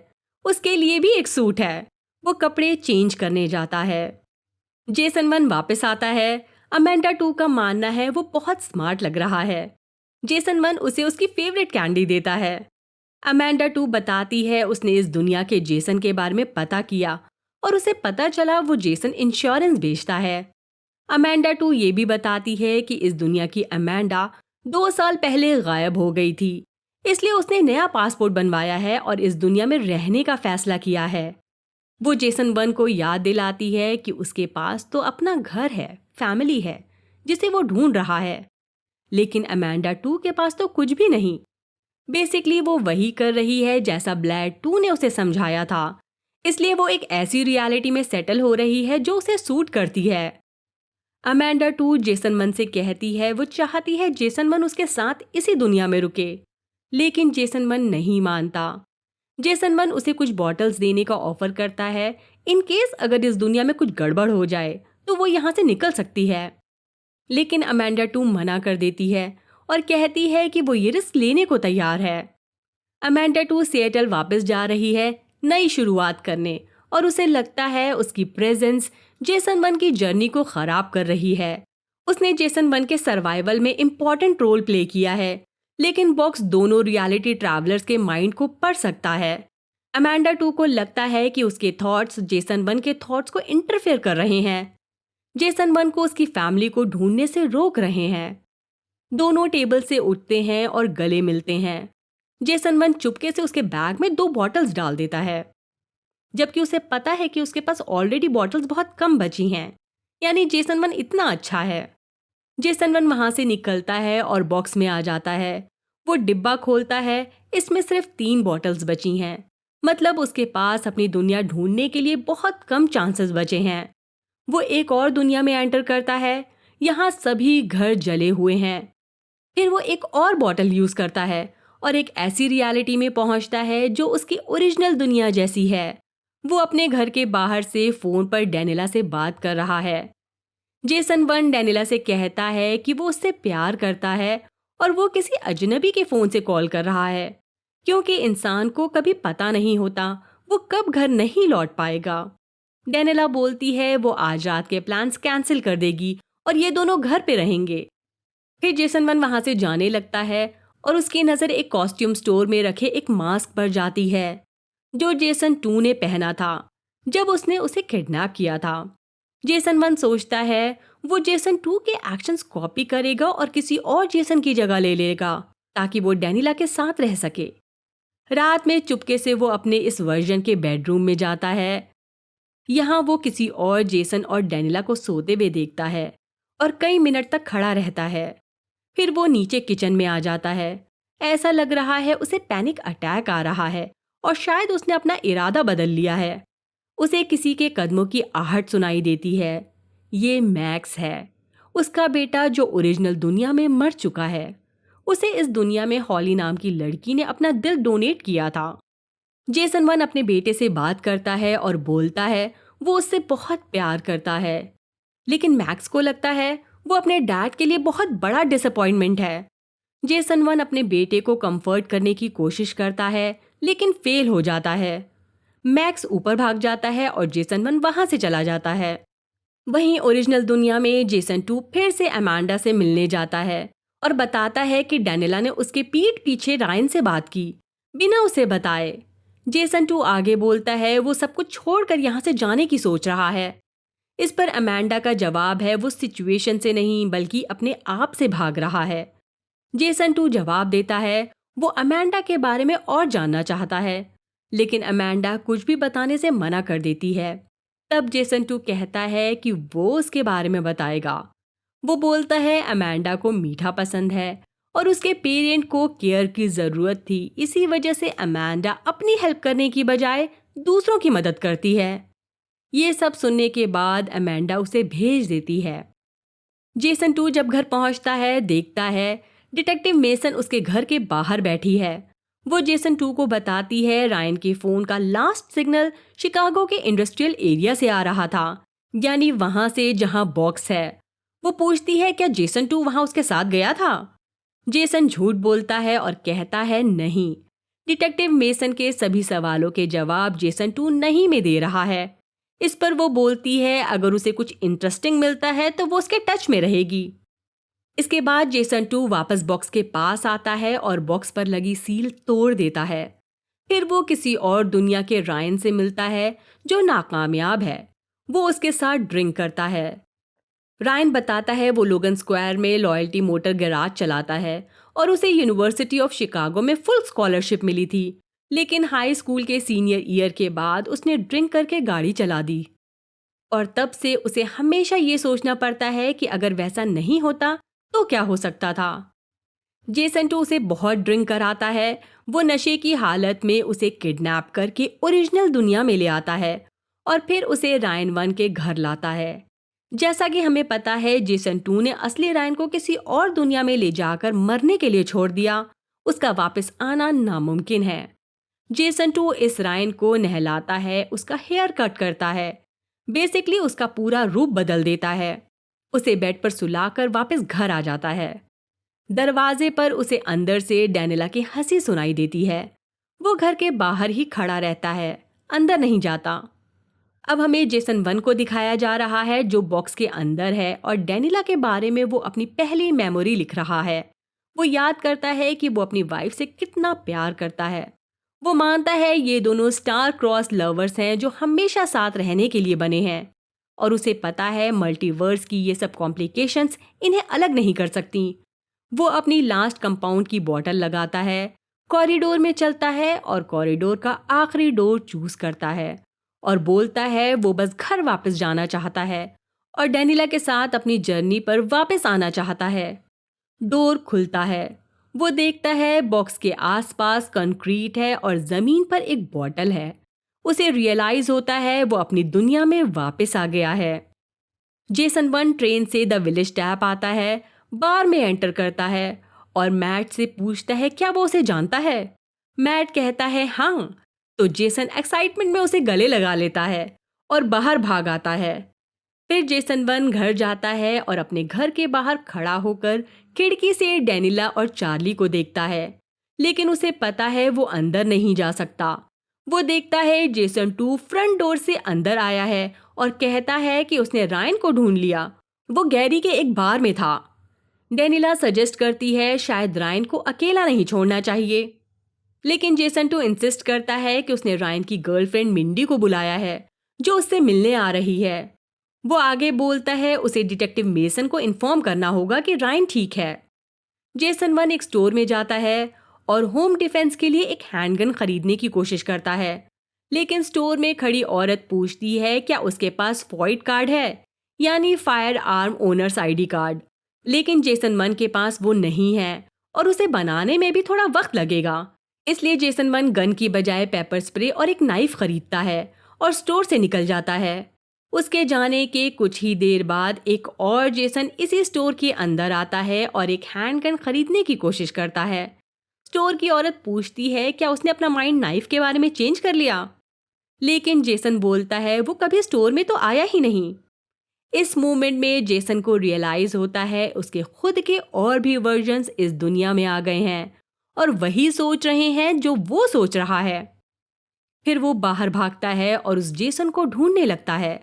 उसके लिए भी एक सूट है। वो कपड़े चेंज करने जाता है। जेसन 1 वापस आता है। अमांडा 2 का मानना है वो बहुत स्मार्ट लग रहा है। जेसन 1 उसे उसकी फेवरेट कैंडी देता है। अमांडा 2 बताती है उसने इस दुनिया के जेसन के बारे में पता किया और उसे पता चला वो जेसन इंश्योरेंस बेचता है। अमांडा 2 ये भी बताती है कि इस दुनिया की अमांडा 2 साल पहले गायब हो गई थी, इसलिए उसने नया पासपोर्ट बनवाया है और इस दुनिया में रहने का फैसला किया है। वो जेसन 1 को याद दिलाती है कि उसके पास तो अपना घर है, फैमिली है, जिसे वो ढूंढ रहा है। लेकिन अमांडा 2 के पास तो कुछ भी नहीं। बेसिकली वो वही कर रही है जैसा ब्लैड 2 ने उसे समझाया था, इसलिए वो एक ऐसी रियलिटी में सेटल हो रही है जो उसे सूट करती है। अमांडा 2 जेसन 1 से कहती है वो चाहती है जेसन 1 उसके साथ इसी दुनिया में रुके, लेकिन जेसन 1 नहीं मानता। जेसन 1 उसे कुछ बॉटल्स देने का ऑफर करता है, इन केस अगर इस दुनिया में कुछ गड़बड़ हो जाए तो वो यहाँ से निकल सकती है। लेकिन अमांडा 2 मना कर देती है और कहती है कि वो ये रिस्क लेने को तैयार है। अमांडा 2 सिएटल वापस जा रही है नई शुरुआत करने और उसे लगता है उसकी प्रेजेंस जेसन 1 की जर्नी को खराब कर रही है। उसने जेसन 1 के सर्वाइवल में इम्पॉर्टेंट रोल प्ले किया है, लेकिन बॉक्स दोनों रियलिटी ट्रैवलर्स के माइंड को पढ़ सकता है। अमांडा 2 को लगता है कि उसके थॉट्स जेसन 1 के थॉट्स को इंटरफेयर कर रहे हैं। जेसन 1 को उसकी फैमिली को ढूंढने से रोक रहे हैं। दोनों टेबल से उठते हैं और गले मिलते हैं। जेसन 1 चुपके से उसके बैग में 2 बॉटल्स डाल देता है, जबकि उसे पता है कि उसके पास ऑलरेडी बॉटल्स बहुत कम बची हैं, यानी जेसन 1 इतना अच्छा है। जेसन 1 वहां से निकलता है और बॉक्स में आ जाता है। वो डिब्बा खोलता है, इसमें सिर्फ 3 बॉटल्स बची हैं, मतलब उसके पास अपनी दुनिया ढूंढने के लिए बहुत कम चांसेस बचे हैं। वो एक और दुनिया में एंटर करता है। यहाँ सभी घर जले हुए हैं। फिर वो एक और बॉटल यूज करता है और एक ऐसी रियलिटी में पहुंचता है जो उसकी ओरिजिनल दुनिया जैसी है। वो अपने घर के बाहर से फोन पर डेनिला से बात कर रहा है। जेसन वन डेनिला से कहता है कि वो उससे प्यार करता है और वो किसी अजनबी के फोन से कॉल कर रहा है, क्योंकि इंसान को कभी पता नहीं होता वो कब घर नहीं लौट पाएगा। डेनिला बोलती है वो आज रात के प्लान्स कैंसिल कर देगी और ये दोनों घर पे रहेंगे। फिर जेसन वन वहां से जाने लगता है और उसकी नज़र एक कॉस्ट्यूम स्टोर में रखे एक मास्क पर जाती है जो जेसन टू ने पहना था जब उसने उसे किडनैप किया था। जेसन वन सोचता है वो जेसन टू के एक्शंस कॉपी करेगा और किसी और जेसन की जगह ले लेगा ताकि वो डेनिला के साथ रह सके। रात में चुपके से वो अपने इस वर्जन के बेडरूम में जाता है। यहाँ वो किसी और जेसन और डेनिला को सोते हुए देखता है और कई मिनट तक खड़ा रहता है। फिर वो नीचे किचन में आ जाता है। ऐसा लग रहा है उसे पैनिक अटैक आ रहा है और शायद उसने अपना इरादा बदल लिया है। उसे किसी के कदमों की आहट सुनाई देती है। ये मैक्स है, उसका बेटा जो ओरिजिनल दुनिया में मर चुका है। उसे इस दुनिया में हॉली नाम की लड़की ने अपना दिल डोनेट किया था। जेसन वन अपने बेटे से बात करता है और बोलता है वो उससे बहुत प्यार करता है, लेकिन मैक्स को लगता है वो अपने डैड के लिए बहुत बड़ा डिसअपॉइंटमेंट है। जेसन वन अपने बेटे को कंफर्ट करने की कोशिश करता है लेकिन फेल हो जाता है। मैक्स ऊपर भाग जाता है और जेसन वन वहां से चला जाता है। वहीं ओरिजिनल दुनिया में जेसन टू फिर से अमांडा से मिलने जाता है और बताता है कि डेनिला ने उसके पीठ पीछे रायन से बात की बिना उसे बताए। जेसन टू आगे बोलता है वो सब कुछ छोड़कर यहाँ से जाने की सोच रहा है। इस पर अमांडा का जवाब है वो सिचुएशन से नहीं बल्कि अपने आप से भाग रहा है। जेसन टू जवाब देता है वो अमांडा के बारे में और जानना चाहता है, लेकिन अमांडा कुछ भी बताने से मना कर देती है। तब जेसन टू कहता है कि वो उसके बारे में बताएगा। वो बोलता है अमांडा को मीठा पसंद है और उसके पेरेंट को केयर की ज़रूरत थी, इसी वजह से अमांडा अपनी हेल्प करने की बजाय दूसरों की मदद करती है। ये सब सुनने के बाद अमांडा उसे भेज देती है। जेसन टू जब घर पहुंचता है देखता है डिटेक्टिव मेसन उसके घर के बाहर बैठी है। वो जेसन टू को बताती है रायन के फ़ोन का लास्ट सिग्नल शिकागो के इंडस्ट्रियल एरिया से आ रहा था, यानी वहां से जहां बॉक्स है। वो पूछती है क्या जेसन टू वहां उसके साथ गया था। जेसन झूठ बोलता है और कहता है नहीं। डिटेक्टिव मेसन के सभी सवालों के जवाब जेसन टू नहीं में दे रहा है। इस पर वो बोलती है अगर उसे कुछ इंटरेस्टिंग मिलता है तो वो उसके टच में रहेगी। इसके बाद जेसन टू वापस बॉक्स के पास आता है और बॉक्स पर लगी सील तोड़ देता है। फिर वो किसी और दुनिया के रायन से मिलता है जो नाकामयाब है। वो उसके साथ ड्रिंक करता है। रायन बताता है वो लोगन स्क्वायर में लॉयल्टी मोटर गैराज चलाता है और उसे यूनिवर्सिटी ऑफ शिकागो में फुल स्कॉलरशिप मिली थी, लेकिन हाई स्कूल के सीनियर ईयर के बाद उसने ड्रिंक करके गाड़ी चला दी और तब से उसे हमेशा ये सोचना पड़ता है कि अगर वैसा नहीं होता तो क्या हो सकता था। जेसन टू उसे बहुत ड्रिंक कराता है। वो नशे की हालत में उसे किडनैप करके ओरिजिनल दुनिया में ले आता है और फिर उसे रायन वन के घर लाता है। जैसा कि हमें पता है जेसन टू ने असली रायन को किसी और दुनिया में ले जाकर मरने के लिए छोड़ दिया। उसका वापस आना नामुमकिन है। जेसन टू इस रायन को नहलाता है, उसका हेयर कट करता है, बेसिकली उसका पूरा रूप बदल देता है। उसे बेड पर सुलाकर वापस घर आ जाता है। दरवाजे पर उसे अंदर से डेनिला की हंसी सुनाई देती है। वो घर के बाहर ही खड़ा रहता है, अंदर नहीं जाता। अब हमें जेसन वन को दिखाया जा रहा है जो बॉक्स के अंदर है और डेनिला के बारे में वो अपनी पहली मेमोरी लिख रहा है। वो याद करता है कि वो अपनी वाइफ से कितना प्यार करता है। वो मानता है ये दोनों स्टार क्रॉस लवर्स हैं जो हमेशा साथ रहने के लिए बने हैं और उसे पता है मल्टीवर्स की ये सब कॉम्प्लिकेशंस इन्हें अलग नहीं कर सकती। वो अपनी लास्ट कंपाउंड की बॉटल लगाता है, कॉरिडोर में चलता है और कॉरिडोर का आखिरी डोर चूज करता है और बोलता है वो बस घर वापस जाना चाहता है और डेनिला के साथ अपनी जर्नी पर वापस आना चाहता है। डोर खुलता है। वो देखता है बॉक्स के आसपास कंक्रीट है और जमीन पर एक बॉटल है। उसे रियलाइज होता है वो अपनी दुनिया में वापस आ गया है। जेसन वन ट्रेन से द विलेज टैप आता है, बार में एंटर करता है और मैट से पूछता है क्या वो उसे जानता है। मैट कहता है हाँ। तो जेसन एक्साइटमेंट में उसे गले लगा लेता है और बाहर भाग आता है। फिर जेसन वन घर जाता है और अपने घर के बाहर खड़ा होकर खिड़की से डेनिला और चार्ली को देखता है, लेकिन उसे पता है वो अंदर नहीं जा सकता। वो देखता है जेसन टू फ्रंट डोर से अंदर आया है और कहता है कि उसने रायन को ढूंढ लिया, वो गैरी के एक बार में था। डेनिला सजेस्ट करती है शायद रायन को अकेला नहीं छोड़ना चाहिए, लेकिन जेसन टू इंसिस्ट करता है कि उसने रायन की गर्लफ्रेंड मिंडी को बुलाया है जो उससे मिलने आ रही है। वो आगे बोलता है उसे डिटेक्टिव मेसन को इन्फॉर्म करना होगा कि रायन ठीक है। जेसन वन एक स्टोर में जाता है और होम डिफेंस के लिए एक हैंडगन खरीदने की कोशिश करता है, लेकिन स्टोर में खड़ी औरत पूछती है क्या उसके पास फॉइड कार्ड है, यानी fire arm owners ID card. लेकिन जेसन वन के पास वो नहीं है और उसे बनाने में भी थोड़ा वक्त लगेगा, इसलिए जेसन वन गन की बजाय पेपर स्प्रे और एक नाइफ खरीदता है और स्टोर से निकल जाता है। उसके जाने के कुछ ही देर बाद एक और जेसन इसी स्टोर के अंदर आता है और एक हैंडगन खरीदने की कोशिश करता है। स्टोर की औरत पूछती है क्या उसने अपना माइंड नाइफ के बारे में चेंज कर लिया, लेकिन जेसन बोलता है वो कभी स्टोर में तो आया ही नहीं। इस मोमेंट में जेसन को रियलाइज होता है उसके खुद के और भी वर्जन्स इस दुनिया में आ गए हैं और वही सोच रहे हैं जो वो सोच रहा है। फिर वो बाहर भागता है और उस जेसन को ढूंढने लगता है।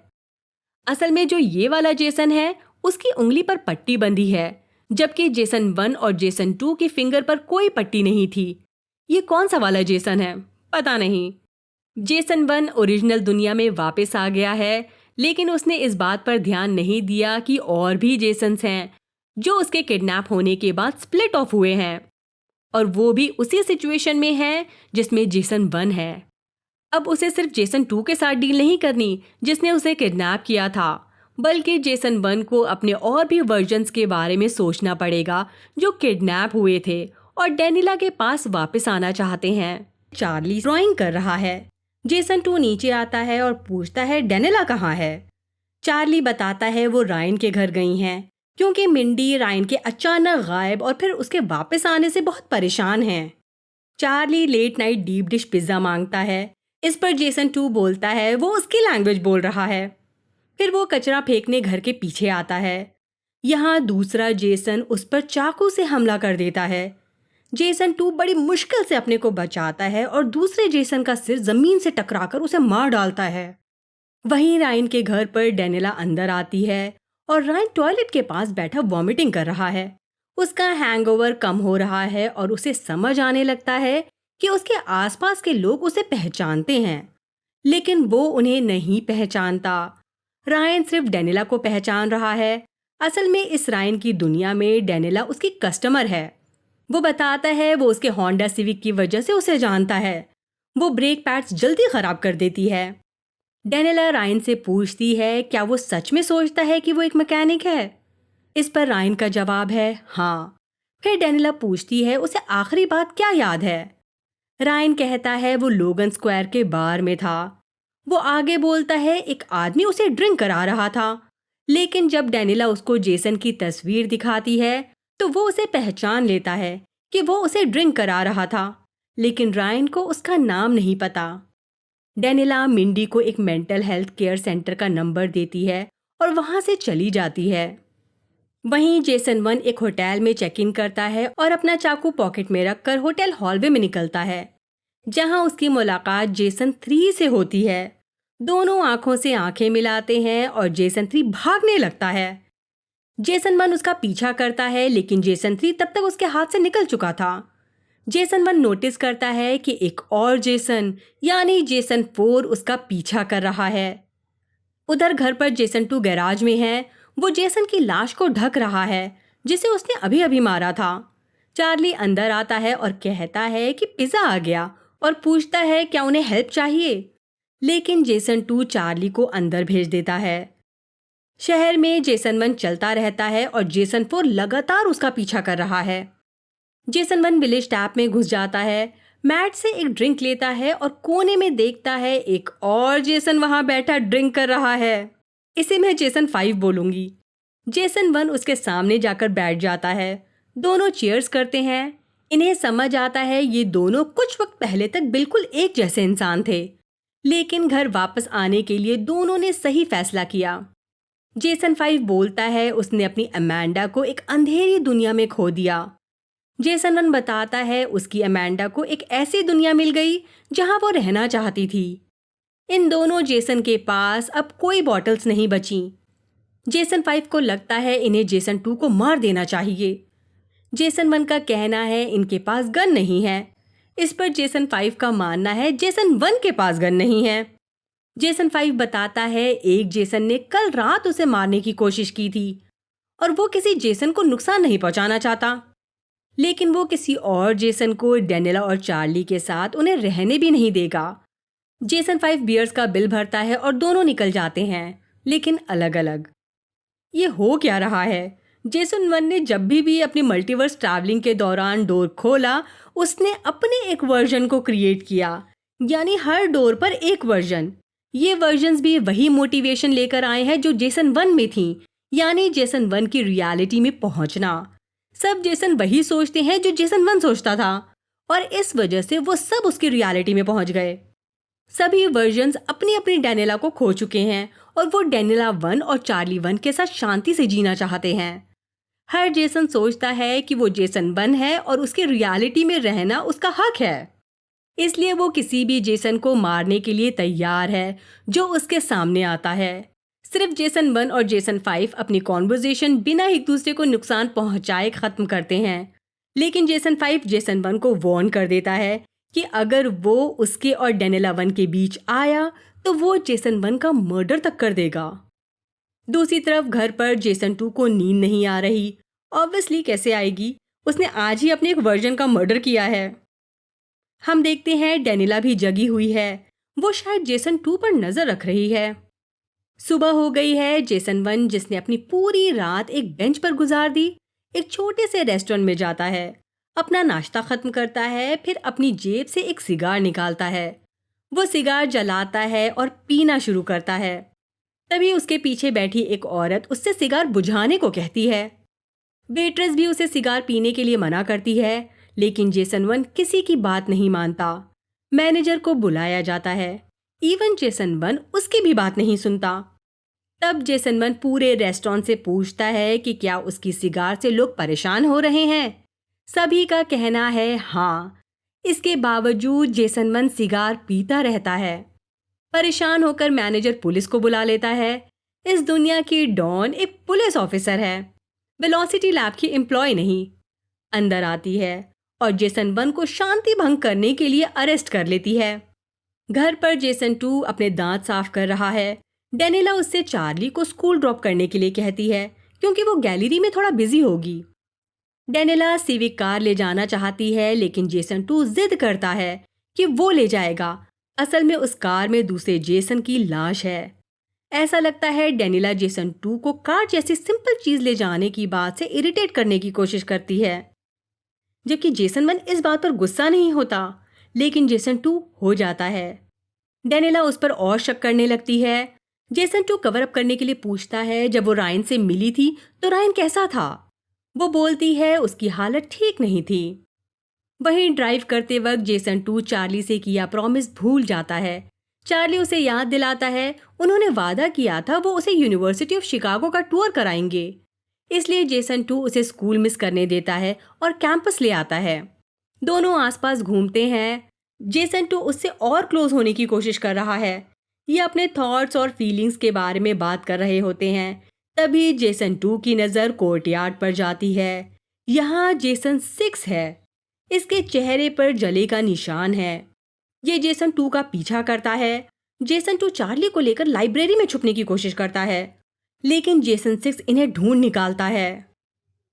असल में जो ये वाला जेसन है उसकी उंगली पर पट्टी बंधी है, जबकि जेसन 1 और जेसन 2 की फिंगर पर कोई पट्टी नहीं थी। ये कौन सा वाला जेसन है पता नहीं। जेसन 1 ओरिजिनल दुनिया में वापस आ गया है, लेकिन उसने इस बात पर ध्यान नहीं दिया कि और भी जेसन्स हैं जो उसके किडनैप होने के बाद स्प्लिट ऑफ हुए हैं, और वो भी उसी सिचुएशन में है जिसमें जेसन 1 है। अब उसे सिर्फ जेसन 2 के साथ डील नहीं करनी जिसने उसे किडनैप किया था, बल्कि जेसन 1 को अपने और भी वर्जन्स के बारे में सोचना पड़ेगा जो किडनैप हुए थे और डेनिला के पास वापस आना चाहते हैं। चार्ली ड्राइंग कर रहा है। जेसन 2 नीचे आता है और पूछता है डेनिला कहाँ है। चार्ली बताता है वो रायन के घर गई हैं क्योंकि मिंडी रायन के अचानक गायब और फिर उसके वापस आने से बहुत परेशान हैं। Charlie late night deep dish pizza मांगता है। इस पर जेसन 2 बोलता है वो उसकी लैंग्वेज बोल रहा है। फिर वो कचरा फेंकने घर के पीछे आता है। यहाँ दूसरा जेसन उस पर चाकू से हमला कर देता है। जेसन 2 बड़ी मुश्किल से अपने को बचाता है और दूसरे जेसन का सिर जमीन से टकराकर उसे मार डालता है। वहीं रायन के घर पर डेनिला अंदर आती है और रायन टॉयलेट के पास बैठा वॉमिटिंग कर रहा है। उसका हैंगओवर कम हो रहा है और उसे समझ आने लगता है कि उसके आसपास के लोग उसे पहचानते हैं, लेकिन वो उन्हें नहीं पहचानता। रायन सिर्फ डेनिला को पहचान रहा है। असल में इस रायन की दुनिया में डेनिला उसकी कस्टमर है। वो बताता है वो उसके होंडा सिविक की वजह से उसे जानता है। वो ब्रेक पैड्स जल्दी खराब कर देती है। डेनिला रायन से पूछती है क्या वो सच में सोचता है कि वो एक मैकेनिक है। इस पर रायन का जवाब है हाँ। फिर डेनिला पूछती है उसे आखिरी बात क्या याद है। रायन कहता है वो लोगन स्क्वायर के बार में था। वो आगे बोलता है एक आदमी उसे ड्रिंक करा रहा था, लेकिन जब डेनिला उसको जेसन की तस्वीर दिखाती है तो वो उसे पहचान लेता है कि वो उसे ड्रिंक करा रहा था, लेकिन रायन को उसका नाम नहीं पता। डेनिला मिंडी को एक मेंटल हेल्थ केयर सेंटर का नंबर देती है और वहाँ से चली जाती है। वहीं जेसन 1 एक होटल में चेक इन करता है और अपना चाकू पॉकेट में रखकर होटल हॉलवे में निकलता है, जहां उसकी मुलाकात जेसन 3 से होती है। दोनों आंखों से आंखें मिलाते हैं और जेसन 3 भागने लगता है। जेसन 1 उसका पीछा करता है, लेकिन जेसन 3 तब तक उसके हाथ से निकल चुका था। जेसन 1 नोटिस करता है कि एक और जेसन यानी जेसन 4 उसका पीछा कर रहा है। उधर घर पर जेसन 2 गैराज में है। वो जेसन की लाश को ढक रहा है जिसे उसने अभी अभी मारा था। चार्ली अंदर आता है और कहता है कि पिज़्ज़ा आ गया और पूछता है क्या उन्हें हेल्प चाहिए, लेकिन जेसन 2 चार्ली को अंदर भेज देता है। शहर में जेसन 1 चलता रहता है और जेसन 4 लगातार उसका पीछा कर रहा है। जेसन 1 विलेज टैप में घुस जाता है, मैट से एक ड्रिंक लेता है और कोने में देखता है एक और जेसन वहां बैठा ड्रिंक कर रहा है। इसे मैं जेसन 5 बोलूंगी। जेसन 1 उसके सामने जाकर बैठ जाता है। दोनों चीयर्स करते हैं। इन्हें समझ आता है ये दोनों कुछ वक्त पहले तक बिल्कुल एक जैसे इंसान थे, लेकिन घर वापस आने के लिए दोनों ने सही फैसला किया। जेसन 5 बोलता है उसने अपनी अमेंडा को एक अंधेरी दुनिया में खो दिया। जेसन 1 बताता है उसकी अमेंडा को एक ऐसी दुनिया मिल गई जहां वो रहना चाहती थी। इन दोनों जेसन के पास अब कोई बॉटल्स नहीं बची। जेसन 5 को लगता है इन्हें जेसन 2 को मार देना चाहिए। जेसन 1 का कहना है इनके पास गन नहीं है। इस पर जेसन 5 का मानना है जेसन 1 के पास गन नहीं है। जेसन 5 बताता है एक जेसन ने कल रात उसे मारने की कोशिश की थी और वो किसी जेसन को नुकसान नहीं पहुंचाना चाहता, लेकिन वो किसी और जेसन को डेनिला और चार्ली के साथ उन्हें रहने भी नहीं देगा। जेसन 5 बियर्स का बिल भरता है और दोनों निकल जाते हैं, लेकिन अलग अलग। ये हो क्या रहा है? जेसन 1 ने जब भी अपनी मल्टीवर्स ट्रैवलिंग के दौरान डोर खोला, उसने अपने एक वर्जन को क्रिएट किया, यानी हर डोर पर एक वर्जन। ये वर्जन्स भी वही मोटिवेशन लेकर आए हैं जो जेसन 1 में थी, यानी जेसन 1 की रियलिटी में पहुंचना। सब जेसन वही सोचते हैं जो जेसन 1 सोचता था, और इस वजह से वो सब उसकी रियलिटी में पहुंच गए। सभी वर्जन्स अपनी अपनी डेनिला को खो चुके हैं और वो डेनिला 1 और चार्ली 1 के साथ शांति से जीना चाहते हैं। हर जेसन सोचता है कि वो जेसन 1 है और उसकी रियलिटी में रहना उसका हक है, इसलिए वो किसी भी जेसन को मारने के लिए तैयार है जो उसके सामने आता है। सिर्फ जेसन 1 और जेसन 5 अपनी कॉन्वर्जेशन बिना एक दूसरे को नुकसान पहुंचाए खत्म करते हैं, लेकिन जेसन 5 जेसन 1 को वार्न कर देता है कि अगर वो उसके और डेनिला 1 के बीच आया तो वो जेसन 1 का मर्डर तक कर देगा। दूसरी तरफ घर पर जेसन 2 को नींद नहीं आ रही। ऑब्वियसली कैसे आएगी, उसने आज ही अपने एक वर्जन का मर्डर किया है। हम देखते हैं डेनिला भी जगी हुई है, वो शायद जेसन 2 पर नजर रख रही है। सुबह हो गई है। जेसन 1 जिसने अपनी पूरी रात एक बेंच पर गुजार दी, एक छोटे से रेस्टोरेंट में जाता है, अपना नाश्ता खत्म करता है, फिर अपनी जेब से एक सिगार निकालता है। वो सिगार जलाता है और पीना शुरू करता है। तभी उसके पीछे बैठी एक औरत उससे सिगार बुझाने को कहती है। वेट्रेस भी उसे सिगार पीने के लिए मना करती है, लेकिन जेसन 1 किसी की बात नहीं मानता। मैनेजर को बुलाया जाता है, इवन जेसन 1 उसकी भी बात नहीं सुनता। तब जेसन 1 पूरे रेस्टोरेंट से पूछता है कि क्या उसकी सिगार से लोग परेशान हो रहे हैं। सभी का कहना है हाँ। इसके बावजूद जेसन 1 सिगार पीता रहता है। परेशान होकर मैनेजर पुलिस को बुला लेता है। इस दुनिया की डॉन एक पुलिस ऑफिसर है, वेलोसिटी लैब की एम्प्लॉय नहीं। अंदर आती है और जेसन 1 को शांति भंग करने के लिए अरेस्ट कर लेती है। घर पर जेसन 2 अपने दांत साफ कर रहा है। डेनिला उससे चार्ली को स्कूल ड्रॉप करने के लिए कहती है क्योंकि वो गैलरी में थोड़ा बिजी होगी। डेनिला सिविक कार ले जाना चाहती है, लेकिन जेसन 2 जिद करता है कि वो ले जाएगा। असल में उस कार में दूसरे जेसन की लाश है। ऐसा लगता है डेनिला जेसन 2 को कार जैसी सिंपल चीज ले जाने की बात से इरिटेट करने की कोशिश करती है, जबकि जेसन 1 इस बात पर गुस्सा नहीं होता, लेकिन जेसन 2 हो जाता है। डेनिला उस पर और शक करने लगती है। जेसन 2 कवर अप करने के लिए पूछता है जब वो रायन से मिली थी तो रायन कैसा था। वो बोलती है उसकी हालत ठीक नहीं थी। वहीं ड्राइव करते वक्त जेसन 2 चार्ली से किया प्रॉमिस भूल जाता है। चार्ली उसे याद दिलाता है उन्होंने वादा किया था वो उसे यूनिवर्सिटी ऑफ शिकागो का टूर कराएंगे, इसलिए जेसन 2 उसे स्कूल मिस करने देता है और कैंपस ले आता है। दोनों आसपास घूमते हैं। जेसन 2 उससे और क्लोज होने की कोशिश कर रहा है। ये अपने थॉट्स और फीलिंग्स के बारे में बात कर रहे होते हैं। तभी जेसन 2 की नज़र कोर्टयार्ड पर जाती है। यहाँ जेसन 6 है। इसके चेहरे पर जले का निशान है। ये जेसन 2 का पीछा करता है। जेसन 2 चार्ली को लेकर लाइब्रेरी में छुपने की कोशिश करता है, लेकिन जेसन 6 इन्हें ढूंढ निकालता है।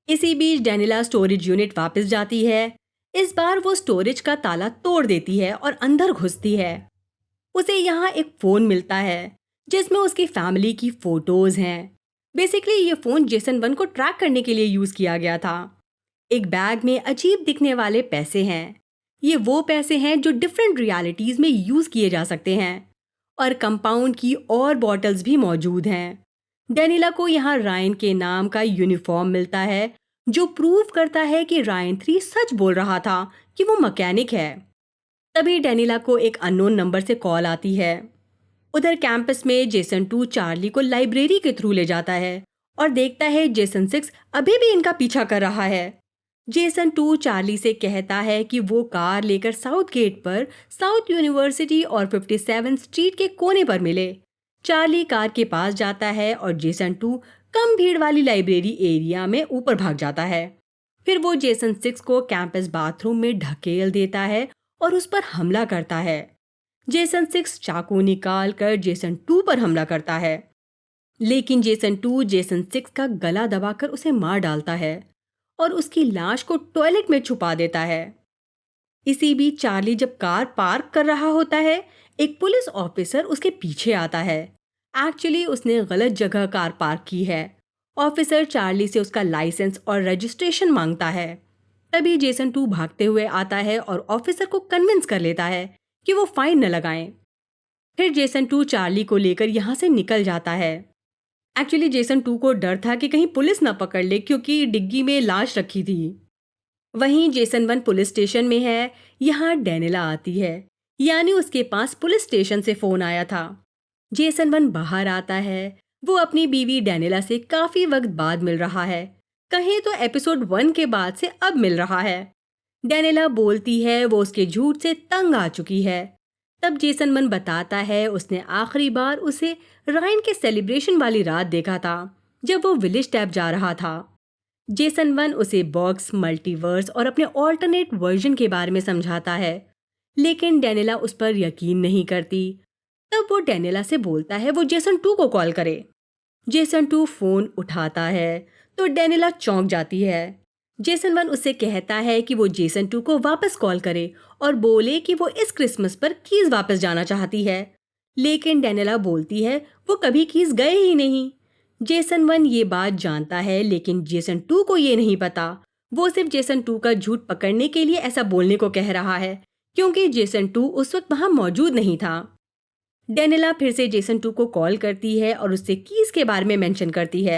इसी बीच डेनिला स्टोरेज यूनिट वापस जाती है। इस बार वो स्टोरेज का ताला तोड़ देती है और अंदर घुसती है। उसे यहाँ एक फ़ोन मिलता है जिसमें उसकी फैमिली की फ़ोटोज़ हैं। बेसिकली ये फ़ोन जेसन 1 को ट्रैक करने के लिए यूज़ किया गया था। एक बैग में अजीब दिखने वाले पैसे हैं। ये वो पैसे हैं जो डिफरेंट रियलिटीज़ में यूज़ किए जा सकते हैं, और कंपाउंड की और बॉटल्स भी मौजूद हैं। डेनिला को यहाँ रायन के नाम का यूनिफॉर्म मिलता है जो प्रूव करता है कि रायन 3 सच बोल रहा था कि वो मैकेनिक है। तभी डेनिला को एक अननोन नंबर से कॉल आती है। उधर कैंपस में जेसन 2 चार्ली को लाइब्रेरी के थ्रू ले जाता है और देखता है जेसन 6 अभी भी इनका पीछा कर रहा है। जेसन 2 चार्ली से कहता है कि वो कार लेकर साउथ गेट पर साउथ यूनिवर्सिटी और 57 स्ट्रीट के कोने पर मिले। चार्ली कार के पास जाता है और जेसन 2 कम भीड़ वाली लाइब्रेरी एरिया में ऊपर भाग जाता है। फिर वो जेसन 6 को कैंपस बाथरूम में ढकेल देता है और उस पर हमला करता है। जेसन 6 चाकू निकाल कर जेसन 2 पर हमला करता है, लेकिन जेसन 2 जेसन 6 का गला दबाकर उसे मार डालता है और उसकी लाश को टॉयलेट में छुपा देता है। इसी बीच चार्ली जब कार पार्क कर रहा होता है, एक पुलिस ऑफिसर उसके पीछे आता है। एक्चुअली उसने गलत जगह कार पार्क की है। ऑफिसर चार्ली से उसका लाइसेंस और रजिस्ट्रेशन मांगता है। तभी जेसन 2 भागते हुए आता है और ऑफिसर को कन्विंस कर लेता है कि वो फाइन न लगाएं। फिर जेसन 2 चार्ली को लेकर यहाँ से निकल जाता है। एक्चुअली जेसन 2 को डर था कि कहीं पुलिस न पकड़ ले, क्योंकि डिग्गी में लाश रखी थी। वहीं जेसन 1 पुलिस स्टेशन में है। यहाँ डेनिला आती है, यानी उसके पास पुलिस स्टेशन से फोन आया था। जेसन 1 बाहर आता है। वो अपनी बीवी डेनिला से काफी वक्त बाद मिल रहा है, कहीं तो एपिसोड 1 के बाद से अब मिल रहा है। डेनिला बोलती है वो उसके झूठ से तंग आ चुकी है। तब जेसन 1 बताता है उसने आखिरी बार उसे रायन के सेलिब्रेशन वाली रात देखा था, जब वो विलेज टैप जा रहा था। जेसन 1 उसे बॉक्स, मल्टीवर्स और अपने ऑल्टरनेट वर्जन के बारे में समझाता है, लेकिन डेनिला उस पर यकीन नहीं करती। तब वो डेनिला से बोलता है वो जेसन 2 को कॉल करे। जेसन 2 फोन उठाता है तो डेनिला चौंक जाती है। जेसन 1 उससे कहता है कि वो जेसन 2 को वापस कॉल करे और बोले कि वो इस क्रिसमस पर कीज वापस जाना चाहती है, लेकिन डेनिला बोलती है वो कभी कीज गए ही नहीं। जेसन 1 ये बात जानता है, लेकिन जेसन 2 को ये नहीं पता। वो सिर्फ जेसन 2 का झूठ पकड़ने के लिए ऐसा बोलने को कह रहा है, क्योंकि जेसन 2 उस वक्त वहां मौजूद नहीं था। डेनिला फिर से जेसन 2 को कॉल करती है और उससे कीज के बारे में मेंशन करती है।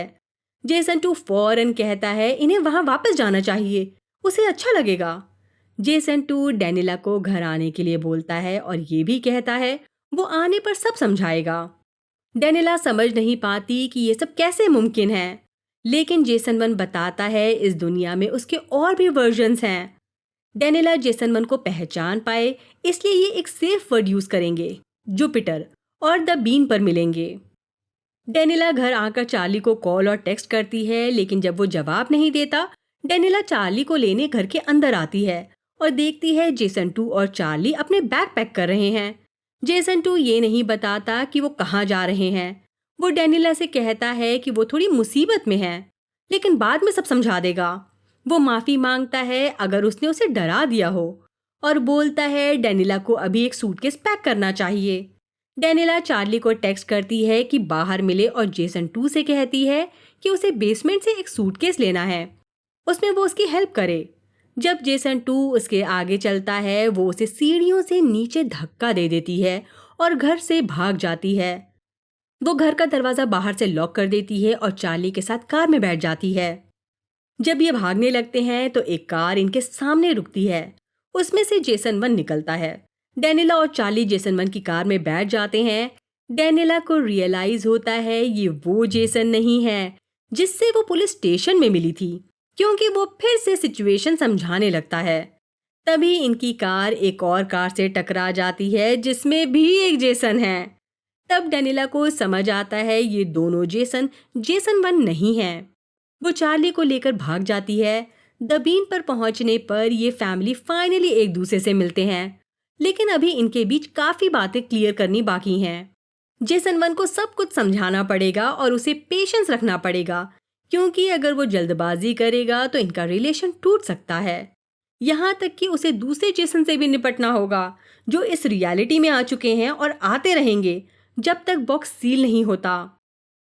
जेसन 2 फौरन कहता है इन्हें वहां वापस जाना चाहिए, उसे अच्छा लगेगा। जेसन 2 डेनिला को घर आने के लिए बोलता है और ये भी कहता है वो आने पर सब समझाएगा। डेनिला समझ नहीं पाती कि ये सब कैसे मुमकिन है, लेकिन जेसन 1 बताता है इस दुनिया में उसके और भी वर्जन्स हैं। डेनिला जेसन 1 को पहचान पाए, इसलिए ये एक सेफ वर्ड यूज करेंगे, जुपिटर और द बीन पर मिलेंगे। डेनिला घर आकर चार्ली को कॉल और टेक्स्ट करती है, लेकिन जब वो जवाब नहीं देता, डेनिला चार्ली को लेने घर के अंदर आती है और देखती है जेसन 2 और चार्ली अपने बैग पैक कर रहे हैं। जेसन 2 ये नहीं बताता कि वो कहाँ जा रहे हैं। वो डेनिला से कहता है कि वो थोड़ी मुसीबत में है, लेकिन बाद में सब समझा देगा। वो माफ़ी मांगता है अगर उसने उसे डरा दिया हो, और बोलता है डेनिला को अभी एक सूटकेस पैक करना चाहिए। डेनिला चार्ली को टेक्स्ट करती है कि बाहर मिले और जेसन 2 से कहती है कि उसे बेसमेंट से एक सूटकेस लेना है, उसमें वो उसकी हेल्प करे। जब जेसन 2 उसके आगे चलता है, वो उसे सीढ़ियों से नीचे धक्का दे देती है और घर से भाग जाती है। वो घर का दरवाज़ा बाहर से लॉक कर देती है और चार्ली के साथ कार में बैठ जाती है। जब ये भागने लगते हैं तो एक कार इनके सामने रुकती है। उसमें से जेसन 1 निकलता है। डेनिला और चार्ली जेसन 1 की कार में बैठ जाते हैं। डेनिला को रियलाइज होता है ये वो जेसन नहीं है जिससे वो पुलिस स्टेशन में मिली थी, क्योंकि वो फिर से सिचुएशन समझाने लगता है। तभी इनकी कार एक और कार से टकरा जाती है जिसमें भी एक जेसन है। तब डेनिला को समझ आता है ये दोनों जेसन जेसन 1 नहीं है। वो चार्ली को लेकर भाग जाती है। द बीन पर पहुंचने पर ये फैमिली फाइनली एक दूसरे से मिलते हैं, लेकिन अभी इनके बीच काफी बातें क्लियर करनी बाकी हैं। जेसन 1 को सब कुछ समझाना पड़ेगा और उसे पेशेंस रखना पड़ेगा, क्योंकि अगर वो जल्दबाजी करेगा तो इनका रिलेशन टूट सकता है। यहाँ तक कि उसे दूसरे जेसन से भी निपटना होगा जो इस रियलिटी में आ चुके हैं और आते रहेंगे जब तक बॉक्स सील नहीं होता।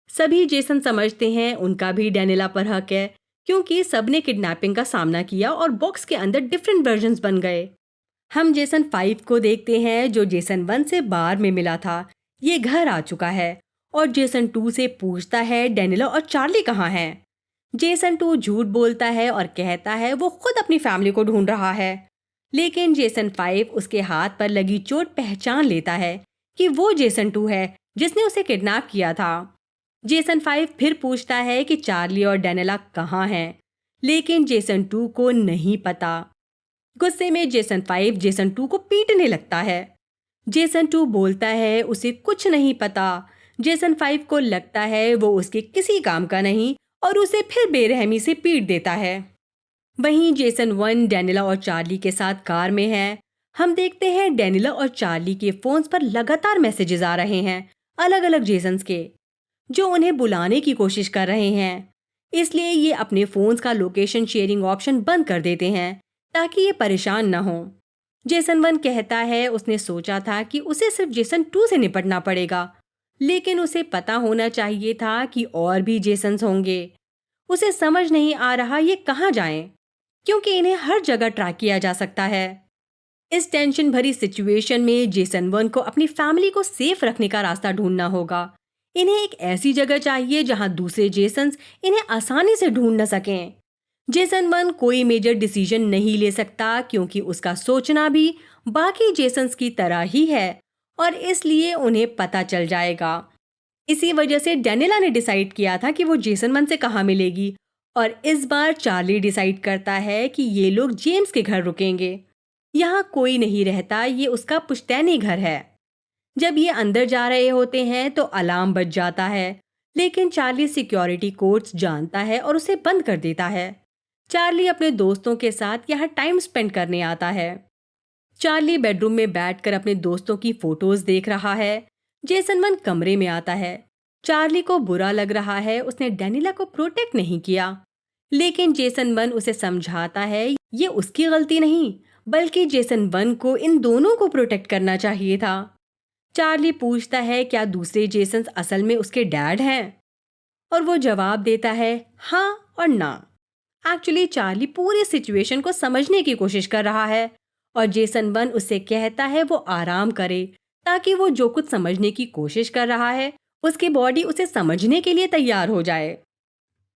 सभी जेसन समझते हैं उनका भी डेनिला पर हक है, क्योंकि सबने किडनैपिंग का सामना किया और बॉक्स के अंदर डिफरेंट वर्जन्स बन गए। हम जेसन 5 को देखते हैं जो जेसन 1 से बार में मिला था। ये घर आ चुका है और जेसन 2 से पूछता है डेनिला और चार्ली कहाँ हैं। जेसन 2 झूठ बोलता है और कहता है वो खुद अपनी फैमिली को ढूंढ रहा है। लेकिन जेसन 5 उसके हाथ पर लगी चोट पहचान लेता है कि वो जेसन 2 है जिसने उसे किडनैप किया था। जेसन 5 फिर पूछता है कि चार्ली और डेनिला कहाँ हैं, लेकिन जेसन 2 को नहीं पता। गुस्से में जेसन 5 जेसन 2 को पीटने लगता है। जेसन 2 बोलता है उसे कुछ नहीं पता। जेसन 5 को लगता है वो उसके किसी काम का नहीं और उसे फिर बेरहमी से पीट देता है। वहीं जेसन 1 डेनिला और चार्ली के साथ कार में है। हम देखते हैं डेनिला और चार्ली के फोन्स पर लगातार मैसेजेस आ रहे हैं, अलग अलग जेसन्स के, जो उन्हें बुलाने की कोशिश कर रहे हैं। इसलिए ये अपने फोन्स का लोकेशन शेयरिंग ऑप्शन बंद कर देते हैं ताकि ये परेशान न हो। जेसन 1 कहता है उसने सोचा था कि उसे सिर्फ जेसन 2 से निपटना पड़ेगा, लेकिन उसे पता होना चाहिए था कि और भी जेसन्स होंगे। उसे समझ नहीं आ रहा ये कहाँ जाएं, क्योंकि इन्हें हर जगह ट्रैक किया जा सकता है। इस टेंशन भरी सिचुएशन में जेसन 1 को अपनी फैमिली को सेफ रखने का रास्ता ढूंढना होगा। इन्हें एक ऐसी जगह चाहिए जहां दूसरे जेसन्स इन्हें आसानी से ढूंढ न सकें। जेसन 1 कोई मेजर डिसीजन नहीं ले सकता क्योंकि उसका सोचना भी बाकी जेसन्स की तरह ही है और इसलिए उन्हें पता चल जाएगा। इसी वजह से डेनिला ने डिसाइड किया था कि वो जेसन 1 से कहाँ मिलेगी और इस बार चार्ली डिसाइड करता है कि ये लोग जेम्स के घर रुकेंगे। यहाँ कोई नहीं रहता, ये उसका पुश्तैनी घर है। जब ये अंदर जा रहे होते हैं तो अलार्म बज जाता है, लेकिन चार्ली सिक्योरिटी कोड्स जानता है और उसे बंद कर देता है। चार्ली अपने दोस्तों के साथ यहाँ टाइम स्पेंड करने आता है। चार्ली बेडरूम में बैठकर अपने दोस्तों की फोटोज देख रहा है। जेसन 1 कमरे में आता है। चार्ली को बुरा लग रहा है उसने डेनिला को प्रोटेक्ट नहीं किया, लेकिन जेसन 1 उसे समझाता है ये उसकी गलती नहीं, बल्कि जेसन 1 को इन दोनों को प्रोटेक्ट करना चाहिए था। चार्ली पूछता है क्या दूसरे जेसन्स असल में उसके डैड हैं, और वो जवाब देता है हाँ और ना। एक्चुअली चार्ली पूरी सिचुएशन को समझने की कोशिश कर रहा है और जेसन 1 उससे कहता है वो आराम करे ताकि वो जो कुछ समझने की कोशिश कर रहा है उसकी बॉडी उसे समझने के लिए तैयार हो जाए।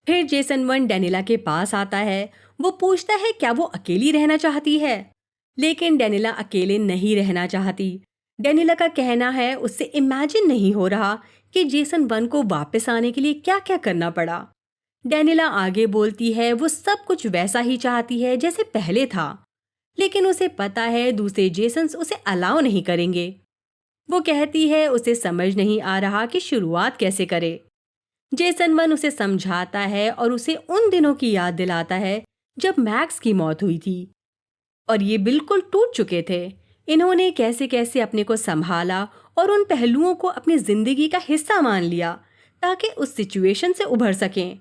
फिर जेसन 1 डेनिला के पास आता है। वो पूछता है क्या वो अकेली रहना चाहती है, लेकिन डेनिला अकेले नहीं रहना चाहती। डेनिला का कहना है उससे इमेजिन नहीं हो रहा कि जेसन 1 को वापस आने के लिए क्या क्या करना पड़ा। डेनिला आगे बोलती है वो सब कुछ वैसा ही चाहती है जैसे पहले था, लेकिन उसे पता है दूसरे जेसन्स उसे अलाउ नहीं करेंगे। वो कहती है उसे समझ नहीं आ रहा कि शुरुआत कैसे करे। जेसन 1 उसे समझाता है और उसे उन दिनों की याद दिलाता है जब मैक्स की मौत हुई थी और ये बिल्कुल टूट चुके थे। इन्होंने कैसे कैसे अपने को संभाला और उन पहलुओं को अपनी जिंदगी का हिस्सा मान लिया ताकि उस सिचुएशन से उभर सकें।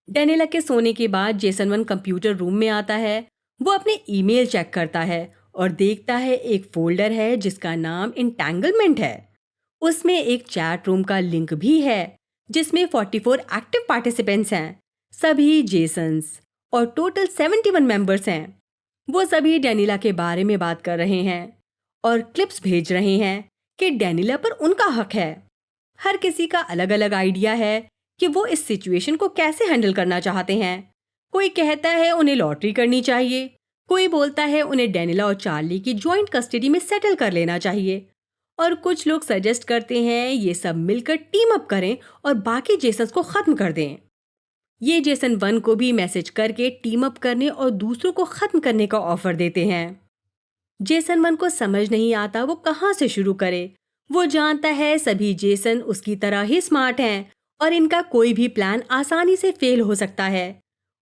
डेनिला के सोने के बाद जेसन 1 कंप्यूटर रूम में आता है। वो अपने ईमेल चेक करता है और देखता है एक फोल्डर है जिसका नाम इंटैंगलमेंट है। उसमें एक चैट रूम का लिंक भी है जिसमें 44 एक्टिव पार्टिसिपेंट्स हैं, सभी जेसन्स, और टोटल 71 मेंबर्स हैं। वो सभी डेनिला के बारे में बात कर रहे हैं और क्लिप्स भेज रहे हैं कि डेनिला पर उनका हक है। हर किसी का अलग अलग आइडिया है कि वो इस सिचुएशन को कैसे हैंडल करना चाहते हैं। कोई कहता है उन्हें लॉटरी करनी चाहिए, कोई बोलता है उन्हें डेनिला और चार्ली की जॉइंट कस्टडी में सेटल कर लेना चाहिए, और कुछ लोग सजेस्ट करते हैं ये सब मिलकर टीम अप करें और बाकी जेसन्स को खत्म कर दें। ये जेसन 1 को भी मैसेज करके टीम अप करने और दूसरों को खत्म करने का ऑफर देते हैं। जेसन 1 को समझ नहीं आता वो कहाँ से शुरू करे। वो जानता है सभी जेसन उसकी तरह ही स्मार्ट हैं और इनका कोई भी प्लान आसानी से फेल हो सकता है।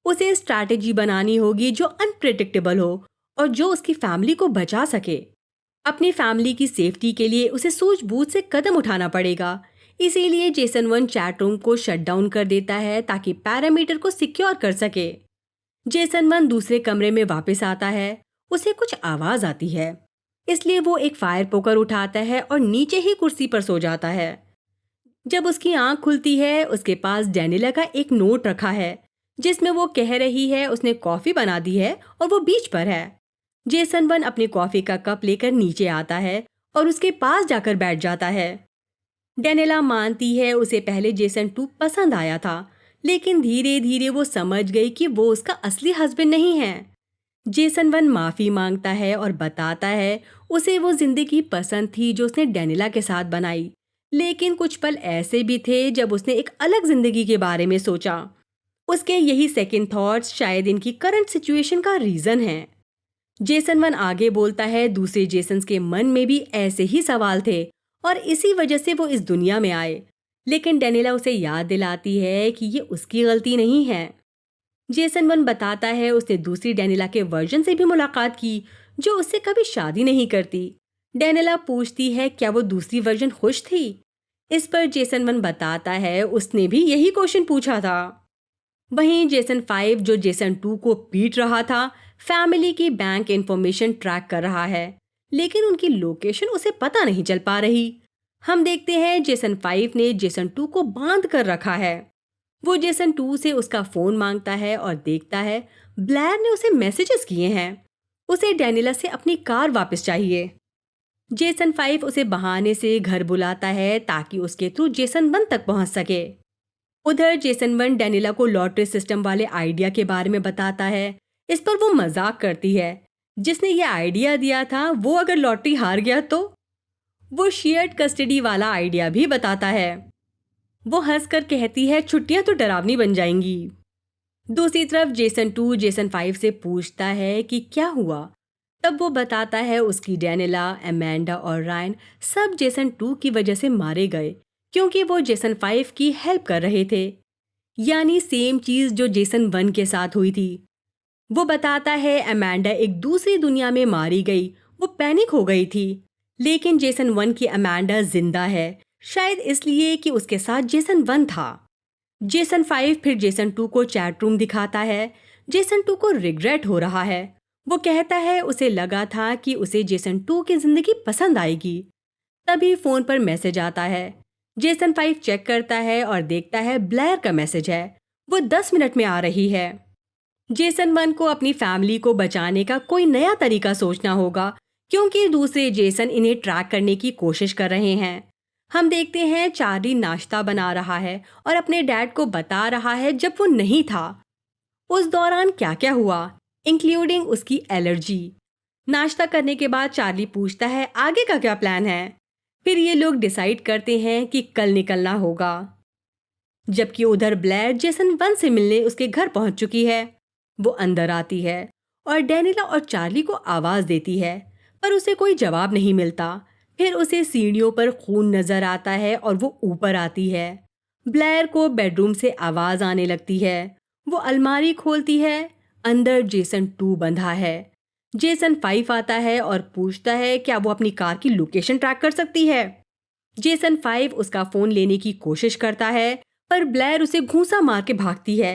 उसे स्ट्रैटेजी बनानी होगी जो अनप्रेडिक्टेबल हो और जो उसकी फैमिली को बचा सके। अपनी फैमिली की सेफ्टी के लिए उसे सूझबूझ से कदम उठाना पड़ेगा। इसीलिए जेसन 1 चैट रूम को शट डाउन कर देता है ताकि पैरामीटर को सिक्योर कर सके। जेसन 1 दूसरे कमरे में वापस आता है। उसे कुछ आवाज आती है, इसलिए वो एक फायर पोकर उठाता है और नीचे ही कुर्सी पर सो जाता है। जब उसकी आंख खुलती है उसके पास डेनिला का एक नोट रखा है जिसमें वो कह रही है उसने कॉफी बना दी है और वो बीच पर है। जेसन 1 अपनी कॉफी का कप लेकर नीचे आता है और उसके पास जाकर बैठ जाता है। डेनिला मानती है उसे पहले जेसन 2 पसंद आया था, लेकिन धीरे धीरे वो समझ गई कि वो उसका असली हस्बैंड नहीं है। जेसन वन माफी मांगता है और बताता है उसे वो जिंदगी पसंद थी जो उसने डेनिला के साथ बनाई, लेकिन कुछ पल ऐसे भी थे जब उसने एक अलग जिंदगी के बारे में सोचा। उसके यही सेकंड थॉट्स शायद इनकी करंट सिचुएशन का रीजन है। जेसन वन आगे बोलता है दूसरे जेसन्स के मन में भी ऐसे ही सवाल थे और इसी वजह से वो इस दुनिया में आए। लेकिन डेनिला उसे याद दिलाती है कि ये उसकी गलती नहीं है। जेसन वन बताता है उसने दूसरी डेनिला के वर्जन से भी मुलाकात की जो उससे कभी शादी नहीं करती। डेनिला पूछती है क्या वो दूसरी वर्जन खुश थी। इस पर जेसन वन बताता है उसने भी यही क्वेश्चन पूछा था। वहीं जेसन 5 जो जेसन 2 को पीट रहा था, फैमिली की बैंक इंफॉर्मेशन ट्रैक कर रहा है, लेकिन उनकी लोकेशन उसे पता नहीं चल पा रही। हम देखते हैं जेसन 5 ने जेसन 2 को बांध कर रखा है। वो जेसन 2 से उसका फोन मांगता है और देखता है ब्लैर ने उसे मैसेजेस किए हैं। उसे डेनिला से अपनी कार वापस चाहिए। जेसन 5 उसे बहाने से घर बुलाता है ताकि उसके थ्रू जेसन 1 तक पहुंच सके। उधर जेसन 1 डेनिला को लॉटरी सिस्टम वाले आइडिया के बारे में बताता है। इस पर वो मजाक करती है, जिसने ये आइडिया दिया था वो अगर लॉटरी हार गया तो। वो शेयर्ड कस्टडी वाला आइडिया भी बताता है। वो हंसकर कहती है छुट्टियां तो डरावनी बन जाएंगी। दूसरी तरफ जेसन 2 जेसन 5 से पूछता है कि क्या हुआ। तब वो बताता है उसकी डेनिला, एमेंडा और रायन सब जेसन 2 की वजह से मारे गए क्योंकि वो जेसन 5 की हेल्प कर रहे थे। यानी सेम चीज जो जेसन 1 के साथ हुई थी। वो बताता है एमेंडा एक दूसरी दुनिया में मारी गई, वो पैनिक हो गई थी। लेकिन जेसन 1 की एमेंडा जिंदा है, शायद इसलिए कि उसके साथ जेसन 1 था। जेसन 5 फिर जेसन 2 को चैट रूम दिखाता है। जेसन 2 को रिग्रेट हो रहा है। वो कहता है उसे लगा था कि उसे जेसन 2 की जिंदगी पसंद आएगी। तभी फोन पर मैसेज आता है। जेसन 5 चेक करता है और देखता है ब्लैर का मैसेज है। वो 10 मिनट में आ रही है। जेसन 1 को अपनी फैमिली को बचाने का कोई नया तरीका सोचना होगा क्योंकि दूसरे जेसन इन्हें ट्रैक करने की कोशिश कर रहे हैं। हम देखते हैं चार्ली नाश्ता बना रहा है और अपने डैड को बता रहा है जब वो नहीं था उस दौरान क्या क्या हुआ, इंक्लूडिंग उसकी एलर्जी। नाश्ता करने के बाद चार्ली पूछता है आगे का क्या प्लान है। फिर ये लोग डिसाइड करते हैं कि कल निकलना होगा। जबकि उधर ब्लैर जेसन 1 से मिलने उसके घर पहुंच चुकी है। वो अंदर आती है और डेनिला और चार्ली को आवाज देती है, पर उसे कोई जवाब नहीं मिलता। फिर उसे सीढ़ियों पर खून नजर आता है और वो ऊपर आती है। ब्लैर को बेडरूम से आवाज आने लगती है। वो अलमारी खोलती है। अंदर जेसन 2 बंधा है। जेसन 5 आता है और पूछता है क्या वो अपनी कार की लोकेशन ट्रैक कर सकती है। जेसन 5 उसका फोन लेने की कोशिश करता है, पर ब्लैर उसे घूंसा मार के भागती है।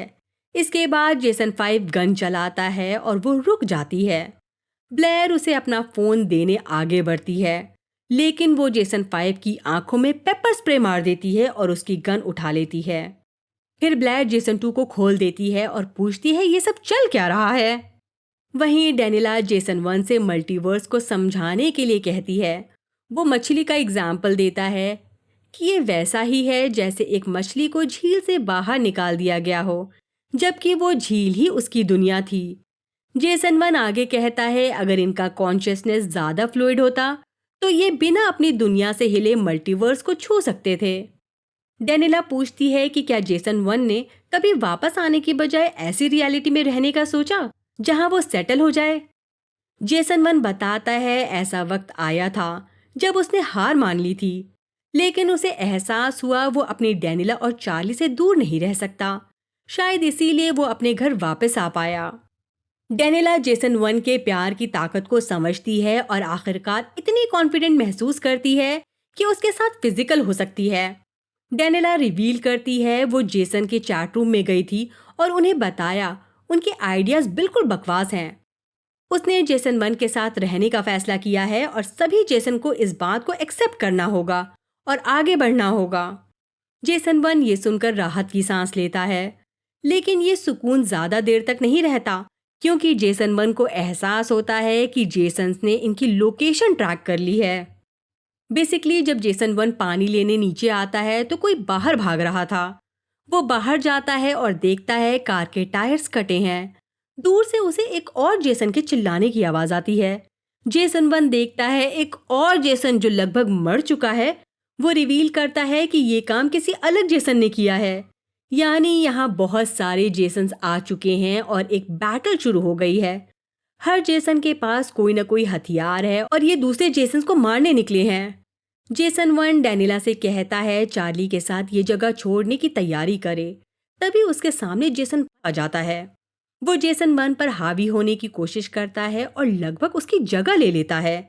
इसके बाद जेसन 5 गन चलाता है और वो रुक जाती है। ब्लैर उसे अपना फोन देने आगे बढ़ती है, लेकिन वो जेसन 5 की आंखों में पेपर स्प्रे मार देती है और उसकी गन उठा लेती है। फिर ब्लैर जेसन 2 को खोल देती है और पूछती है ये सब चल क्या रहा है। वहीं डेनिला जेसन 1 से मल्टीवर्स को समझाने के लिए कहती है। वो मछली का एग्जाम्पल देता है कि ये वैसा ही है जैसे एक मछली को झील से बाहर निकाल दिया गया हो, जबकि वो झील ही उसकी दुनिया थी। जेसन 1 आगे कहता है अगर इनका कॉन्शियसनेस ज्यादा फ्लूइड होता तो ये बिना अपनी दुनिया से हिले मल्टीवर्स को छू सकते थे। डेनिला पूछती है कि क्या जेसन 1 ने कभी वापस आने की बजाय ऐसी रियलिटी में रहने का सोचा जहां वो सेटल हो जाए। जेसन 1 बताता है ऐसा वक्त आया था जब उसने हार मान ली थी, लेकिन उसे एहसास हुआ वो अपनी डेनिला और चार्ली से दूर नहीं रह सकता। शायद इसीलिए वो अपने घर वापस आ पाया। डेनिला जेसन 1 के प्यार की ताकत को समझती है और आखिरकार इतनी कॉन्फिडेंट महसूस करती है कि उसके साथ फिजिकल हो सकती है। डेनिला रिवील करती है वो जेसन के चैट रूम में गई थी और उन्हें बताया उनके आइडियाज बिल्कुल बकवास हैं। उसने जेसन 1 के साथ रहने का फैसला किया है और सभी जेसन को इस बात को एक्सेप्ट करना होगा और आगे बढ़ना होगा। जेसन 1 ये सुनकर राहत की सांस लेता है, लेकिन ये सुकून ज्यादा देर तक नहीं रहता क्योंकि जेसन 1 को एहसास होता है कि जेसन्स ने इनकी लोकेशन ट्रैक कर ली है। बेसिकली जब जेसन 1 पानी लेने नीचे आता है तो कोई बाहर भाग रहा था। वो बाहर जाता है और देखता है कार के टायर्स कटे हैं। दूर से उसे एक और जेसन के चिल्लाने की आवाज आती है। जेसन 1 देखता है एक और जेसन जो लगभग मर चुका है। वो रिवील करता है कि ये काम किसी अलग जेसन ने किया है। यानी यहाँ बहुत सारे जेसन्स आ चुके हैं और एक बैटल शुरू हो गई है। हर जेसन के पास कोई ना कोई हथियार है और ये दूसरे जेसन्स को मारने निकले हैं। जेसन 1 डैनिला से कहता है चार्ली के साथ ये जगह छोड़ने की तैयारी करे। तभी उसके सामने जेसन आ जाता है। वो जेसन 1 पर हावी होने की कोशिश करता है और लगभग उसकी जगह ले लेता है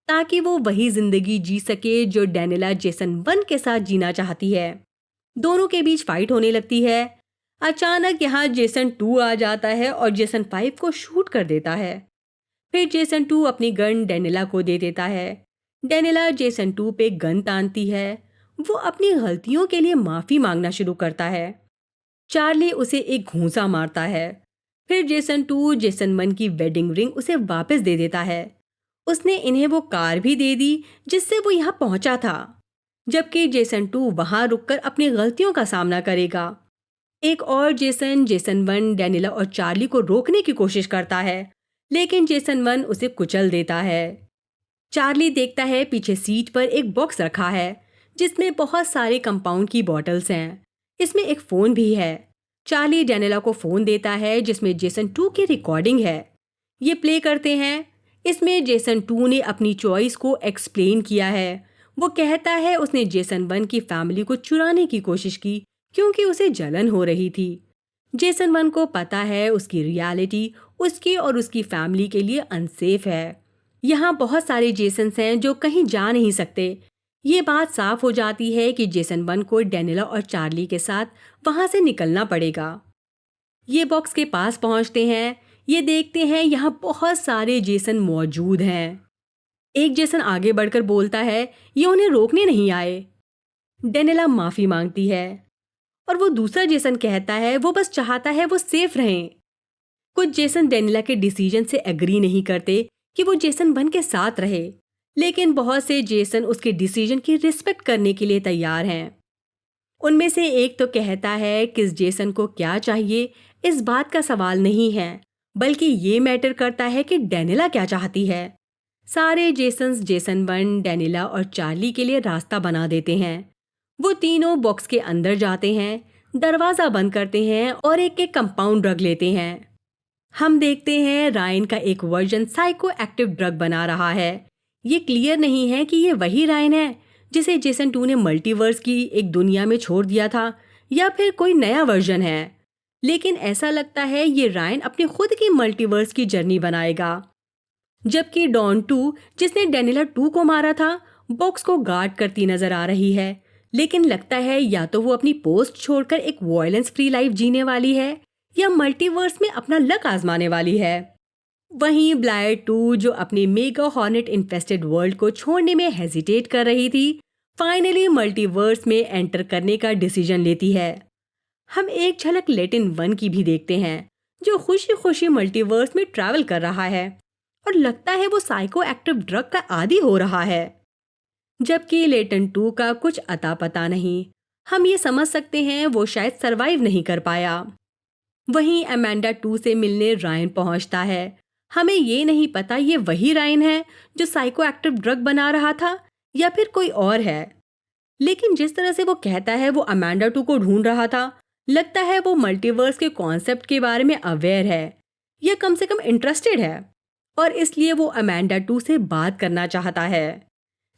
ताकि वो वही जिंदगी जी सके जो डैनिला जेसन 1 के साथ जीना चाहती है। दोनों के बीच फाइट होने लगती है। अचानक यहाँ जेसन 2 आ जाता है और जेसन 5 को शूट कर देता है। फिर जेसन 2 अपनी गन डैनिला को दे देता है। डैनिला जेसन 2 पे गन तानती है। वो अपनी गलतियों के लिए माफी मांगना शुरू करता है। चार्ली उसे एक घूंसा मारता है। फिर जेसन 2 जेसन 1 की वेडिंग रिंग उसे वापस दे देता है। उसने इन्हें वो कार भी दे दी जिससे वो यहाँ पहुंचा था, जबकि जेसन 2 वहां रुककर अपनी गलतियों का सामना करेगा। एक और जेसन जेसन 1 डैनिला और चार्ली को रोकने की कोशिश करता है, लेकिन जेसन 1 उसे कुचल देता है। चार्ली देखता है पीछे सीट पर एक बॉक्स रखा है जिसमें बहुत सारे कंपाउंड की बॉटल्स हैं। इसमें एक फ़ोन भी है। चार्ली डैनिला को फ़ोन देता है जिसमें जेसन 2 की रिकॉर्डिंग है। ये प्ले करते हैं। इसमें जेसन 2 ने अपनी चॉइस को एक्सप्लेन किया है। वो कहता है उसने जेसन 1 की फैमिली को चुराने की कोशिश की क्योंकि उसे जलन हो रही थी। जेसन 1 को पता है उसकी रियलिटी उसकी और उसकी फैमिली के लिए अनसेफ है। यहाँ बहुत सारे जेसन्स हैं जो कहीं जा नहीं सकते। ये बात साफ हो जाती है कि जेसन 1 को डैनिला और चार्ली के साथ वहाँ से निकलना पड़ेगा। ये बॉक्स के पास पहुँचते हैं। ये देखते हैं यहाँ बहुत सारे जेसन मौजूद हैं। एक जेसन आगे बढ़कर बोलता है ये उन्हें रोकने नहीं आए। डैनिला माफ़ी मांगती है और वो दूसरा जेसन कहता है वो बस चाहता है वो सेफ रहें। कुछ जेसन डैनिला के डिसीजन से एग्री नहीं करते कि वो जेसन 1 के साथ रहे, लेकिन बहुत से जेसन उसके डिसीजन की रिस्पेक्ट करने के लिए तैयार हैं। उनमें से एक तो कहता है किस जेसन को क्या चाहिए इस बात का सवाल नहीं है, बल्कि ये मैटर करता है कि डैनिला क्या चाहती है। सारे जेसन्स जेसन 1 डैनिला और चार्ली के लिए रास्ता बना देते हैं। वो तीनों बॉक्स के अंदर जाते हैं, दरवाज़ा बंद करते हैं और एक एक कंपाउंड ड्रग लेते हैं। हम देखते हैं रायन का एक वर्जन साइको एक्टिव ड्रग बना रहा है। ये क्लियर नहीं है कि ये वही रायन है जिसे जेसन 2 ने मल्टीवर्स की एक दुनिया में छोड़ दिया था या फिर कोई नया वर्जन है, लेकिन ऐसा लगता है ये रायन अपनी खुद की मल्टीवर्स की जर्नी बनाएगा। जबकि डॉन 2 जिसने डैनिला 2 को मारा था बॉक्स को गार्ड करती नजर आ रही है, लेकिन लगता है या तो वो अपनी पोस्ट छोड़कर एक वायलेंस फ्री लाइफ जीने वाली है या मल्टीवर्स में अपना लक आजमाने वाली है। वहीं ब्लायर 2 जो अपनी मेगा हॉर्नेट इन्फेस्टेड वर्ल्ड को छोड़ने में हेजिटेट कर रही थी, फाइनली मल्टीवर्स में एंटर करने का डिसीजन लेती है। हम एक झलक लेटिन 1 की भी देखते हैं जो खुशी खुशी मल्टीवर्स में ट्रैवल कर रहा है और लगता है वो साइको एक्टिव ड्रग का आदी हो रहा है। जबकि लेटन 2 का कुछ अता पता नहीं। हम ये समझ सकते हैं वो शायद सरवाइव नहीं कर पाया। वहीं अमेंडा 2 से मिलने रायन पहुंचता है। हमें ये नहीं पता ये वही रायन है जो साइको एक्टिव ड्रग बना रहा था या फिर कोई और है, लेकिन जिस तरह से वो कहता है वो अमेंडा 2 को ढूंढ रहा था, लगता है वो मल्टीवर्स के कॉन्सेप्ट के बारे में अवेयर है या कम से कम इंटरेस्टेड है और इसलिए वो अमेंडा 2 से बात करना चाहता है।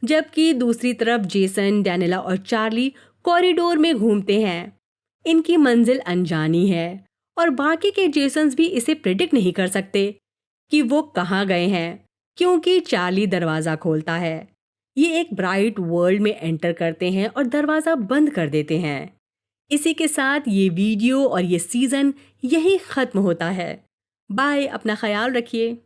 जबकि दूसरी तरफ जेसन डैनिला और चार्ली कॉरिडोर में घूमते हैं। इनकी मंजिल अनजानी है और बाकी के जेसन्स भी इसे प्रिडिक्ट नहीं कर सकते कि वो कहाँ गए हैं, क्योंकि चार्ली दरवाज़ा खोलता है। ये एक ब्राइट वर्ल्ड में एंटर करते हैं और दरवाज़ा बंद कर देते हैं। इसी के साथ ये वीडियो और ये सीज़न यहीं ख़त्म होता है। बाय, अपना ख्याल रखिए।